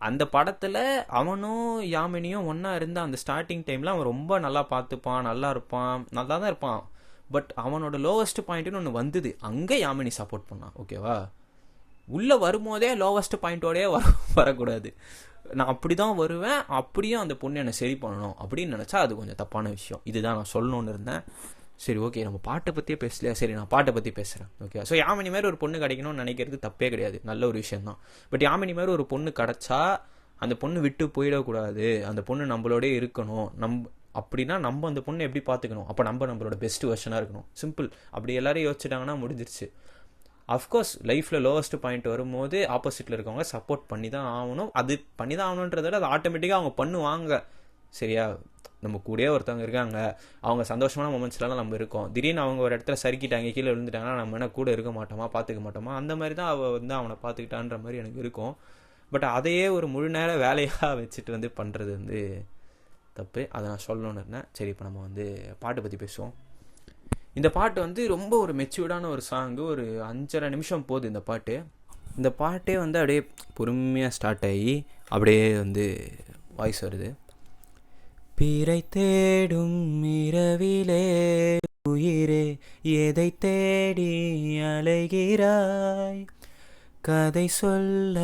அந்த படத்தில் அவனும் யாமினியும் ஒன்றா இருந்த அந்த ஸ்டார்டிங் டைமில் அவன் ரொம்ப நல்லா பார்த்துப்பான், நல்லா இருப்பான், நல்லா தான் இருப்பான். பட் அவனோட லோவஸ்ட் பாயிண்ட்டுன்னு ஒன்று வந்தது, அங்கே யாமினி சப்போர்ட் பண்ணான். ஓகேவா? உள்ளே வரும்போதே லோவஸ்ட் பாயிண்ட்டோடே வரக்கூடாது. நான் அப்படி தான் வருவேன், அப்படியும் அந்த பொண்ணு என்னை சரி பண்ணணும் அப்படின்னு நினச்சா அது கொஞ்சம் தப்பான விஷயம். இதுதான் நான் சொல்லணுன்னு இருந்தேன். சரி, ஓகே, நம்ம பாட்டை பற்றியே பேசலையா? சரி, நான் பாட்டை பற்றி பேசுகிறேன். ஓகே. ஸோ யாமினி மாதிரி ஒரு பொண்ணு கிடைக்கணும்னு நினைக்கிறது தப்பே கிடையாது, நல்ல ஒரு விஷயந்தான். பட் யாமினி மாதிரி ஒரு பொண்ணு கிடச்சா அந்த பொண்ணு விட்டு போயிடக்கூடாது, அந்த பொண்ணு நம்மளோடய இருக்கணும். அப்படின்னா நம்ம அந்த பொண்ணை எப்படி பார்த்துக்கணும்? அப்போ நம்மளோட பெஸ்ட் வெர்ஷனாக இருக்கணும். சிம்பிள். அப்படி எல்லாரும் யோசிச்சிட்டாங்கன்னா முடிஞ்சிருச்சு. அஃப்கோர்ஸ் லைஃப்பில் லோவஸ்ட் பாயிண்ட் வரும்போது ஆப்போசிட்டில் இருக்கவங்க சப்போர்ட் பண்ணி தான் ஆகணும். அது பண்ணி தான் ஆகணுன்றத விட அது ஆட்டோமேட்டிக்காக அவங்க பண்ணுவாங்க. சரியா? நம்ம கூடயே ஒருத்தவங்க இருக்காங்க, அவங்க சந்தோஷமான மொமெண்ட்ஸ்லாம் நம்ம இருக்கோம். திடீர்னு அவங்க ஒரு இடத்துல சறுக்கிட்டாங்க, கீழே விழுந்துட்டாங்கன்னா நம்ம என்ன கூட இருக்க மாட்டோமா, பார்த்துக்க மாட்டோமா? அந்த மாதிரி தான் அவள் வந்து அவனை பார்த்துக்கிட்டான்ற மாதிரி எனக்கு இருக்கும். பட் அதையே ஒரு முழு நேர வேலையாக வச்சுட்டு வந்து பண்ணுறது வந்து தப்பு. அதை நான் சொல்லணுன்னு இருந்தேன். சரி, இப்போ நம்ம வந்து பாட்டை பற்றி பேசுவோம். இந்த பாட்டு வந்து ரொம்ப ஒரு மெச்சூர்டான ஒரு சாங்கு. ஒரு 5.5 நிமிஷம் போகுது இந்த பாட்டு. இந்த பாட்டே வந்து அப்படியே பொறுமையாக ஸ்டார்ட் ஆகி அப்படியே வந்து வாய்ஸ் வருது. பிறை தேடும் இரவிலே உயிரே எதை தேடி அலைகிறாய், கதை சொல்ல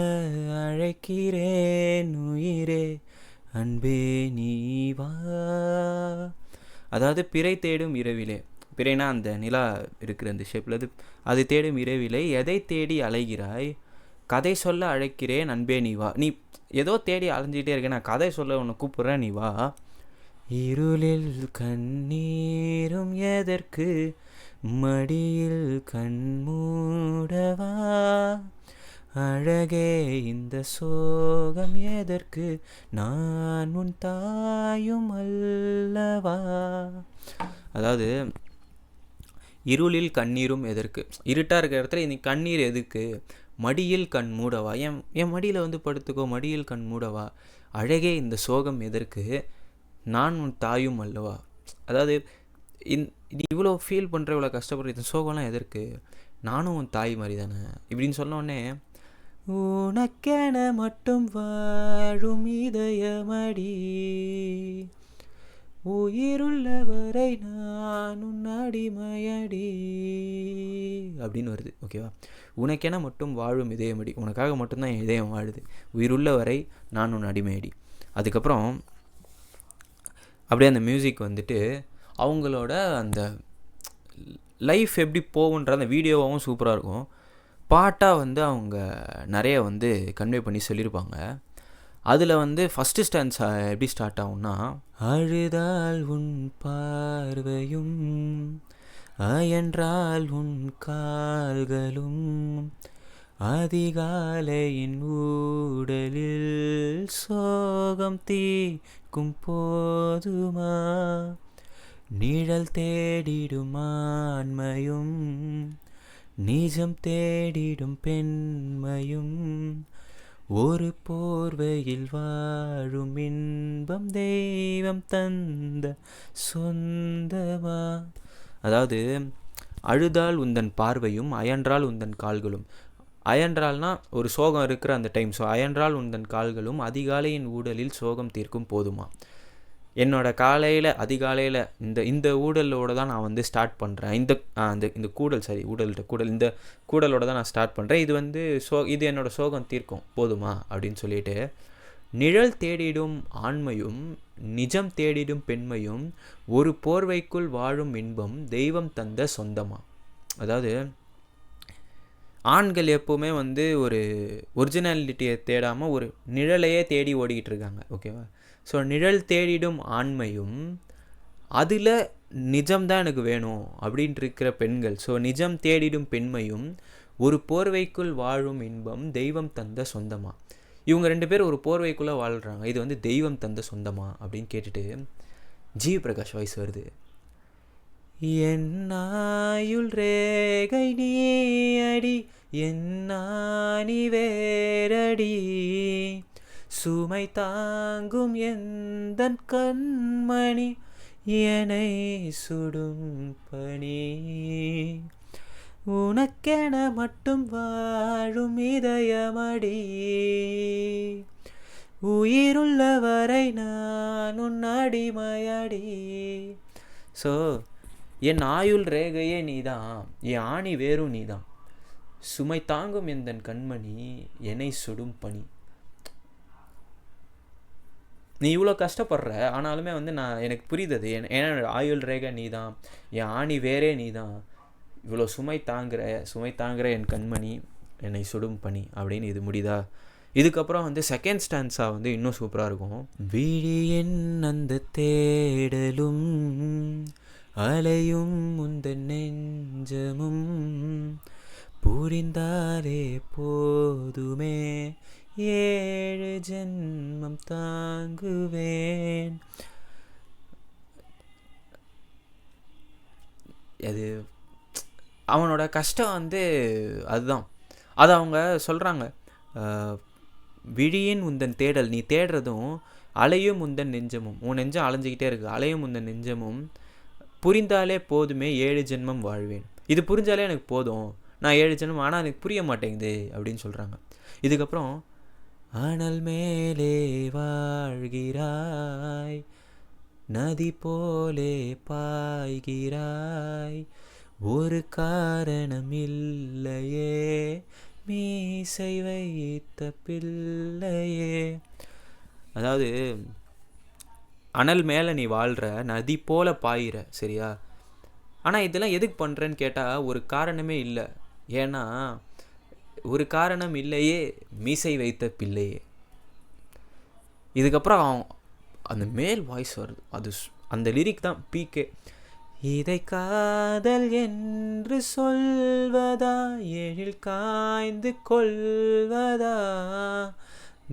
அழைக்கிறேன் உயிரே அன்பே நீ வா. அதாவது பிறை தேடும் இரவிலே, பிறைனா அந்த நிலா இருக்கிற அந்த ஷேப்பில் அது தேடும் இரவிலே எதை தேடி அலைகிறாய், கதை சொல்ல அழைக்கிறேன் அன்பே நீ வா. நீ ஏதோ தேடி அலைஞ்சிக்கிட்டே இருக்க, நான் கதை சொல்ல உன்னை கூப்பிட்றேன், நீ வா. இருளில் கண்ணீரும் எதற்கு, மடியில் கண்மூடவா, அழகே இந்த சோகம் எதற்கு, நான் உன் தாயும் அல்லவா. அதாவது இருளில் கண்ணீரும் எதற்கு, இருட்டாக இருக்கிற இடத்துல இந்த கண்ணீர் எதுக்கு, மடியில் கண் மூடவா, என் மடியில் வந்து படுத்துக்கோ, மடியில் கண் மூடவா, அழகே இந்த சோகம் எதற்கு, நான் உன் தாயும் அல்லவா. அதாவது இவ்வளோ ஃபீல் பண்ணுற, இவ்வளோ கஷ்டப்படுற, இந்த சோகம்லாம் எதற்கு, நானும் உன் தாய் மாதிரி தானே இப்படின்னு சொன்னோடனே, உனக்கென மட்டும் வாழும் இதயமடி, உயிருள்ளவரை நான் உன் அடிமையடி அப்படின்னு வருது. ஓகேவா? உனக்கென மட்டும் வாழும் இதயமடி, உனக்காக மட்டும்தான் என் இதயம் வாழுது, உயிருள்ளவரை நான் உன் அடிமையடி. அதுக்கப்புறம் அப்படியே அந்த மியூசிக் வந்துட்டு அவங்களோட அந்த லைஃப் எப்படி போகுன்ற அந்த வீடியோவும் சூப்பராக இருக்கும். பாட்டாக வந்து அவங்க நிறைய வந்து கன்வே பண்ணி சொல்லியிருப்பாங்க. அதில் வந்து ஃபஸ்ட்டு ஸ்டான்ஸ் எப்படி ஸ்டார்ட் ஆகும்னா, அழுதால் உன் பார்வையும் அயன்றால் உன் கால்களும் அதிகாலையின் ஊடலில் சோகம் தீக்கும் போதுமா, நிழல் தேடிடும் ஆண்மையும் நிஜம் தேடிடும் பெண்மையும் ஒரு போர்வையில் வாழும் இன்பம் தெய்வம் தந்த சொந்தமா. அதாவது அழுதால் உந்தன் பார்வையும் அயன்றால் உந்தன் கால்களும், அயன்றால்னா ஒரு சோகம் இருக்கிற அந்த டைம், ஸோ அயன்றால் உந்தன் கால்களும் அதிகாலையின் ஊடலில் சோகம் தீர்க்கும் போதுமா. என்னோடய காலையில் அதிகாலையில் இந்த ஊடலோடு தான் நான் வந்து ஸ்டார்ட் பண்ணுறேன், இந்த கூடல் இந்த கூடலோட தான் நான் ஸ்டார்ட் பண்ணுறேன், இது வந்து இது என்னோடய சோகம் தீர்க்கும் போதுமா அப்படின்னு சொல்லிட்டு, நிழல் தேடிடும் ஆண்மையும் நிஜம் தேடிடும் பெண்மையும் ஒரு போர்வைக்குள் வாழும் இன்பம் தெய்வம் தந்த சொந்தமா. அதாவது ஆண்கள் எப்போவுமே வந்து ஒரு ஒரிஜினாலிட்டியை தேடாமல் ஒரு நிழலையே தேடி ஓடிக்கிட்டு இருக்காங்க, ஓகேவா. ஸோ நிழல் தேடிடும் ஆண்மையும் அதில் நிஜம்தான் எனக்கு வேணும் அப்படின்ட்டு இருக்கிற பெண்கள். ஸோ நிஜம் தேடிடும் பெண்மையும் ஒரு போர்வைக்குள் வாழும் இன்பம் தெய்வம் தந்த சொந்தமா. இவங்க 2 பேர் ஒரு போர்வைக்குள்ளே வாழ்கிறாங்க, இது வந்து தெய்வம் தந்த சொந்தமா அப்படின்னு கேட்டுட்டு ஜிவி பிரகாஷ் வாய்ஸ் வருது. என்னாயுள் ரேகை நீ அடி என்னானி வேரடி சுமை தாங்கும் எந்தன் கண்மணி என்னை சுடும் பணி உனக்கென மட்டும் வாழும் இதயமடி உயிருள்ள வரை நான் உன் அடிமையடி. ஸோ என் ஆயுள் ரேகையே நீதான், என் ஆணி வேறும் நீதான், சுமை தாங்கும் எந்தன் கண்மணி என்னை சுடும் பணி. நீ இவ்வளோ கஷ்டப்படுற, ஆனாலுமே வந்து எனக்கு புரியுது, ஏன்னா ஆயுள் ரேகை நீ தான், என் ஆணி வேறே நீ தான், இவ்வளோ சுமை தாங்குற என் கண்மணி என்னை சுடும் பணி அப்படின்னு இது முடியுதா. இதுக்கப்புறம் வந்து செகண்ட் ஸ்டான்ஸா வந்து இன்னும் சூப்பராக இருக்கும். விழியின் அந்த தேடலும் அலையும் உந்தன் நெஞ்சமும் புரிந்தாலே போதுமே 7 ஜென்மம் தாங்குவேன். அது அவனோட கஷ்டம் வந்து அதுதான். அது அவங்க சொல்கிறாங்க, விழியின் உந்தன் தேடல், நீ தேடுறதும் அலையும் உந்தன் நெஞ்சமும், உன் நெஞ்சம் அலைஞ்சிக்கிட்டே இருக்குது, அலையும் உந்தன் நெஞ்சமும் புரிந்தாலே போதுமே 7 ஜென்மம் வாழ்வேன். இது புரிஞ்சாலே எனக்கு போதும், நான் 7 ஜென்மம், ஆனால் எனக்கு புரிய மாட்டேங்குது அப்படின்னு சொல்கிறாங்க. இதுக்கப்புறம் அனல் மேலே வாழ்கிறாய் நதி போலே பாய்கிறாய் ஒரு காரணம் இல்லையே மீசை வைத்த பிள்ளையே. அதாவது அனல் மேலே நீ வாழ்கிற, நதி போல பாயிற, சரியா. ஆனால் இதெல்லாம் எதுக்கு பண்ணுறேன்னு கேட்டால் ஒரு காரணமே இல்லை. ஏன்னா ஒரு காரணம் இல்லையே மீசை வைத்த பிள்ளையே. இதுக்கப்புறம் அந்த மேல் வாய்ஸ் வருது, அது அந்த லிரிக் தான் பீக்கே. இதை காதல் என்று சொல்வதா எழில் காய்ந்து கொள்வதா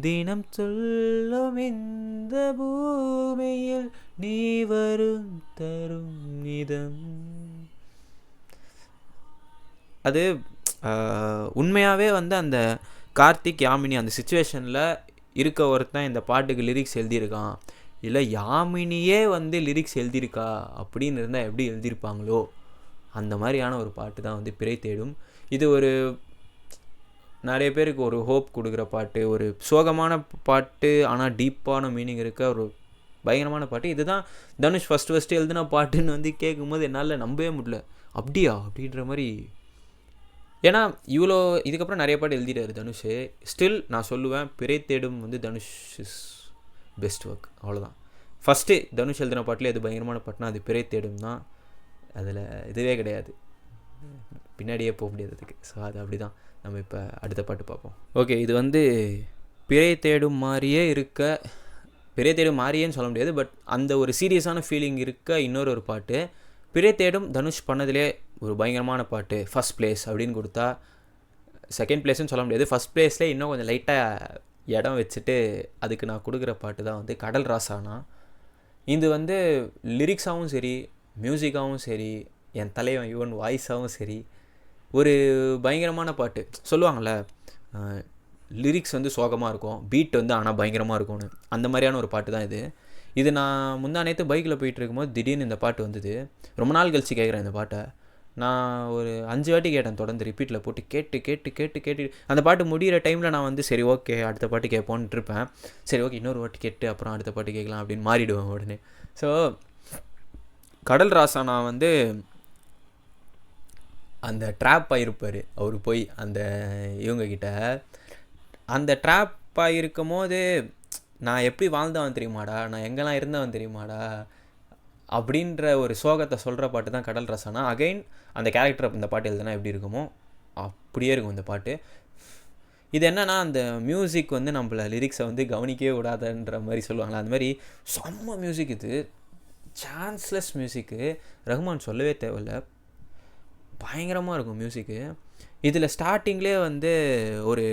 தினம் சொல்லும் இந்த பூமியில் நீ வரும் தரும் இதம். அது உண்மையாகவே வந்து அந்த கார்த்திக் யாமினி அந்த சுச்சுவேஷனில் இருக்க ஒருத்தன் இந்த பாட்டுக்கு லிரிக்ஸ் எழுதியிருக்கான், இல்லை யாமினியே வந்து லிரிக்ஸ் எழுதியிருக்கா அப்படின்னு இருந்தால் எப்படி எழுதியிருப்பாங்களோ அந்த மாதிரியான ஒரு பாட்டு தான் வந்து பிறை தேடும். இது ஒரு நிறைய பேருக்கு ஒரு ஹோப் கொடுக்குற பாட்டு, ஒரு சோகமான பாட்டு, ஆனால் டீப்பான மீனிங் இருக்க ஒரு பயங்கரமான பாட்டு. இதுதான் தனுஷ் ஃபஸ்ட்டு எழுதின பாட்டுன்னு வந்து கேட்கும்போது என்னால் நம்பவே முடியல, அப்படியா அப்படின்ற மாதிரி. ஏன்னா இவ்வளோ இதுக்கப்புறம் நிறைய பாட்டு எழுதிட்டாரு தனுஷ். ஸ்டில் நான் சொல்லுவேன் பிறை தேடும் வந்து தனுஷ் இஸ் பெஸ்ட் ஒர்க், அவ்வளோதான். ஃபஸ்ட்டு தனுஷ் எழுதின பாட்டில் எது பயங்கரமான பாட்டுனா அது பிறை தேடும் தான், அதில் இதுவே கிடையாது, பின்னாடியே போக முடியாததுக்கு. ஸோ அது அப்படி தான். நம்ம இப்போ அடுத்த பாட்டு பார்ப்போம். ஓகே, இது வந்து பிறை தேடும் மாதிரியே இருக்க, பிறை தேடும் மாதிரியேன்னு சொல்ல முடியாது, பட் அந்த ஒரு சீரியஸான ஃபீலிங் இருக்க இன்னொரு பாட்டு. பிறை தேடும் தனுஷ் பண்ணதிலே ஒரு பயங்கரமான பாட்டு ஃபஸ்ட் பிளேஸ் அப்படின்னு கொடுத்தா, செகண்ட் பிளேஸ்ன்னு சொல்ல முடியாது, ஃபஸ்ட் பிளேஸ்லேயே இன்னும் கொஞ்சம் லைட்டாக இடம் வச்சுட்டு அதுக்கு நான் கொடுக்குற பாட்டு தான் வந்து கடல் ராசானா. இது வந்து லிரிக்ஸாகவும் சரி, மியூசிக்காகவும் சரி, என் தலைவன் யுவன் வாய்ஸாகவும் சரி, ஒரு பயங்கரமான பாட்டு. சொல்லுவாங்கள்ல லிரிக்ஸ் வந்து சோகமாக இருக்கும், பீட் வந்து ஆனால் பயங்கரமாக இருக்கும்னு, அந்த மாதிரியான ஒரு பாட்டு தான் இது. இது நான் முந்தா நேற்று பைக்கில் போயிட்டு இருக்கும்போது திடீர்னு இந்த பாட்டு வந்தது. ரொம்ப நாள் கழிச்சு கேட்குறேன் இந்த பாட்டை. நான் ஒரு 5 வாட்டி கேட்டேன் தொடர்ந்து, ரிப்பீட்டில் போட்டு கேட்டு கேட்டு கேட்டு கேட்டு அந்த பாட்டு முடிகிற டைமில் நான் வந்து சரி ஓகே அடுத்த பாட்டு கேட்போன்ட்டு இருப்பேன். சரி ஓகே இன்னொரு வாட்டி கேட்டு அப்புறம் அடுத்த பாட்டு கேட்கலாம் அப்படின்னு மாறிடுவேன் உடனே. ஸோ கடல் ராசானா வந்து அந்த ட்ராப் ஆகிருப்பார் அவர் போய் அந்த இவங்கக்கிட்ட. அந்த ட்ராப் ஆகிருக்கும் போது நான் எப்படி வாழ்ந்தவன் தெரியுமாடா, நான் எங்கெல்லாம் இருந்தவன் தெரியுமாடா அப்படின்ற ஒரு சோகத்தை சொல்கிற பாட்டு தான் கடல் ரசானா. அகைன் அந்த கேரக்டர் இந்த பாட்டு எழுதுனா எப்படி இருக்குமோ அப்படியே இருக்கும் இந்த பாட்டு. இது என்னன்னா, அந்த மியூசிக் வந்து நம்மள லிரிக்ஸை வந்து கவனிக்கவே விடாதுன்ற மாதிரி சொல்லுவாங்களா, அந்த மாதிரி செம்ம மியூசிக் இது. சான்ஸ்லெஸ் மியூசிக்கு. ரஹ்மான் சொல்லவே தேவையில்ல, பயங்கரமாக இருக்கும் மியூசிக்கு. இதில் ஸ்டார்டிங்லேயே வந்து ஒரு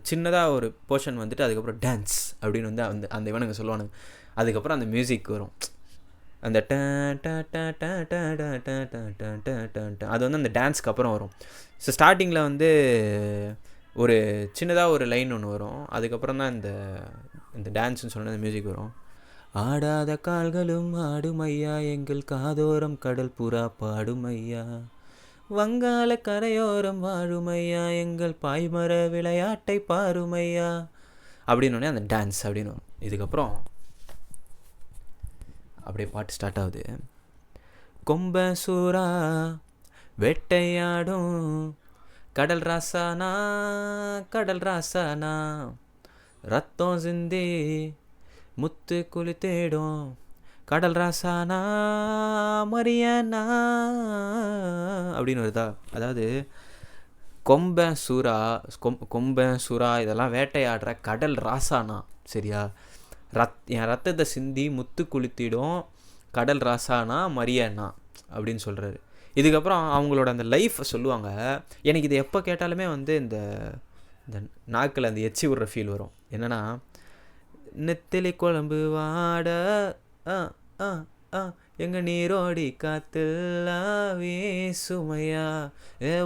சின்னதாக ஒரு போர்ஷன் வந்துட்டு அதுக்கப்புறம் டான்ஸ் அப்படின்னு வந்து அந்த இவனுங்க சொல்லுவானுங்க. அதுக்கப்புறம் அந்த மியூசிக் வரும், அந்த அது வந்து அந்த டான்ஸ்க்கு அப்புறம் வரும். ஸோ ஸ்டார்டிங்கில் வந்து ஒரு சின்னதாக ஒரு லைன் ஒன்று வரும், அதுக்கப்புறம் தான் இந்த டான்ஸ்னு சொன்ன அந்த மியூசிக் வரும். ஆடாத கால்களும் ஆடுமையா, எங்கள் காதோரம் கடல் புறா பாடுமையா, வங்காள கரையோரம் வாழுமையா, எங்கள் பாய்மர விளையாட்டை பாருமையா அப்படின்னு அந்த டான்ஸ் அப்படின்னு வரும். இதுக்கப்புறம் அப்படியே பாட்டு ஸ்டார்ட் ஆகுது. கொம்ப சூறா வேட்டையாடும் கடல் ராசானா, கடல் ராசானா, ரத்தம் சிந்தி முத்து குளி தேடும் கடல் ராசானா மரியனா அப்படின்னு வருதா. அதாவது கொம்ப சூறா இதெல்லாம் வேட்டையாடுற கடல் ராசானா, சரியா, என் ரத்தத்தை சிந்தி முத்து குளித்திடும் கடல் ராசானா மரியனா அப்படின்னு சொல்கிறாரு. இதுக்கப்புறம் அவங்களோட அந்த லைஃப்பை சொல்லுவாங்க. எனக்கு இது எப்போ கேட்டாலுமே வந்து இந்த நாக்கில் அந்த எச்சி விடுற ஃபீல் வரும். என்னென்னா, நெத்திலி குழம்பு வாட எங்கள் நீரோடி காத்துலாம் வீசுமையா,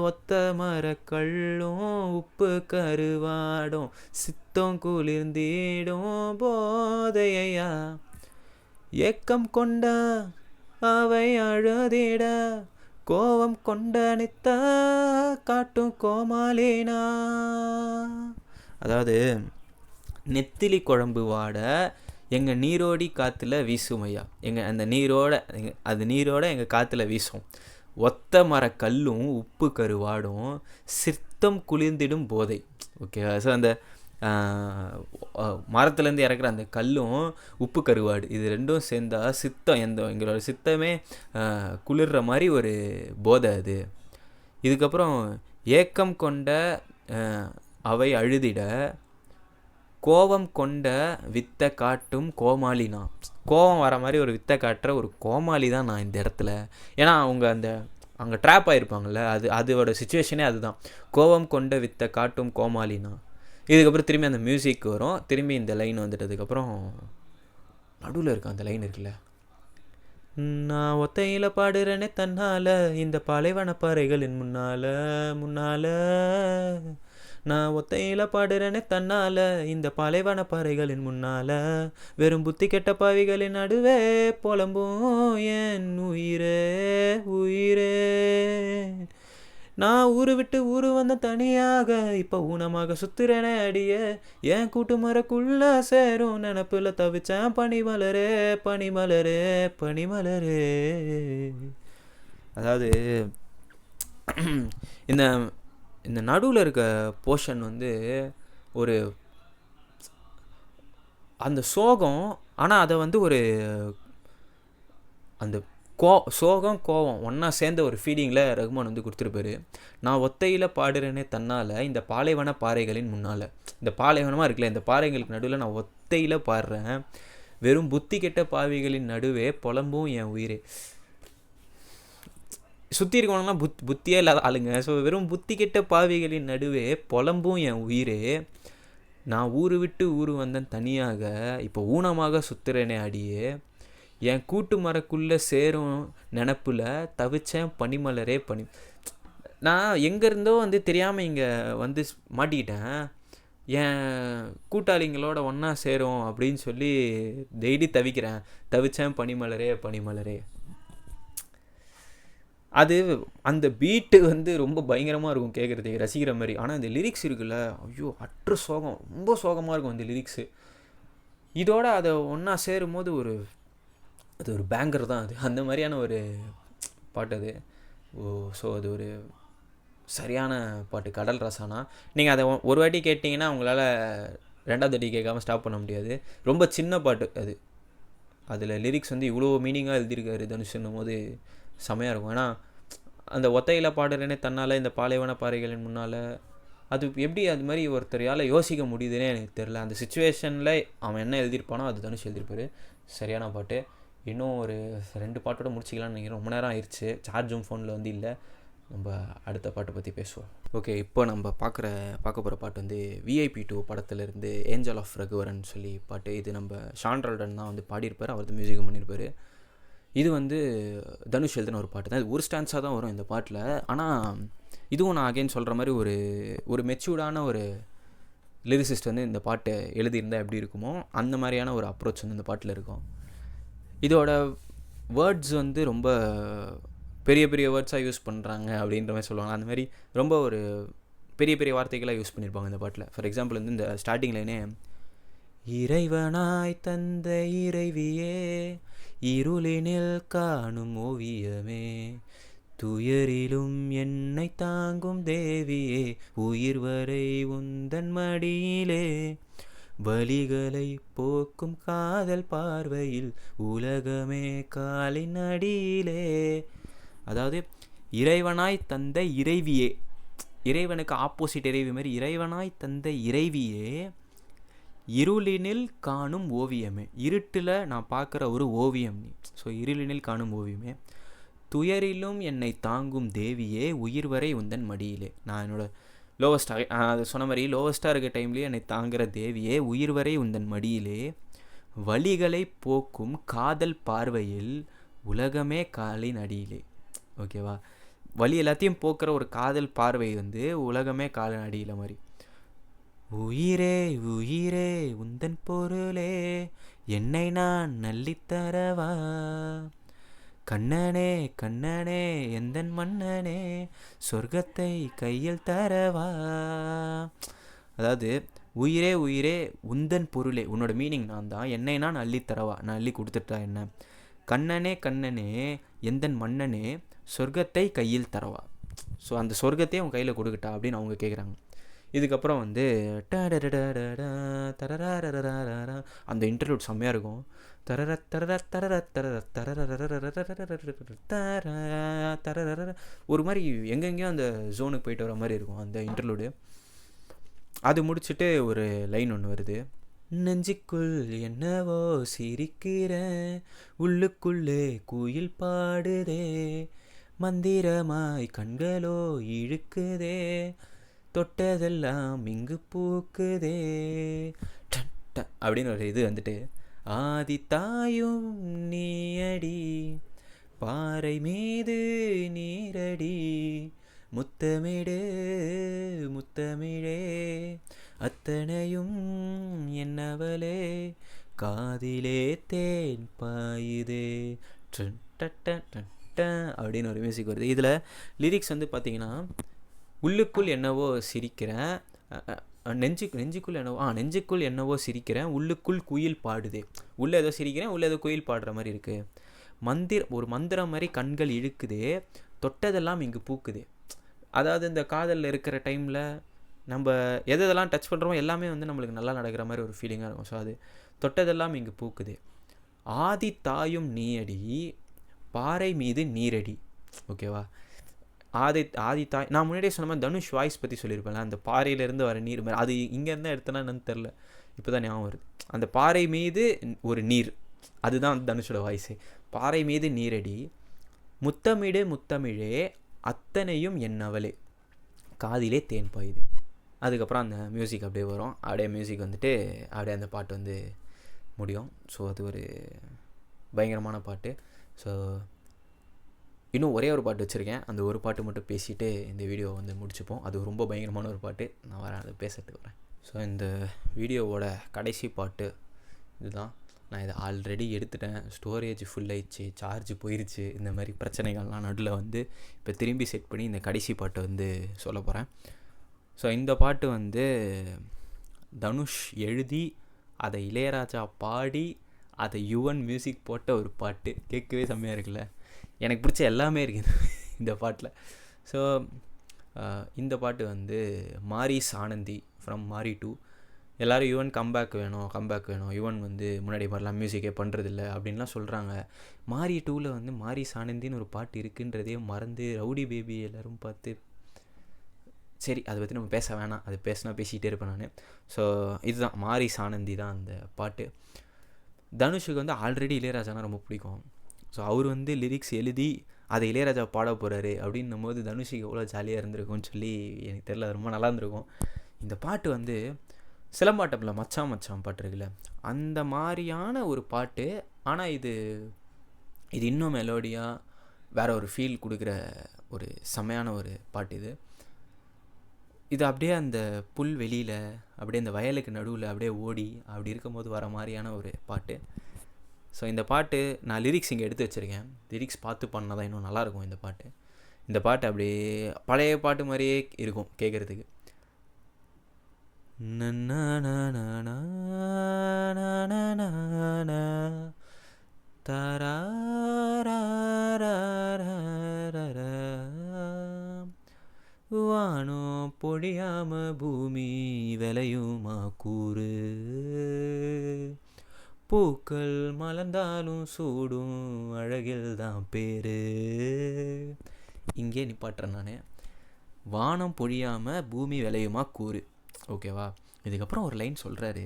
ஒத்த மர கள்ளும் உப்பு கருவாடும் சித்தம் குளிர்ந்திடும் போதையா, ஏக்கம் கொண்ட அவை அழுதிட கோவம் கொண்ட நித்த காட்டும் கோமாலினா. அதாவது நெத்திலி குழம்பு வாட எங்கள் நீரோடி காற்றுல வீசுமையா, எங்கள் அந்த நீரோட எங்கள் காற்றுல வீசும், ஒத்த மர கல்லும் உப்பு கருவாடும் சித்தம் குளிர்ந்திடும் போதை. ஓகேவா? ஸோ அந்த மரத்துலேருந்து இறக்குற அந்த கல்லும் உப்பு கருவாடு இது ரெண்டும் சேர்ந்தால் சித்தம், எங்களோட சித்தமே குளிர்ற மாதிரி ஒரு போதை அது. இதுக்கப்புறம் ஏக்கம் கொண்ட அவை அழுதிட கோவம் கொண்ட வித்தை காட்டும் கோமாளி நான். கோவம் வர மாதிரி ஒரு வித்தை காட்டுற ஒரு கோமாளி தான் நான் இந்த இடத்துல. ஏன்னா அவங்க அங்கே ட்ராப் ஆகிருப்பாங்கள்ல, அதோட சுச்சுவேஷனே அதுதான். கோவம் கொண்ட வித்தை காட்டும் கோமாளினா. இதுக்கப்புறம் திரும்பி அந்த மியூசிக் வரும், திரும்பி இந்த லைன் வந்துட்டதுக்கப்புறம் நடுவில் இருக்க அந்த லைன் இருக்குல்ல, நான் ஒத்தையில் பாடுறேனே தன்னால் இந்த பாலைவன பாறைகளின் முன்னால், நான் ஒத்தையில் பாடுறேனே தன்னால் இந்த பாலைவன பாறைகளின் முன்னால், வெறும் புத்தி கெட்ட பாவிகளின் நடுவே புலம்பும் என் உயிரே உயிரே, நான் ஊரு விட்டு ஊரு வந்த தனியாக இப்போ ஊனமாக சுத்துறேனே அடிய, என் கூட்டு மரக்குள்ள சேரும் நினப்புல தவிச்சேன் பனிமலரே பனிமலரே பனிமலரே. அதாவது இந்த நடுவில் இருக்க போர்ஷன் வந்து ஒரு அந்த சோகம், ஆனால் அதை வந்து ஒரு அந்த சோகம் கோவம் ஒன்றா சேர்ந்த ஒரு ஃபீலிங்கில் ரஹ்மான் வந்து கொடுத்துருப்பாரு. நான் ஒத்தையில் பாடுறேனே தன்னால் இந்த பாலைவன பாறைகளின் முன்னால், இந்த பாலைவனமாக இருக்குல்ல, இந்த பாறைகளுக்கு நடுவில் நான் ஒத்தையில் பாடுறேன், வெறும் புத்தி கெட்ட பாவிகளின் நடுவே புலம்பும் என் உயிரே. சுற்றி இருக்கவங்கலாம் புத்தியே இல்லாத ஆளுங்க. ஸோ வெறும் புத்தி கெட்ட பாவிகளின் நடுவே புலம்பும் என் உயிரே, நான் ஊரு விட்டு ஊரு வந்தேன் தனியாக இப்போ ஊனமாக சுத்துறேனே அடியே, என் கூட்டு மரக்குள்ளே சேரும் நினப்பில் தவிச்சேன் பனிமலரே பனி. நான் எங்கேருந்தோ வந்து தெரியாமல் இங்கே வந்து மாட்டிக்கிட்டேன், என் கூட்டாளிங்களோட ஒன்றா சேரும் அப்படின்னு சொல்லி டெய்லி தவிக்கிறேன், தவிச்சேன் பனிமலரே பனிமலரே. அது அந்த பீட்டு வந்து ரொம்ப பயங்கரமாக இருக்கும் கேட்குறதுக்கு, ரசிக்கிற மாதிரி. ஆனால் இந்த லிரிக்ஸ் இருக்குல்ல, ஐயோ அற்ற சோகம், ரொம்ப சோகமாக இருக்கும் அந்த லிரிக்ஸு. இதோட அதை ஒன்றா சேரும் போது அது ஒரு பேங்கர் தான் அது, அந்த மாதிரியான ஒரு பாட்டு அது. ஸோ அது ஒரு சரியான பாட்டு கடல் ரசானா. நீங்கள் அதை ஒரு வாட்டி கேட்டிங்கன்னா உங்களால் ரெண்டாவது அடி கேட்காம ஸ்டாப் பண்ண முடியாது. ரொம்ப சின்ன பாட்டு அது. அதில் லிரிக்ஸ் வந்து இவ்வளோ மீனிங்காக எழுதியிருக்காரு தனுஷ்ன்னும் போது செமையாக இருக்கும். ஏன்னா அந்த ஒத்தையில் பாடுறேனே தன்னால் இந்த பாலைவன பாறைகளின் முன்னால், அது எப்படி அது மாதிரி ஒருத்தரையால் யோசிக்க முடியுதுன்னே எனக்கு தெரில. அந்த சுச்சுவேஷனில் அவன் என்ன எழுதியிருப்பானோ அது தனுஷ் எழுதியிருப்பார். சரியான பாட்டு. இன்னும் ஒரு 2 பாட்டோட முடிச்சிக்கலாம்னு நினைக்கிறேன். ரொம்ப நேரம் ஆயிடுச்சு, சார்ஜும் ஃபோனில் வந்து இல்லை. நம்ம அடுத்த பாட்டை பற்றி பேசுவோம். ஓகே, இப்போ நம்ம பார்க்க போகிற பாட்டு வந்து VIP 2 படத்துலேருந்து ஏஞ்சல் ஆஃப் ரகுவரன் சொல்லி பாட்டு. இது நம்ம ஷான்ரால்டன் தான் வந்து பாடியிருப்பார், அவர் மியூசிக்கும் பண்ணியிருப்பார். இது வந்து தனுஷ் எழுதின ஒரு பாட்டு தான். இது ஒரு ஸ்டான்ஸாக தான் வரும் இந்த பாட்டில். ஆனால் இதுவும் நான் அகைன் சொல்கிற மாதிரி ஒரு மெச்சூர்டான ஒரு லிரிசிஸ்ட் வந்து இந்த பாட்டை எழுதியிருந்தால் எப்படி இருக்குமோ அந்த மாதிரியான ஒரு அப்ரோச் வந்து இந்த பாட்டில் இருக்கும். இதோட வேர்ட்ஸ் வந்து ரொம்ப பெரிய பெரிய வேர்ட்ஸாக யூஸ் பண்ணுறாங்க அப்படின்ற மாதிரி சொல்லுவாங்க. அந்த மாதிரி ரொம்ப ஒரு பெரிய பெரிய வார்த்தைகளாக யூஸ் பண்ணியிருப்பாங்க இந்த பாட்டில். ஃபார் எக்ஸாம்பிள் வந்து இந்த ஸ்டார்டிங் லைனே, இறைவனாய் தந்த இறைவியே, இருளினில் காணும் ஓவியமே, துயரிலும் என்னை தாங்கும் தேவியே, உயிர் வரை உந்தன் மடியிலே, வலிகளை போக்கும் காதல் பார்வையில் உலகமே காலின் அடியிலே. அதாவது இறைவனாய் தந்த இறைவியே, இறைவனுக்கு ஆப்போசிட் இறைவி மாதிரி, இறைவனாய் தந்த இறைவியே, இருளினில் காணும் ஓவியமே, இருட்டில் நான் பார்க்குற ஒரு ஓவியம் நீ. ஸோ இருளினில் காணும் ஓவியமே, துயரிலும் என்னை தாங்கும் தேவியே, உயிர் வரை உந்தன் மடியிலே. நான் என்னோடய லோவஸ்டாக அது சொன்ன மாதிரி லோவஸ்ட்டாக இருக்க டைம்லேயே என்னை தாங்குகிற தேவியே, உயிர் வரை உந்தன் மடியிலே, வலிகளை போக்கும் காதல் பார்வையில் உலகமே காலின் அடியிலே. ஓகேவா, வலி எல்லாத்தையும் போக்குற ஒரு காதல் பார்வை வந்து உலகமே காலின் அடியில் மாதிரி. உயிரே உயிரே உந்தன் பொருளே, என்னை நான் நல்லித்தரவா, கண்ணனே கண்ணனே எந்தன் மன்னனே, சொர்க்கத்தை கையில் தரவா. அதாவது உயிரே உயிரே உந்தன் பொருளே, உன்னோட மீனிங் நான் தான், என்னை நான் அள்ளித்தரவா, நான் அள்ளி கொடுத்துட்டா என்ன, கண்ணனே கண்ணனே எந்தன் மன்னனே, சொர்க்கத்தை கையில் தரவா. ஸோ அந்த சொர்க்கத்தையே உன் கையில் கொடுக்கட்டா அப்படின்னு அவங்க கேட்குறாங்க. இதுக்கப்புறம் வந்து அந்த இன்டர்வியூட் செம்மையாக இருக்கும். ஒரு மாதிரி எங்கெங்கேயும் அந்த ஜோனுக்கு போயிட்டு வர மாதிரி இருக்கும் அந்த இன்டர்வியூடு. அது முடிச்சுட்டு ஒரு லைன் ஒன்று வருது, நெஞ்சுக்குள் என்னவோ சிரிக்கிறேன், உள்ளுக்குள்ளே குயில் பாடுதே, மந்திரமாய் கண்களோ இழுக்குதே, தொட்டதெல்லாம் இங்கு பூக்குதே அப்படின்னு ஒரு இது வந்துட்டு, ஆதி தாயும் நீயடி, பாறை மீது நீரடி, முத்தமிடு முத்தமிழே, அத்தனையும் என்னவளே, காதிலே தேன் பாயுதே அப்படின்னு ஒரு மியூசிக் வருது. இதில் லிரிக்ஸ் வந்து பார்த்தீங்கன்னா, உள்ளுக்குள் என்னவோ சிரிக்கிறேன், நெஞ்சுக்குள் என்னவோ நெஞ்சுக்குள் என்னவோ சிரிக்கிறேன், உள்ளுக்குள் குயில் பாடுதே. உள்ளே ஏதோ சிரிக்கிறேன், உள்ளே ஏதோ குயில் பாடுற மாதிரி இருக்குது, ஒரு மந்திரம் மாதிரி கண்கள் இழுக்குதே, தொட்டதெல்லாம் இங்கு பூக்குதே. அதாவது இந்த காதலில் இருக்கிற டைமில் நம்ம எதெல்லாம் டச் பண்ணுறோமோ எல்லாமே வந்து நம்மளுக்கு நல்லா நடக்கிற மாதிரி ஒரு ஃபீலிங்காக இருக்கும். ஸோ அது தொட்டதெல்லாம் இங்கு பூக்குதே, ஆதி தாயும் நீயடி, பாறை மீது நீரடி. ஓகேவா, ஆதி தாய், நான் முன்னாடியே சொன்ன மாதிரி தனுஷ் வாய்ஸ் பற்றி சொல்லியிருப்பேன், அந்த பாறையிலேருந்து வர நீர் மாதிரி. அது இங்கேருந்து எடுத்தனா என்னன்னு தெரில, இப்போ தான் ஞாபகம் வருது. அந்த பாறை மீது ஒரு நீர், அதுதான் தனுஷோட வாய்ஸு. பாறை மீது நீரடி, முத்தமிடு முத்தமிழே, அத்தனையும் என்னவளே, காதிலே தேன் பாயுது. அதுக்கப்புறம் அந்த மியூசிக் அப்படியே வரும். அப்படியே மியூசிக் வந்துட்டு அப்படியே அந்த பாட்டு வந்து முடியும். ஸோ அது ஒரு பயங்கரமான பாட்டு. ஸோ இன்னும் ஒரே ஒரு பாட்டு வச்சுருக்கேன், அந்த ஒரு பாட்டு மட்டும் பேசிவிட்டு இந்த வீடியோ வந்து முடிச்சுப்போம். அது ரொம்ப பயங்கரமான ஒரு பாட்டு, நான் வரேன் அதை பேசுறதுக்கு வரேன். ஸோ இந்த வீடியோவோட கடைசி பாட்டு இதுதான். நான் இதை ஆல்ரெடி எடுத்துட்டேன், ஸ்டோரேஜ் ஃபுல் ஆயிடுச்சு, சார்ஜ் போயிடுச்சு, இந்த மாதிரி பிரச்சனைகள்லாம் நடுவில் வந்து இப்போ திரும்பி செட் பண்ணி இந்த கடைசி பாட்டை வந்து சொல்ல போகிறேன். ஸோ இந்த பாட்டு வந்து தனுஷ் எழுதி அதை இளையராஜா பாடி அதை யுவன் மியூசிக் போட்ட ஒரு பாட்டு. கேட்கவே செம்மையாக இருக்குல்ல, எனக்கு பிடிச்ச எல்லாமே இருக்குது இந்த பாட்டில். ஸோ இந்த பாட்டு வந்து மாரிஸ் ஆனந்தி ஃப்ரம் மாரி 2 எல்லோரும் யுவன் கம்பேக் வேணும், யுவன் வந்து முன்னாடி மாதிரிலாம் மியூசிக்கே பண்ணுறதில்ல அப்படின்லாம் சொல்கிறாங்க. மாரி 2ல் வந்து மாரி சானந்தின்னு ஒரு பாட்டு இருக்குன்றதே மறந்து ரவுடி பேபி எல்லோரும் பார்த்து, சரி அதை பற்றி நம்ம பேச வேணாம், அது பேசினா பேசிகிட்டே இருப்பேன் நான். ஸோ இதுதான் மாரி சானந்தி தான் அந்த பாட்டு. தனுஷுக்கு வந்து ஆல்ரெடி இளையராஜானா ரொம்ப பிடிக்கும். ஸோ அவர் வந்து லிரிக்ஸ் எழுதி அதை இளையராஜா பாட போகிறாரு அப்படின்னும் போது தனுஷுக்கு எவ்வளோ ஜாலியாக இருந்திருக்கும்னு சொல்லி எனக்கு தெரியல, ரொம்ப நல்லா இருந்திருக்கும். இந்த பாட்டு வந்து சிலம்பாட்டமில் மச்சான் மச்சான் பாட்டு இருக்குல்ல, அந்த மாதிரியான ஒரு பாட்டு. ஆனால் இது இன்னும் மெலோடியாக வேற ஒரு ஃபீல் கொடுக்குற ஒரு செமையான ஒரு பாட்டு இது அப்படியே அந்த புல் வெளியில் அப்படியே அந்த வயலுக்கு நடுவில் அப்படியே ஓடி அப்படி இருக்கும்போது வர மாதிரியான ஒரு பாட்டு. ஸோ இந்த பாட்டு நான் லிரிக்ஸ் இங்கே எடுத்து வச்சுருக்கேன், லிரிக்ஸ் பார்த்து பண்ணால் தான் இன்னும் நல்லாயிருக்கும் இந்த பாட்டு அப்படியே பழைய பாட்டு மாதிரியே இருக்கும் கேட்குறதுக்கு. வானோ பொழியாம பூமி விளையுமா கூறு, பூக்கள் மலர்ந்தாலும் சூடும் அழகில் தான் பேரு. இங்கே நிப்பாட்டுறேன் நான். வானம் பொழியாமல் பூமி விளையுமா கூறு, ஓகேவா. இதுக்கப்புறம் ஒரு லைன் சொல்கிறாரு,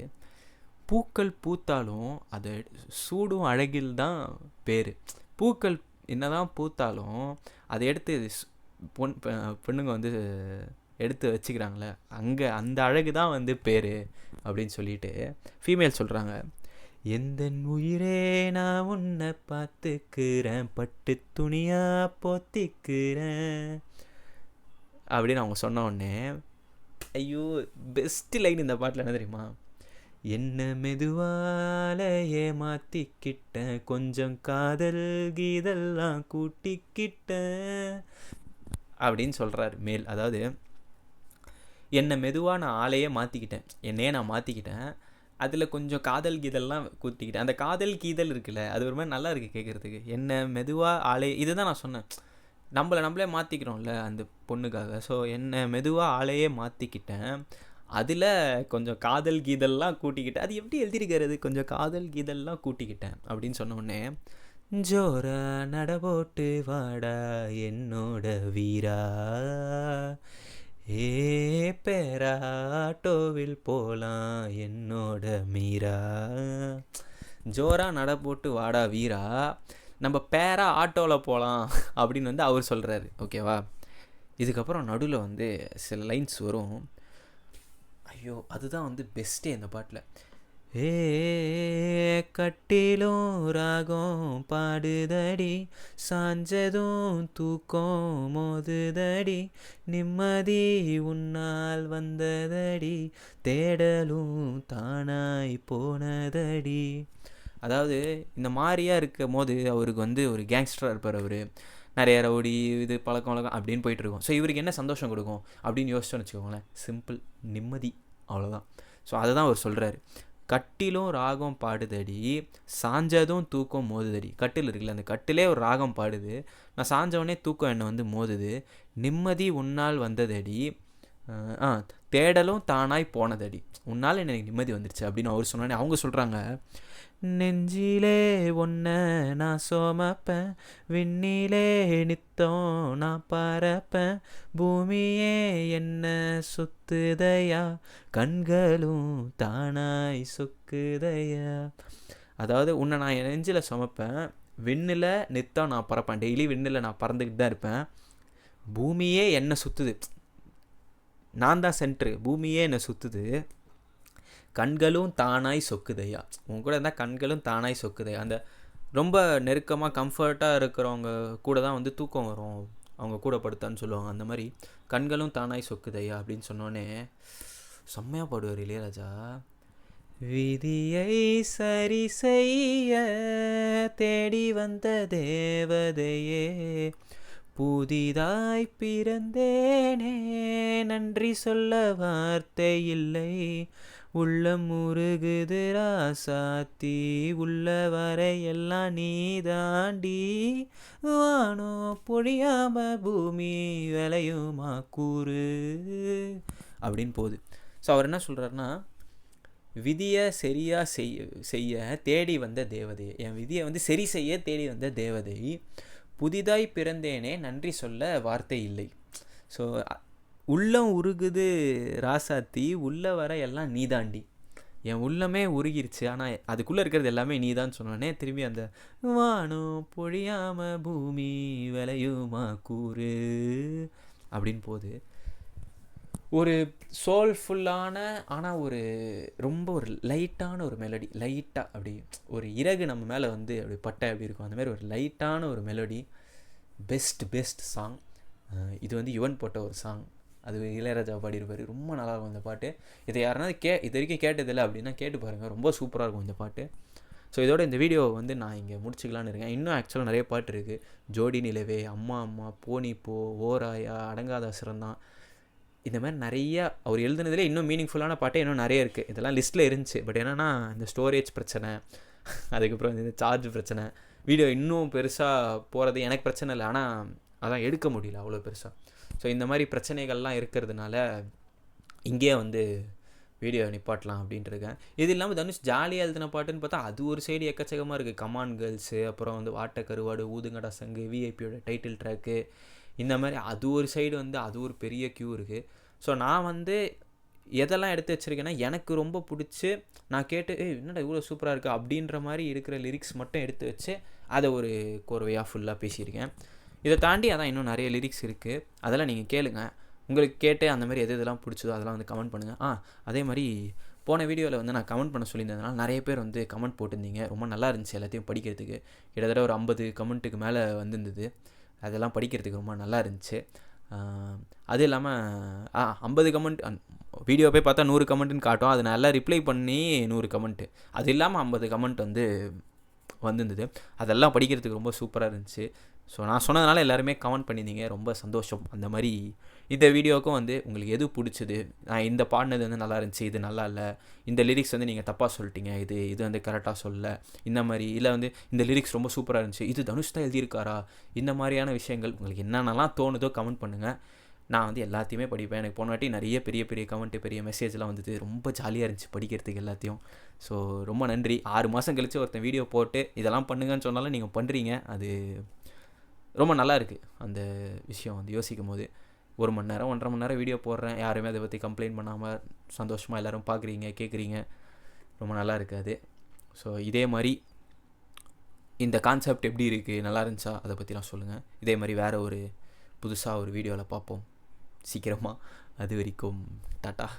பூக்கள் பூத்தாலும் அதை சூடும் அழகில் தான் பேர். பூக்கள் என்னதான் பூத்தாலும் அதை எடுத்து பெண்ணுங்க வந்து எடுத்து வச்சுக்கிறாங்களே, அங்கே அந்த அழகு தான் வந்து பேர் அப்படின்னு சொல்லிட்டு ஃபீமேல் சொல்கிறாங்க. எந்த உயிரே நான் உன்னை பார்த்துக்கிறேன், பட்டு துணியாக போத்திக்கிறேன் அப்படின்னு அவங்க சொன்ன உடனே, ஐயோ பெஸ்ட்டு லைன் இந்த பாட்டில் என்ன தெரியுமா, என்ன மெதுவால ஏமாத்திக்கிட்டேன், கொஞ்சம் காதல் கீதெல்லாம் கூட்டிக்கிட்டேன் அப்படின்னு சொல்கிறார் மேல். அதாவது என்னை மெதுவாக நான் ஆளையே மாற்றிக்கிட்டேன், என்னையே நான் மாற்றிக்கிட்டேன், அதில் கொஞ்சம் காதல் கீதல்லாம் கூட்டிக்கிட்டேன். அந்த காதல் கீதல் இருக்குல்ல, அது ஒரு மாதிரி நல்லா இருக்குது கேட்குறதுக்கு. என்ன மெதுவாக ஆளே, இதுதான் நான் சொன்னேன், நம்மளே மாற்றிக்கிறோம்ல அந்த பொண்ணுக்காக. ஸோ என்னை மெதுவாக ஆளையே மாற்றிக்கிட்டேன், அதில் கொஞ்சம் காதல் கீதல்லாம் கூட்டிக்கிட்டேன். அது எப்படி எழுதியிருக்கிறது, கொஞ்சம் காதல் கீதல்லாம் கூட்டிக்கிட்டேன் அப்படின்னு சொன்ன உடனே, ஜோரா நடபோட்டு வாடா என்னோட வீரா, ஏ பேரா ஆட்டோவில் போலாம் என்னோட மீரா, ஜோரா நட போட்டு வாடா வீரா, நம்ம பேரா ஆட்டோவில் போகலாம் அப்படின்னு வந்து அவர் சொல்கிறாரு, ஓகேவா. இதுக்கப்புறம் நடுவில் வந்து சில லைன்ஸ் வரும், ஐயோ அதுதான் வந்து பெஸ்ட்டே இந்த பாட்டில். ஏ கட்டிலும் ராகம் பாடுதடி, சாஞ்சதும் தூக்கம் மோதுதடி, நிம்மதி உன்னால் வந்ததடி, தேடலும் தானாய் போனதடி. அதாவது இந்த மாதிரியாக இருக்கும் போது அவருக்கு வந்து ஒரு கேங்ஸ்டராக இருப்பார், அவர் நிறைய ரவுடி இது பழக்கம் வழக்கம் அப்படின்னு போயிட்டுருக்கோம். ஸோ இவருக்கு என்ன சந்தோஷம் கொடுக்கும் அப்படின்னு யோசிச்சோன்னு வச்சுக்கோங்களேன், சிம்பிள் நிம்மதி, அவ்வளோதான். ஸோ அதை தான் அவர் சொல்கிறாரு, கட்டிலும் ராகம் பாடுதடி, சாஞ்சதும் தூக்கம் மோதுதடி. கட்டில் இருக்குல்ல, அந்த கட்டிலே ஒரு ராகம் பாடுது, நான் சாஞ்சவொடனே தூக்கம் என்னை வந்து மோதுது, நிம்மதி உன்னால் வந்ததடி, தேடலும் தானாய் போனதடி, உன்னால் எனக்கு நிம்மதி வந்துடுச்சு அப்படின்னு அவர் சொன்னோடனே அவங்க சொல்கிறாங்க, நெஞ்சிலே ஒன்ன நான் சோமப்பேன், விண்ணிலே நித்தம் நான் பறப்பேன், பூமியே என்ன சுத்துதையா, கண்களும் தானாய் சொக்குதையா. அதாவது உன்னை நான் என் நெஞ்சில் சுமப்பேன், விண்ணில் நித்தம் நான் பறப்பேன், டெய்லி விண்ணில் நான் பறந்துக்கிட்டு தான் இருப்பேன், பூமியே என்னை சுற்றுது, நான் தான் சென்ட்ரு, பூமியே என்னை சுற்றுது, கண்களும் தானாய் சொக்குதையா. உங்க கூட இருந்தால் கண்களும் தானாய் சொக்குதையா. அந்த ரொம்ப நெருக்கமாக கம்ஃபர்ட்டாக இருக்கிறவங்க கூட தான் வந்து தூக்கம் வரும், அவங்க கூட படுத்தான்னு சொல்லுவாங்க, அந்த மாதிரி கண்களும் தானாய் சொக்குதையா அப்படின்னு சொன்னோன்னே செம்மையாக பாடுவார் இளையராஜா. விதியை சரி செய்ய தேடி வந்த தேவதையே, புதிதாய் பிறந்தேனே நன்றி சொல்ல வார்த்தை இல்லை, உள்ளம் முருகுது ராசாத்தி, உள்ள வரை எல்லாம் நீ தாண்டி, வானோ பொழியாம பூமி விளையுமா கூறு அப்படின்னு போகுது. ஸோ அவர் என்ன சொல்கிறாருன்னா, விதியை சரியாக செய்ய தேடி வந்த தேவதை, என் விதியை வந்து சரி செய்ய தேடி வந்த தேவதை, புதிதாய் பிறந்தேனே நன்றி சொல்ல வார்த்தை இல்லை. ஸோ உள்ளம் உருகுது ராசாத்தி, உள்ளே வர எல்லாம் நீதாண்டி. என் உள்ளமே உருகிருச்சு, ஆனால் அதுக்குள்ளே இருக்கிறது எல்லாமே நீ தான் சொன்னோன்னே திரும்பி அந்த வானம் பொழியாம பூமி விளையுமா கூறு அப்படின்னு போகுது. ஒரு சோல்ஃபுல்லான ஆனால் ஒரு ரொம்ப ஒரு லைட்டான ஒரு மெலடி, லைட்டாக அப்படி ஒரு இறகு நம்ம மேலே வந்து அப்படி பட்டை அப்படி இருக்கும், அந்தமாதிரி ஒரு லைட்டான ஒரு மெலடி. Best song. இது வந்து யுவன் போட்ட ஒரு சாங், அது இளையராஜா பாடியிருப்பார். ரொம்ப நல்லாயிருக்கும் இந்த பாட்டு. இதை யாருன்னா இது வரைக்கும் கேட்டதில்லை அப்படின்னா கேட்டு பாருங்கள், ரொம்ப சூப்பராக இருக்கும் இந்த பாட்டு. ஸோ இதோட இந்த வீடியோவை வந்து நான் இங்கே முடிச்சுக்கலான்னு இருக்கேன். இன்னும் ஆக்சுவலாக நிறைய பாட்டு இருக்குது. ஜோடி நிலவே, அம்மா அம்மா, போனி போ, ஓராயா, அடங்காத அசுரந்தான், இந்த மாதிரி நிறையா அவர் எழுதுனதுலேயே இன்னும் மீனிங்ஃபுல்லான பாட்டே இன்னும் நிறைய இருக்குது. இதெல்லாம் லிஸ்ட்டில் இருந்துச்சு. பட் என்னென்னா இந்த ஸ்டோரேஜ் பிரச்சனை, அதுக்கப்புறம் இந்த சார்ஜ் பிரச்சனை, வீடியோ இன்னும் பெருசாக போகிறது எனக்கு பிரச்சனை இல்லை, ஆனால் அதான் எடுக்க முடியல அவ்வளோ பெருசாக. ஸோ இந்த மாதிரி பிரச்சனைகள்லாம் இருக்கிறதுனால இங்கேயே வந்து வீடியோ நிப்பாட்டலாம் அப்படின்ட்டு இருக்கேன். இது இல்லாமல் தனுஷ் ஜாலியாக எழுதின பாட்டுன்னு பார்த்தா அது ஒரு சைடு எக்கச்சக்கமாக இருக்குது. கமான் கேர்ள்ஸு, அப்புறம் வந்து வாட்ட கருவாடு, ஊதுங்கடா சங்கு, விஐபியோட டைட்டில் ட்ராக்கு, இந்த மாதிரி அது ஒரு சைடு வந்து அது ஒரு பெரிய க்யூ இருக்குது. ஸோ நான் வந்து எதெல்லாம் எடுத்து வச்சுருக்கேன்னா, எனக்கு ரொம்ப பிடிச்சி நான் கேட்டு என்னடா இவ்வளோ சூப்பராக இருக்குது அப்படின்ற மாதிரி இருக்கிற லிரிக்ஸ் மட்டும் எடுத்து வச்சு அதை ஒரு கோர்வையாக ஃபுல்லாக பேசியிருக்கேன். இதை தாண்டி அதான் இன்னும் நிறைய லிரிக்ஸ் இருக்குது, அதெல்லாம் நீங்கள் கேளுங்க. உங்களுக்கு கேட்டு அந்த மாதிரி இதெல்லாம் பிடிச்சதோ அதெல்லாம் வந்து கமெண்ட் பண்ணுங்கள். அதே மாதிரி போன வீடியோவில் வந்து நான் கமெண்ட் பண்ண சொல்லியிருந்ததுனால நிறைய பேர் வந்து கமெண்ட் போட்டிருந்தீங்க. ரொம்ப நல்லா இருந்துச்சு எல்லாத்தையும் படிக்கிறதுக்கு. கிட்டத்தட்ட ஒரு 50 கமெண்ட்டுக்கு மேலே வந்துருந்தது. அதெல்லாம் படிக்கிறதுக்கு ரொம்ப நல்லா இருந்துச்சு. அது இல்லாமல் 50 கமெண்ட், வீடியோ போய் பார்த்தா 100 கமெண்ட்டுன்னு காட்டும், அது நல்லா ரிப்ளை பண்ணி 100 கமெண்ட்டு, அது இல்லாமல் 50 கமெண்ட் வந்து வந்துருந்தது. அதெல்லாம் படிக்கிறதுக்கு ரொம்ப சூப்பராக இருந்துச்சு. ஸோ நான் சொன்னதுனால எல்லாருமே கமெண்ட் பண்ணியிருந்தீங்க, ரொம்ப சந்தோஷம். அந்த மாதிரி இந்த வீடியோவுக்கும் வந்து உங்களுக்கு எது பிடிச்சது, நான் இந்த பாடினது வந்து நல்லா இருந்துச்சு, இது நல்லா இல்லை, இந்த லிரிக்ஸ் வந்து நீங்கள் தப்பாக சொல்லிட்டீங்க, இது வந்து கரெக்டாக சொல்லலை, இந்த மாதிரி இல்லை வந்து இந்த லிரிக்ஸ் ரொம்ப சூப்பராக இருந்துச்சு, இது தனுஷ் தான் எழுதியிருக்காரா, இந்த மாதிரியான விஷயங்கள் உங்களுக்கு என்னென்னலாம் தோணுதோ கமெண்ட் பண்ணுங்கள். நான் வந்து எல்லாத்தையுமே படிப்பேன். எனக்கு போன வாட்டி நிறைய பெரிய பெரிய கமெண்ட்டு, பெரிய மெசேஜ்லாம் வந்தது. ரொம்ப ஜாலியாக இருந்துச்சு படிக்கிறதுக்கு எல்லாத்தையும். ஸோ ரொம்ப நன்றி. 6 மாதம் கழித்து ஒருத்தன் வீடியோ போட்டு இதெல்லாம் பண்ணுங்கன்னு சொன்னாலும் நீங்கள் பண்ணுறீங்க, அது ரொம்ப நல்லா இருக்குது. அந்த விஷயம் வந்து யோசிக்கும் போது 1 மணி நேரம் 1.5 மணி நேரம் வீடியோ போடுறேன், யாருமே அதை பற்றி கம்ப்ளைண்ட் பண்ணாமல் சந்தோஷமாக எல்லோரும் பார்க்குறீங்க, கேட்குறீங்க, ரொம்ப நல்லா இருக்குது. ஸோ இதே மாதிரி இந்த கான்செப்ட் எப்படி இருக்குது, நல்லா இருந்துச்சா, அதை பற்றிலாம் சொல்லுங்கள். இதே மாதிரி வேறு ஒரு புதுசாக ஒரு வீடியோவில் பார்ப்போம் சீக்கிரமாக. அது வரைக்கும் டாட்டா.